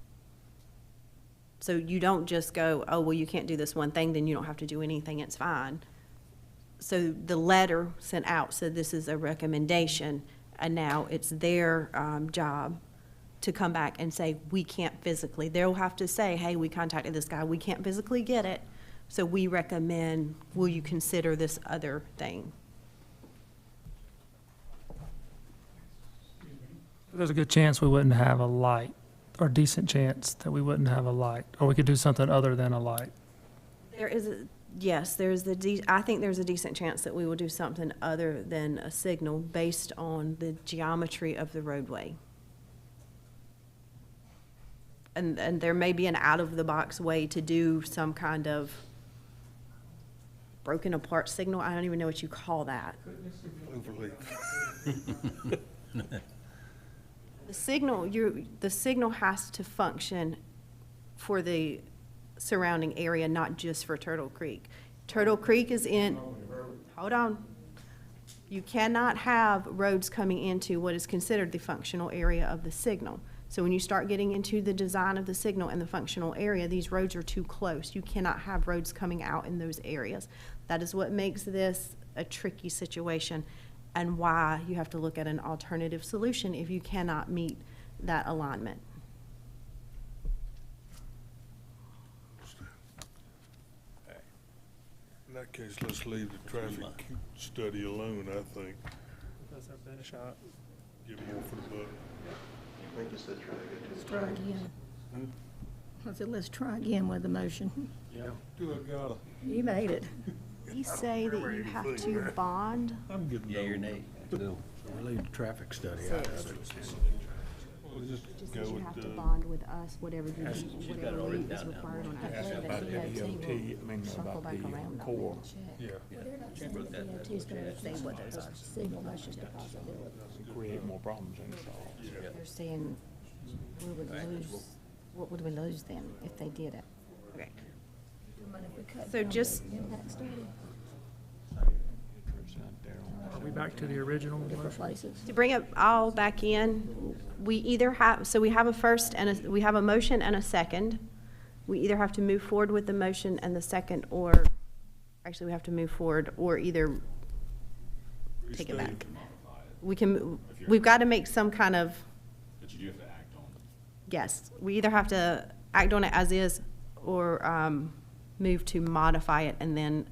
So you don't just go, oh, well, you can't do this one thing, then you don't have to do anything, it's fine. So the letter sent out said this is a recommendation, and now it's their job to come back and say, we can't physically. They'll have to say, hey, we contacted this guy, we can't physically get it, so we recommend, will you consider this other thing? There's a good chance we wouldn't have a light, or a decent chance that we wouldn't have a light, or we could do something other than a light. There is yes, I think there's a decent chance that we will do something other than a signal based on the geometry of the roadway. and there may be an out-of-the-box way to do some kind of broken apart signal. I don't even know what you call that. The signal has to function for the surrounding area, not just for Turtle Creek. Turtle Creek is in, hold on. You cannot have roads coming into what is considered the functional area of the signal. So when you start getting into the design of the signal and the functional area, these roads are too close. You cannot have roads coming out in those areas. That is what makes this a tricky situation and why you have to look at an alternative solution if you cannot meet that alignment. In that case, let's leave the traffic study alone, I think. That's our best shot. Get more for the buck. Let's try again. I said, let's try again with the motion. Do I gotta? You made it. You say that you have to bond? I'm getting Yeah, your old. name. We'll leave the traffic study out. We'll just Just go that you with have to the. bond with us, whatever got it whatever all written is down now. required on Ask our about the DOT, I mean, about the core. Yeah. Say what those are. Signal motion deposit. Create more problems inside. You're saying we would lose, what would we lose then if they did it? Okay. So just, Impact study. Are we back to the original motion? Places. to bring it all back in, we either have, so we have a first and we have a motion and a second. We either have to move forward with the motion and the second, or, actually, we have to move forward, or either take it back. We've got to make some kind of. But you do have to act on it. Yes, we either have to act on it as is, or move to modify it and then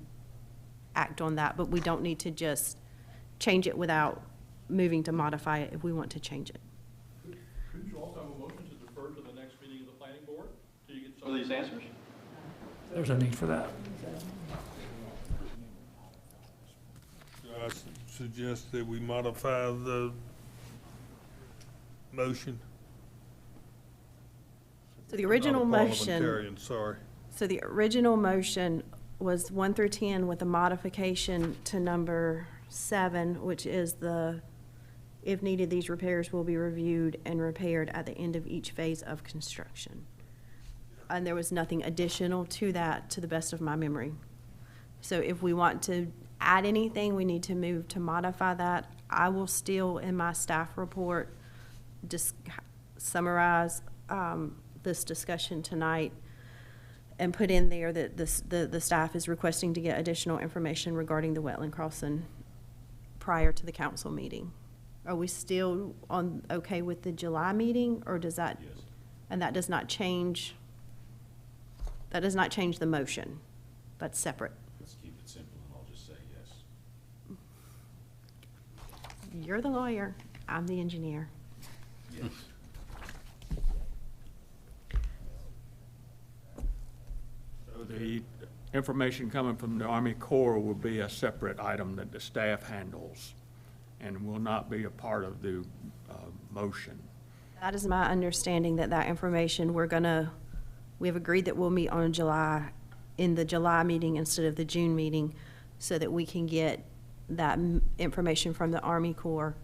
act on that, but we don't need to just change it without moving to modify it if we want to change it. Couldn't you also have a motion to defer to the next meeting of the planning board till you get some of these answers? There's a need for that. I suggest that we modify the motion. So the original Not a motion, parliamentarian, sorry. so the original motion was 1 through 10 with a modification to number 7, which is if needed, these repairs will be reviewed and repaired at the end of each phase of construction. And there was nothing additional to that, to the best of my memory. So if we want to add anything, we need to move to modify that. I will still, in my staff report, just summarize this discussion tonight and put in there that the staff is requesting to get additional information regarding the wetland crossing prior to the council meeting. Are we still okay with the July meeting, or does that? Yes. And that does not change the motion? That's separate. Let's keep it simple, and I'll just say yes. You're the lawyer, I'm the engineer. Yes. So the information coming from the Army Corps will be a separate item that the staff handles and will not be a part of the motion. That is my understanding, that information, we have agreed that we'll meet in the July meeting instead of the June meeting, so that we can get that information from the Army Corps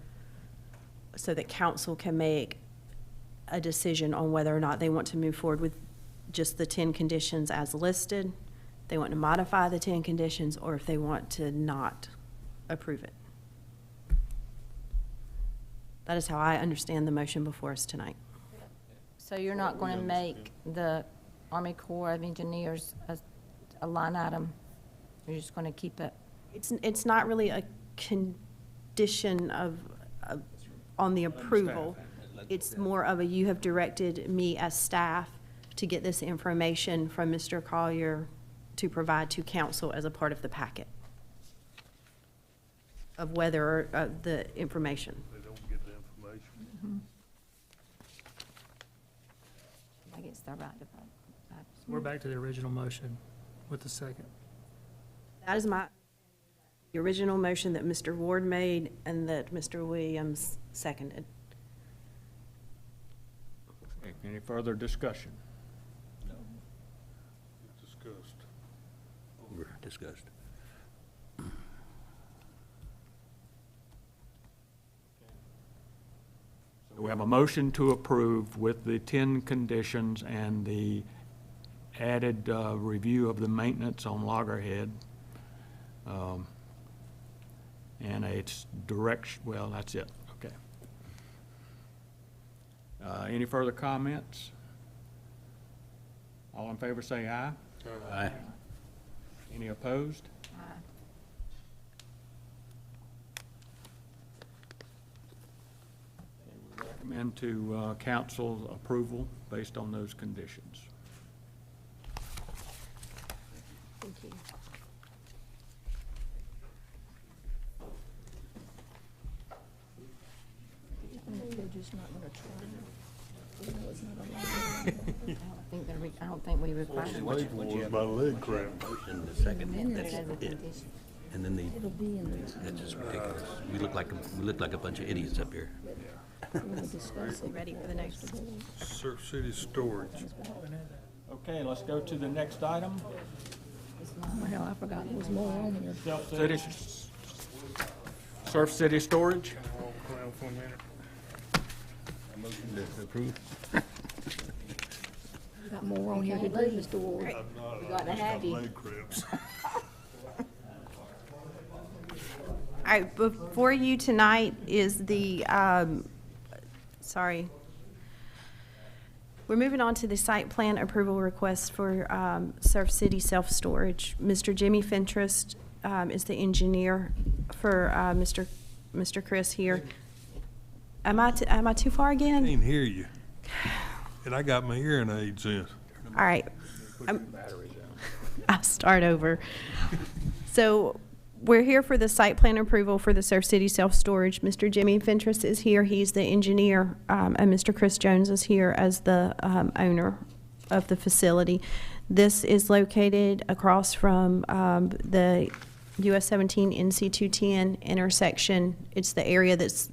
so that council can make a decision on whether or not they want to move forward with just the 10 conditions as listed, they want to modify the 10 conditions, or if they want to not approve it. That is how I understand the motion before us tonight. So you're not going to make the Army Corps of Engineers a line item? You're just going to keep it? It's not really a condition on the approval. It's more of you have directed me as staff to get this information from Mr. Collier to provide to council as a part of the packet of whether, the information. They don't get the information. I guess they're right. We're back to the original motion with the second. That is the original motion that Mr. Ward made and that Mr. Williams seconded. Any further discussion? Discussed. We're discussed. We have a motion to approve with the 10 conditions and the added review of the maintenance on Loggerhead. And it's direction, well, that's it, okay. Any further comments? All in favor say aye. Aye. Any opposed? Recommend to council approval based on those conditions. Thank you. I don't think we require it. My leg cramp. Motion, the second, that's it. And then that's just ridiculous. We look like a bunch of idiots up here. Ready for the next. Surf City Storage. Okay, let's go to the next item. Well, I forgot there was more on here. Surf City Storage. Motion to approve. Got more on here to do, Mr. Ward. We got to have you. Leg cramps. All right, before you tonight is the, we're moving on to the site plan approval request for Surf City Self-Storage. Mr. Jimmy Fentress is the engineer for Mr. Chris here. Am I too far I again? can't hear you. And I got my hearing aids in. All right. I'll start over. So we're here for the site plan approval for the Surf City Self-Storage. Mr. Jimmy Fentress is here. He's the engineer, and Mr. Chris Jones is here as the owner of the facility. This is located across from the US 17 NC 210 intersection. It's the area that's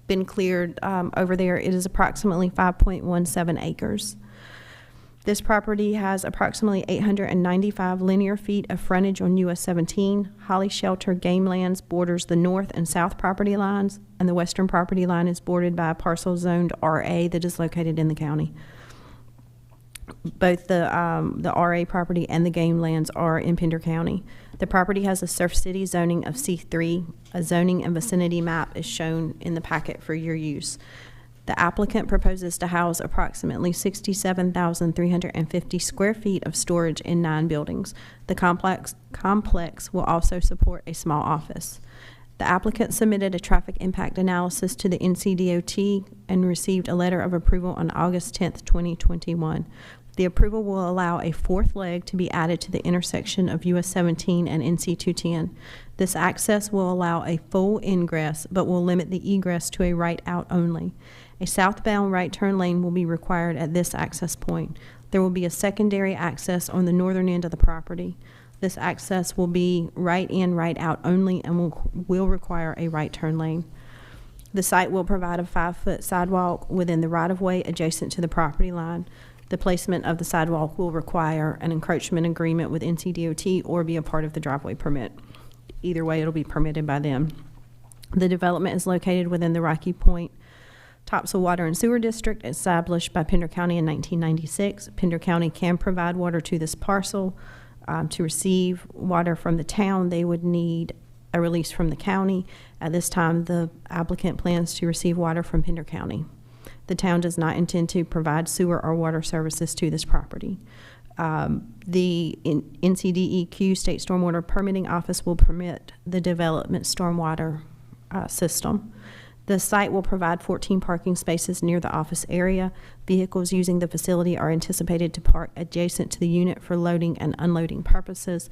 been cleared over there. It is approximately 5.17 acres. This property has approximately 895 linear feet of frontage on US 17. Holly Shelter Game Lands borders the north and south property lines, and the western property line is bordered by a parcel zoned RA that is located in the county. Both the RA property and the game lands are in Pender County. The property has a Surf City zoning of C3. A zoning and vicinity map is shown in the packet for your use. The applicant proposes to house approximately 67,350 square feet of storage in 9 buildings. The complex will also support a small office. The applicant submitted a traffic impact analysis to the NCDOT and received a letter of approval on August 10th, 2021. The approval will allow a 4th leg to be added to the intersection of US 17 and NC 210. This access will allow a full ingress, but will limit the egress to a right out only. A southbound right turn lane will be required at this access point. There will be a secondary access on the northern end of the property. This access will be right in, right out only and will require a right turn lane. The site will provide a 5-foot sidewalk within the right-of-way adjacent to the property line. The placement of the sidewalk will require an encroachment agreement with NCDOT or be a part of the driveway permit. Either way, it'll be permitted by them. The development is located within the Rocky Point Topsail Water and Sewer District established by Pender County in 1996. Pender County can provide water to this parcel. To receive water from the town, they would need a release from the county. At this time, the applicant plans to receive water from Pender County. The town does not intend to provide sewer or water services to this property. The NCDEQ State Stormwater Permitting Office will permit the development stormwater system. The site will provide 14 parking spaces near the office area. Vehicles using the facility are anticipated to park adjacent to the unit for loading and unloading purposes.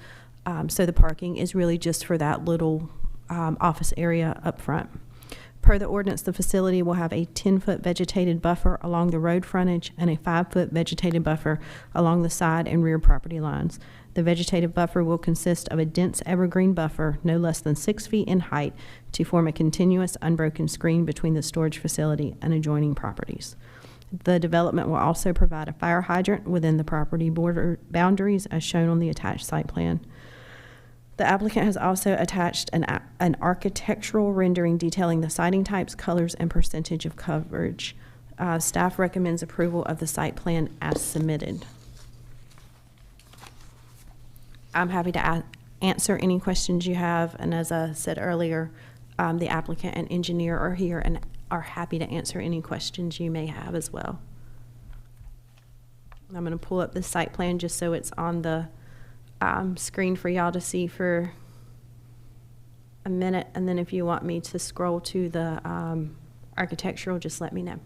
So the parking is really just for that little office area up front. Per the ordinance, the facility will have a 10-foot vegetated buffer along the road frontage and a 5-foot vegetated buffer along the side and rear property lines. The vegetative buffer will consist of a dense evergreen buffer no less than 6 feet in height to form a continuous unbroken screen between the storage facility and adjoining properties. The development will also provide a fire hydrant within the property border boundaries as shown on the attached site plan. The applicant has also attached an architectural rendering detailing the siding types, colors, and percentage of coverage. Staff recommends approval of the site plan as submitted. I'm happy to answer any questions you have, and as I said earlier, the applicant and engineer are here and are happy to answer any questions you may have as well. I'm going to pull up the site plan just so it's on the screen for y'all to see for a minute, and then if you want me to scroll to the architectural, just let me know.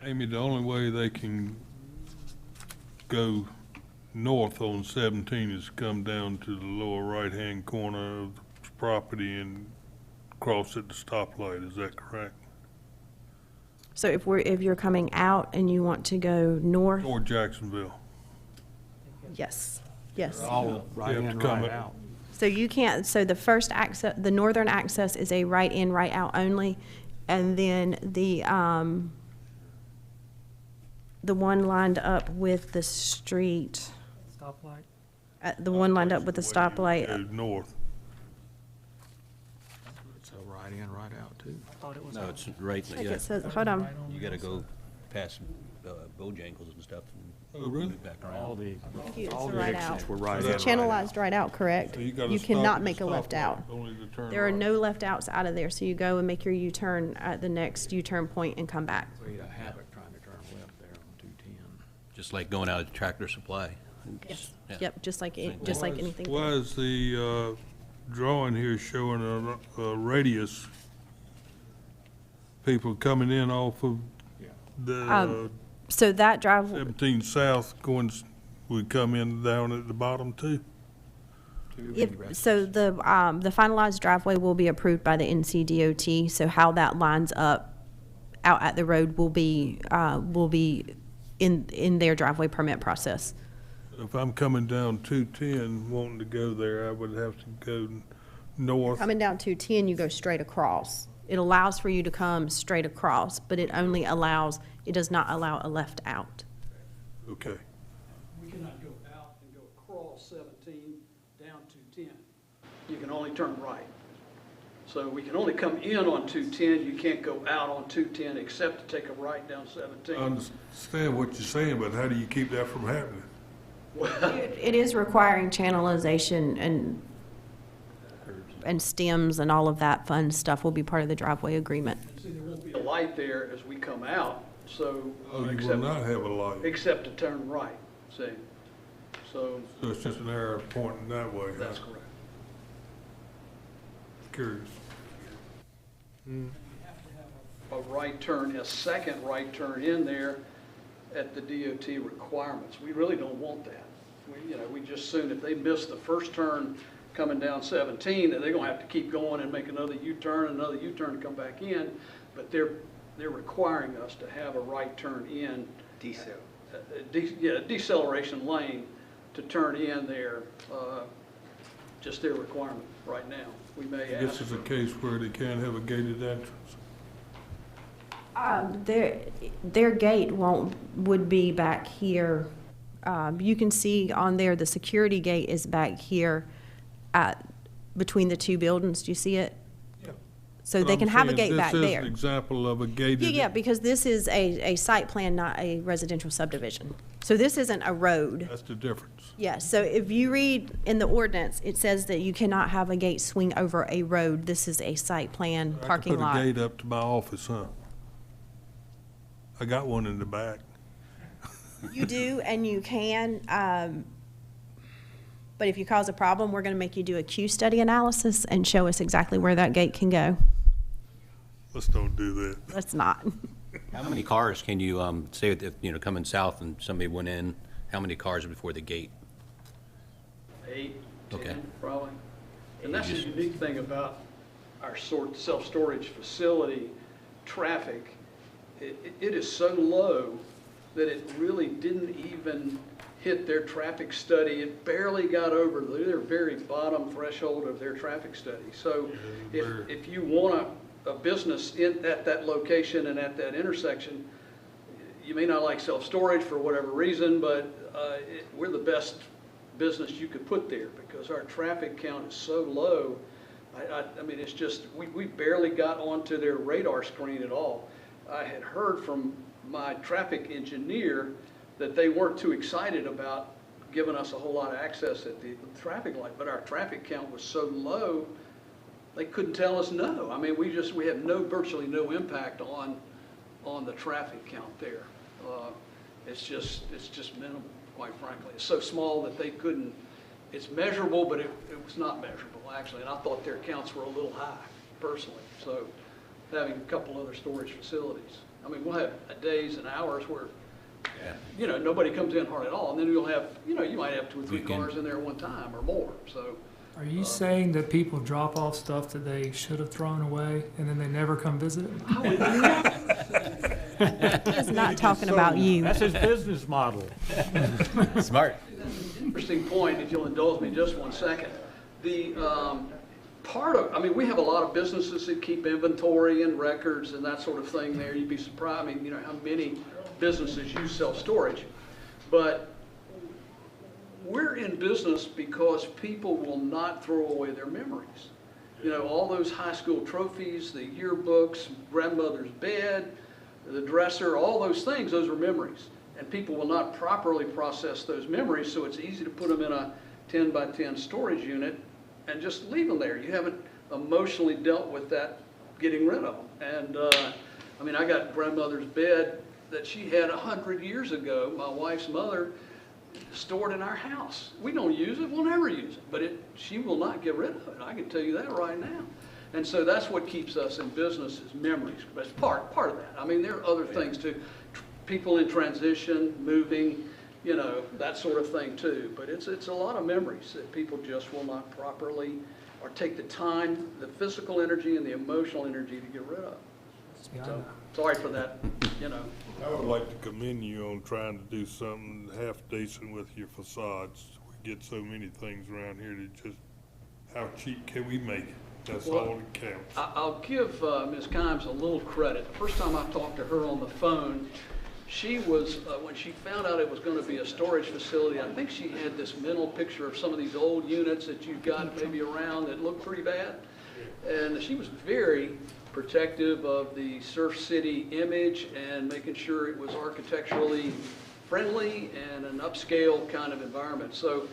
Amy, the only way they can go north on 17 is come down to the lower right-hand corner of the property and cross at the stoplight, is that correct? So if you're coming out and you want to go north, Or Jacksonville? yes, yes. All right You have in, to come right up- out. So you can't, so the first access, the northern access is a right in, right out only, and then the one lined up with the street, Stoplight. the one lined up with the Go stoplight, north. So right in, right out too. I thought it was. No, it's right, I think yeah. it says, hold on. You gotta go past Bojangles and stuff and Oh, really? move back All around. the, Thank you, all it's the right exits out. were right It's in, a right out. channelized right out, correct? So you gotta You stop at cannot the make a left stoplight, out. only to turn There are right. no left outs out of there, so you go and make your U-turn at the next U-turn point and come back. Create a habit trying to turn left there on 210. Just like going out of Tractor Supply. Yes. Yeah. Yep, just like, Same just thing. like anything. Why is the drawing here showing a radius? People coming in off of the So that drive, 17 South going, would come in down at the bottom too? so the finalized driveway will be approved by the NCDOT, so how that lines up out at the road will be in their driveway permit process. If I'm coming down 210 wanting to go there, I would have to go north. Coming down 210, you go straight across. It allows for you to come straight across, but it only allows, it does not allow a left out. Okay. We cannot go out and go across 17 down 210. You can only turn right. So we can only come in on 210, you can't go out on 210 except to take a right down 17. I understand what you're saying, but how do you keep that from happening? It is requiring channelization and stems and all of that fun stuff will be part of the driveway agreement. See, there won't be a light there as we come out, so. Oh, you will except- not have a light. Except to turn right, see? So, So it's just an arrow pointing that way, huh? that's correct. Curious. A right turn, a second right turn in there at the DOT requirements. We really don't want that. We just soon, if they miss the first turn coming down 17, then they're gonna have to keep going and make another U-turn, another U-turn to come back in. But they're requiring us to have a right turn in. Deceleration lane to turn in there, just their requirement right now. We may ask. This is a case where they can't have a gated entrance. Their gate would be back here. You can see on there, the security gate is back here between the two buildings. Do you see it? Yeah. So But they I'm can have a saying gate back This is there. an example of a gated. Yeah, because this is a site plan, not a residential subdivision. So this isn't a road. That's the difference. Yeah, so if you read in the ordinance, it says that you cannot have a gate swing over a road. This is a site plan parking I could lot. put a gate up to my office, huh? I got one in the back. You do, and you can, but if you cause a problem, we're gonna make you do a Q study analysis and show us exactly where that gate can go. Let's don't do that. Let's not. How many cars can you, say, if, coming south and somebody went in, how many cars are before the gate? 8, Okay. 10, probably. And that's the unique thing about our self-storage facility, traffic. It is so low that it really didn't even hit their traffic study. It barely got over their very bottom threshold of their traffic study. So if you want a business at that location and at that intersection, you may not like self-storage for whatever reason, but we're the best business you could put there because our traffic count is so low. I mean, it's just, we barely got onto their radar screen at all. I had heard from my traffic engineer that they weren't too excited about giving us a whole lot of access at the traffic light, but our traffic count was so low, they couldn't tell us no. I mean, we have virtually no impact on the traffic count there. It's just minimal, quite frankly. It's so small that they couldn't, it's measurable, but it was not measurable, actually, and I thought their counts were a little high, personally. So having a couple other storage facilities. I mean, we'll have days and hours where, you know, nobody comes in hardly at all, and then you'll have, you know, you might have 2 or 3 cars in there at one time or more, so. Are you saying that people drop off stuff that they should have thrown away and then they never come visit it? He's not talking about you. That's his business model. Smart. Interesting point, if you'll indulge me just 1 second. The I mean, we have a lot of businesses that keep inventory and records and that sort of thing there. You'd be surprised, I mean, you know, how many businesses use self-storage. But we're in business because people will not throw away their memories. You know, all those high school trophies, the yearbooks, grandmother's bed, the dresser, all those things, those are memories. And people will not properly process those memories, so it's easy to put them in a 10 by 10 storage unit and just leave them there. You haven't emotionally dealt with that, getting rid of them. And I mean, I got grandmother's bed that she had 100 years ago, my wife's mother, stored in our house. We don't use it, we'll never use it, but she will not get rid of it. I can tell you that right now. And so that's what keeps us in business is memories. That's part of that. I mean, there are other things too. People in transition, moving, you know, that sort of thing too. But it's a lot of memories that people just will not properly or take the time, the physical energy and the emotional energy to get rid of. So, sorry for that, you know. I would like to commend you on trying to do something half decent with your facades. We get so many things around here that just, how cheap can we make it? That's all that counts. I'll give Ms. Kimes a little credit. The first time I talked to her on the phone, she was, when she found out it was going to be a storage facility, I think she had this mental picture of some of these old units that you've got maybe around that look pretty bad. And she was very protective of the Surf City image and making sure it was architecturally friendly and an upscale kind of environment. So,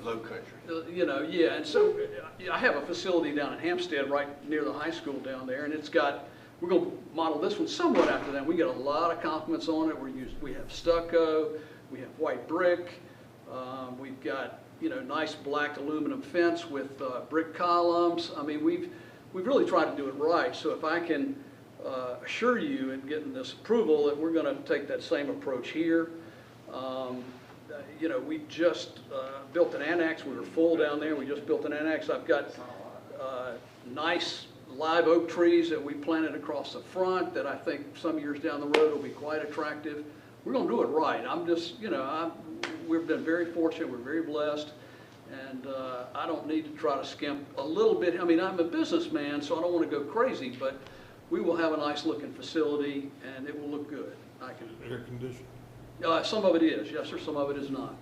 Low country. you know, yeah. And so I have a facility down in Hampstead right near the high school down there, and it's got, we're going to model this one somewhat after that. We get a lot of compliments on it. We have stucco, we have white brick, we've got, you know, nice black aluminum fence with brick columns. I mean, we've really tried to do it right. So if I can assure you in getting this approval that we're going to take that same approach here. You know, we just built an annex. We were full down there. We just built an annex. I've got nice live oak trees that we planted across the front that I think some years down the road will be quite attractive. We're going to do it right. I'm just, you know, we've been very fortunate. We're very blessed. And I don't need to try to skimp a little bit. I mean, I'm a businessman, so I don't want to go crazy, but we will have a nice looking facility and it will look good. I can. Air conditioning? Some of it is, yes sir, some of it is not.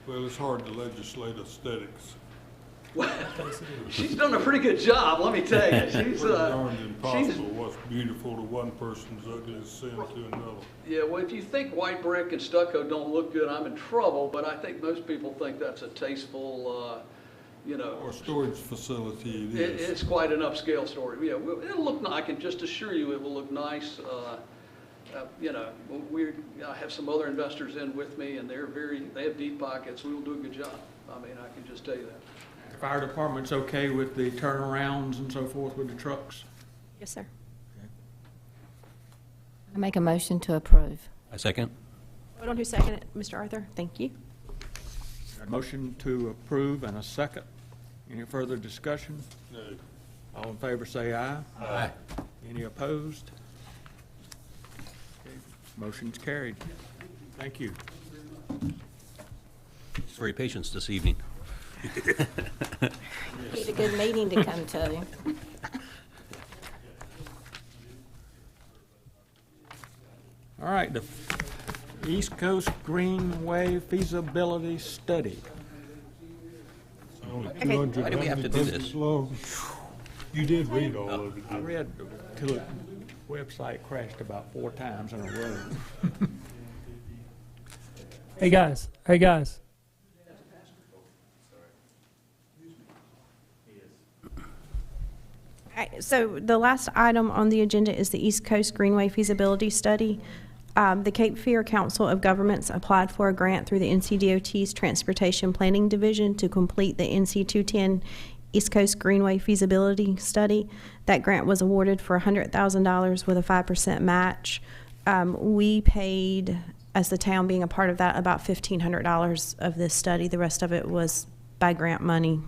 Well, it's hard to legislate aesthetics. Well, she's done a pretty good job, let me tell you. She's darned impossible what's beautiful to one person's ugly as sin to another. Yeah, well, if you think white brick and stucco don't look good, I'm in trouble, but I think most people think that's a tasteful, you know. Or storage facility it is. It's quite an upscale storage. Yeah, it'll look nice. I can just assure you it will look nice. You know, I have some other investors in with me, and they have deep pockets. We will do a good job. I mean, I can just tell you that. The fire department's okay with the turnarounds and so forth with the trucks? Yes, sir. I make a motion to approve. I second. Hold on, who seconded it? Mr. Arthur? Thank you. Got a motion to approve and a second. Any further discussion? No. All in favor say aye. Aye. Any opposed? Okay, motion's carried. Thank you. Thanks for your patience this evening. It's a good meeting to come to. All right, the East Coast Greenway feasibility study. Why do we have to do this? You did read all of it. I read till the website crashed about 4 times in a row. Hey guys. So the last item on the agenda is the East Coast Greenway feasibility study. The Cape Fear Council of Governments applied for a grant through the NCDOT's Transportation Planning Division to complete the NC 210 East Coast Greenway feasibility study. That grant was awarded for $100,000 with a 5% match. We paid, as the town being a part of that, about $1,500 of this study. The rest of it was by grant money.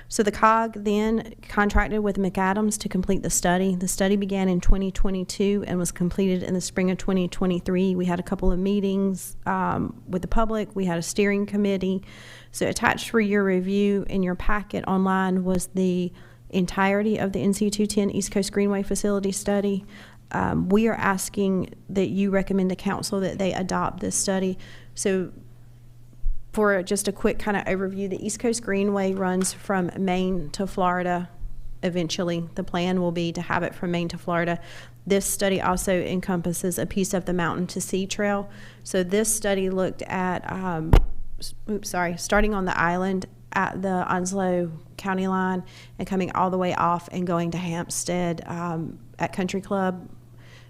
So the COG then contracted with McAdams to complete the study. The study began in 2022 and was completed in the spring of 2023. We had a couple of meetings with the public. We had a steering committee. So attached for your review in your packet online was the entirety of the NC 210 East Coast Greenway facility study. We are asking that you recommend to council that they adopt this study. So for just a quick kind of overview, the East Coast Greenway runs from Maine to Florida. Eventually, the plan will be to have it from Maine to Florida. This study also encompasses a piece of the Mountain to Sea Trail. So this study looked at, starting on the island at the Onslow County line and coming all the way off and going to Hampstead at Country Club.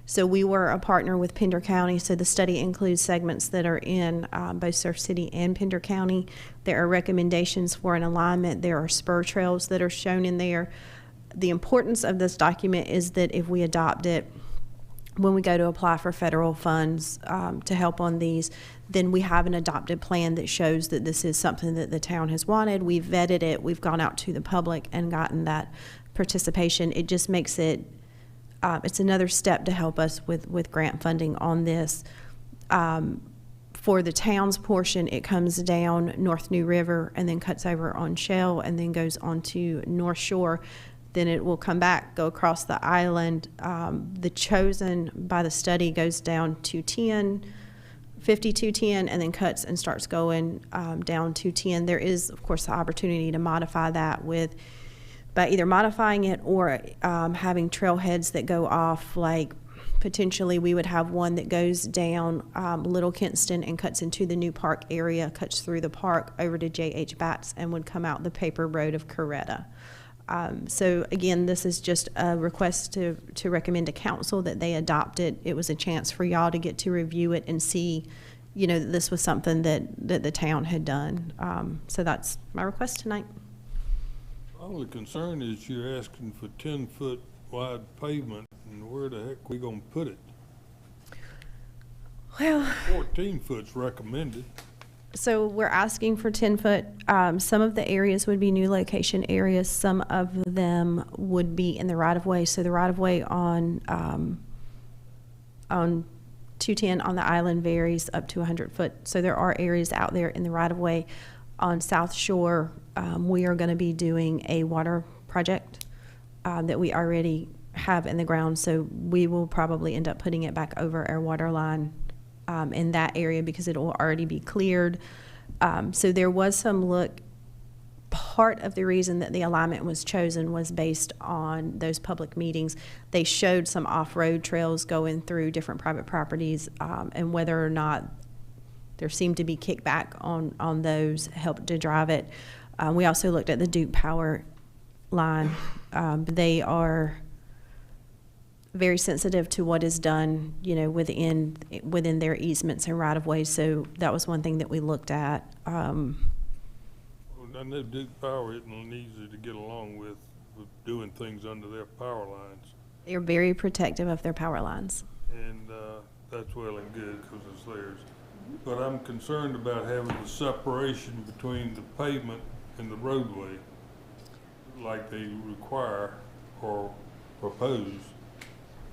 So we were a partner with Pender County, so the study includes segments that are in both Surf City and Pender County. There are recommendations for an alignment. There are spur trails that are shown in there. The importance of this document is that if we adopt it, when we go to apply for federal funds to help on these, then we have an adopted plan that shows that this is something that the town has wanted. We've vetted it. We've gone out to the public and gotten that participation. It just makes it it's another step to help us with grant funding on this. For the town's portion, it comes down North New River and then cuts over on Shell and then goes on to North Shore. Then it will come back, go across the island. The chosen by the study goes down 210, 5210, and then cuts and starts going down 210. There is, of course, the opportunity to modify that by either modifying it or having trailheads that go off, like potentially we would have one that goes down Little Kinston and cuts into the new park area, cuts through the park over to J.H. Batts and would come out the paper road of Coretta. So again, this is just a request to recommend to council that they adopt it. It was a chance for y'all to get to review it and see, that this was something that the town had done. So that's my request tonight. My only concern is you're asking for 10-foot wide pavement, and where the heck we gonna put it? Well, 14 foot's recommended. So we're asking for 10 foot. Some of the areas would be new location areas. Some of them would be in the right of way. So the right of way on 210 on the island varies up to 100 foot. So there are areas out there in the right of way. On South Shore, we are going to be doing a water project that we already have in the ground. So we will probably end up putting it back over our water line in that area because it will already be cleared. So there was some look. Part of the reason that the alignment was chosen was based on those public meetings. They showed some off-road trails going through different private properties, and whether or not there seemed to be kickback on those helped to drive it. We also looked at the Duke Power line. They are very sensitive to what is done, within their easements and right of ways. So that was one thing that we looked at. I know Duke Power isn't easy to get along with doing things under their power lines. They're very protective of their power lines. And that's well and good because it's theirs. But I'm concerned about having the separation between the pavement and the roadway like they require or propose.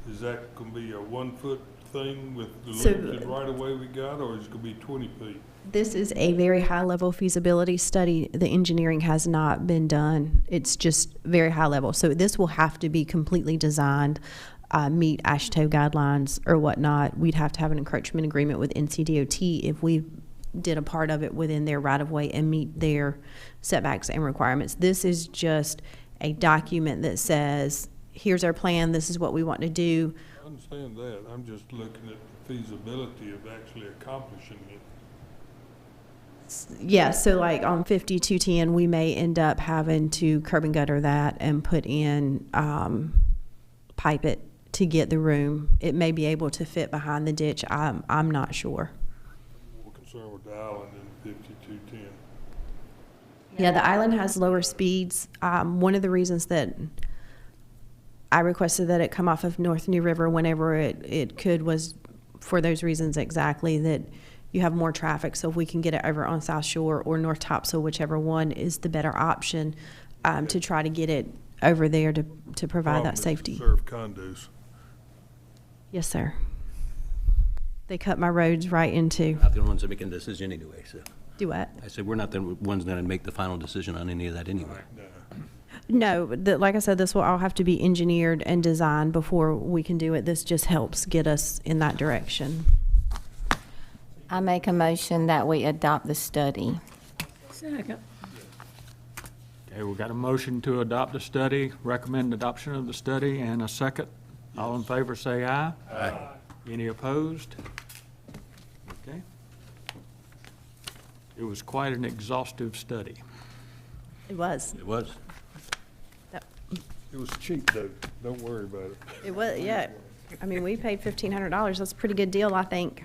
Is that going to be a 1 foot thing with the limited right of way we got, or is it going to be 20 feet? This is a very high level feasibility study. The engineering has not been done. It's just very high level. So this will have to be completely designed. meet ASHTO guidelines or whatnot, we'd have to have an encroachment agreement with NCDOT if we did a part of it within their right-of-way and meet their setbacks and requirements. This is just a document that says, here's our plan, this is what we want to do. I understand that. I'm just looking at the feasibility of actually accomplishing it. Yeah, so like on 5210, we may end up having to curb and gutter that and put in, pipe it to get the room. It may be able to fit behind the ditch. I'm not sure. More concerned with the island than 5210. Yeah, the island has lower speeds. One of the reasons that I requested that it come off of North New River whenever it could was for those reasons exactly, that you have more traffic. So if we can get it over on South Shore or North Topsail, whichever one is the better option, to try to get it over there to provide that safety. Serve condos. Yes, sir. They cut my roads right into. Not the ones that make a decision anyway, so. Do what? I said, we're not the ones that make the final decision on any of that anyway. No, like I said, this will all have to be engineered and designed before we can do it. This just helps get us in that direction. I make a motion that we adopt the study. Second. Okay, we've got a motion to adopt the study, recommend adoption of the study, and a second. All in favor, say aye. Aye. Any opposed? Okay. It was quite an exhaustive study. It was. It was. It was cheap, though. Don't worry about it. It was, yeah. I mean, we paid $1,500. That's a pretty good deal, I think.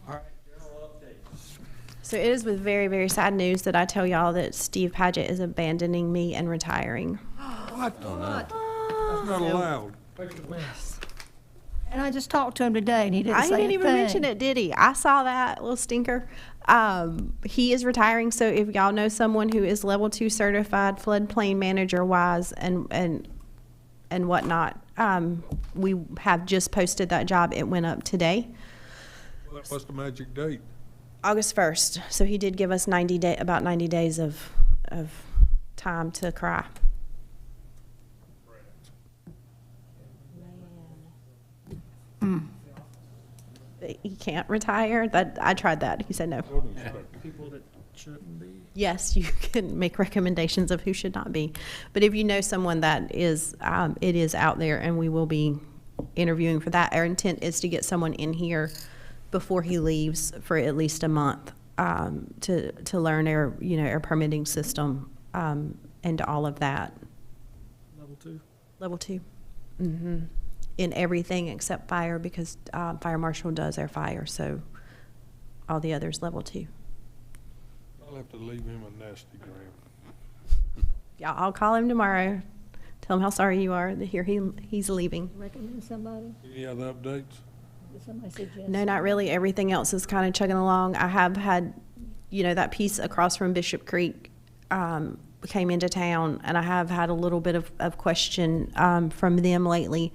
All right, general updates. So it is with very, very sad news that I tell y'all that Steve Padgett is abandoning me and retiring. What? Oh, no. That's not allowed. And I just talked to him today, and he didn't say I didn't even a thing. mention it, did he? I saw that little stinker. He is retiring, so if y'all know someone who is level 2 certified floodplain manager wise and whatnot, we have just posted that job. It went up today. What's the magic date? August 1st. So he did give us about 90 days of time to cry. He can't retire. I tried that. He said no. People that shouldn't be. Yes, you can make recommendations of who should not be. But if you know someone that is, it is out there, and we will be interviewing for that. Our intent is to get someone in here before he leaves for at least a month, to learn our permitting system, and all of that. Level 2. Level 2. Mm-hmm. In everything except fire, because fire marshal does our fire, so all the others level 2. I'll have to leave him a nasty gram. Yeah, I'll call him tomorrow. Tell him how sorry you are to hear he's leaving. Recommend somebody? Any other updates? Did somebody suggest? No, not really. Everything else is kind of chugging along. I have had, that piece across from Bishop Creek came into town, and I have had a little bit of question from them lately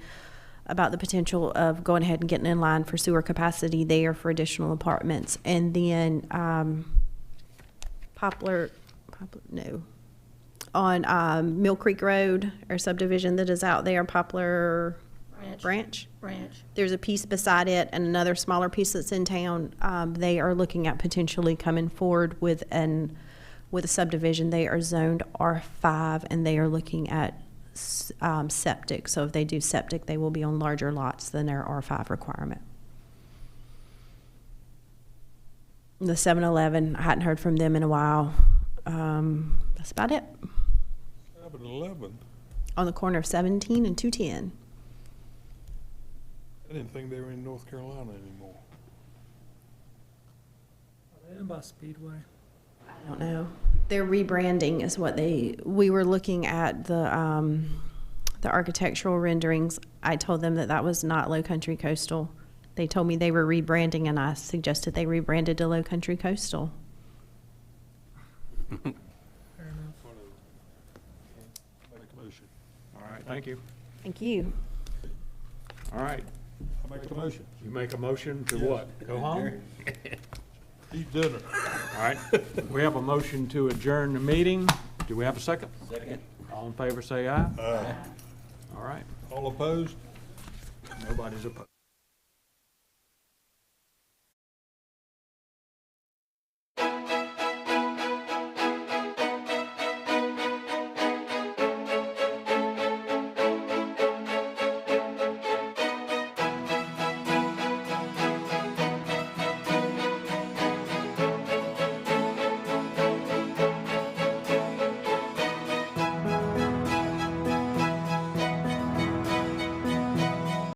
about the potential of going ahead and getting in line for sewer capacity there for additional apartments. And then on Mill Creek Road, or subdivision that is out there, Poplar Branch. There's a piece beside it and another smaller piece that's in town. They are looking at potentially coming forward with a subdivision. They are zoned R5, and they are looking at septic. So if they do septic, they will be on larger lots than their R5 requirement. The 7-Eleven, I hadn't heard from them in a while. That's about it. 7-Eleven? On the corner of 17 and 210. I didn't think they were in North Carolina anymore. Are they in by Speedway? I don't know. Their rebranding is what we were looking at the architectural renderings. I told them that was not Low Country Coastal. They told me they were rebranding, and I suggested they rebranded to Low Country Coastal. Fair enough. Make a motion. All right, thank you. Thank you. All right, I make a motion. you make a motion to what? Go home? Eat dinner. All right, we have a motion to adjourn the meeting. Do we have a second? Second. All in favor, say aye. Aye. All right. All opposed? Nobody's opposed.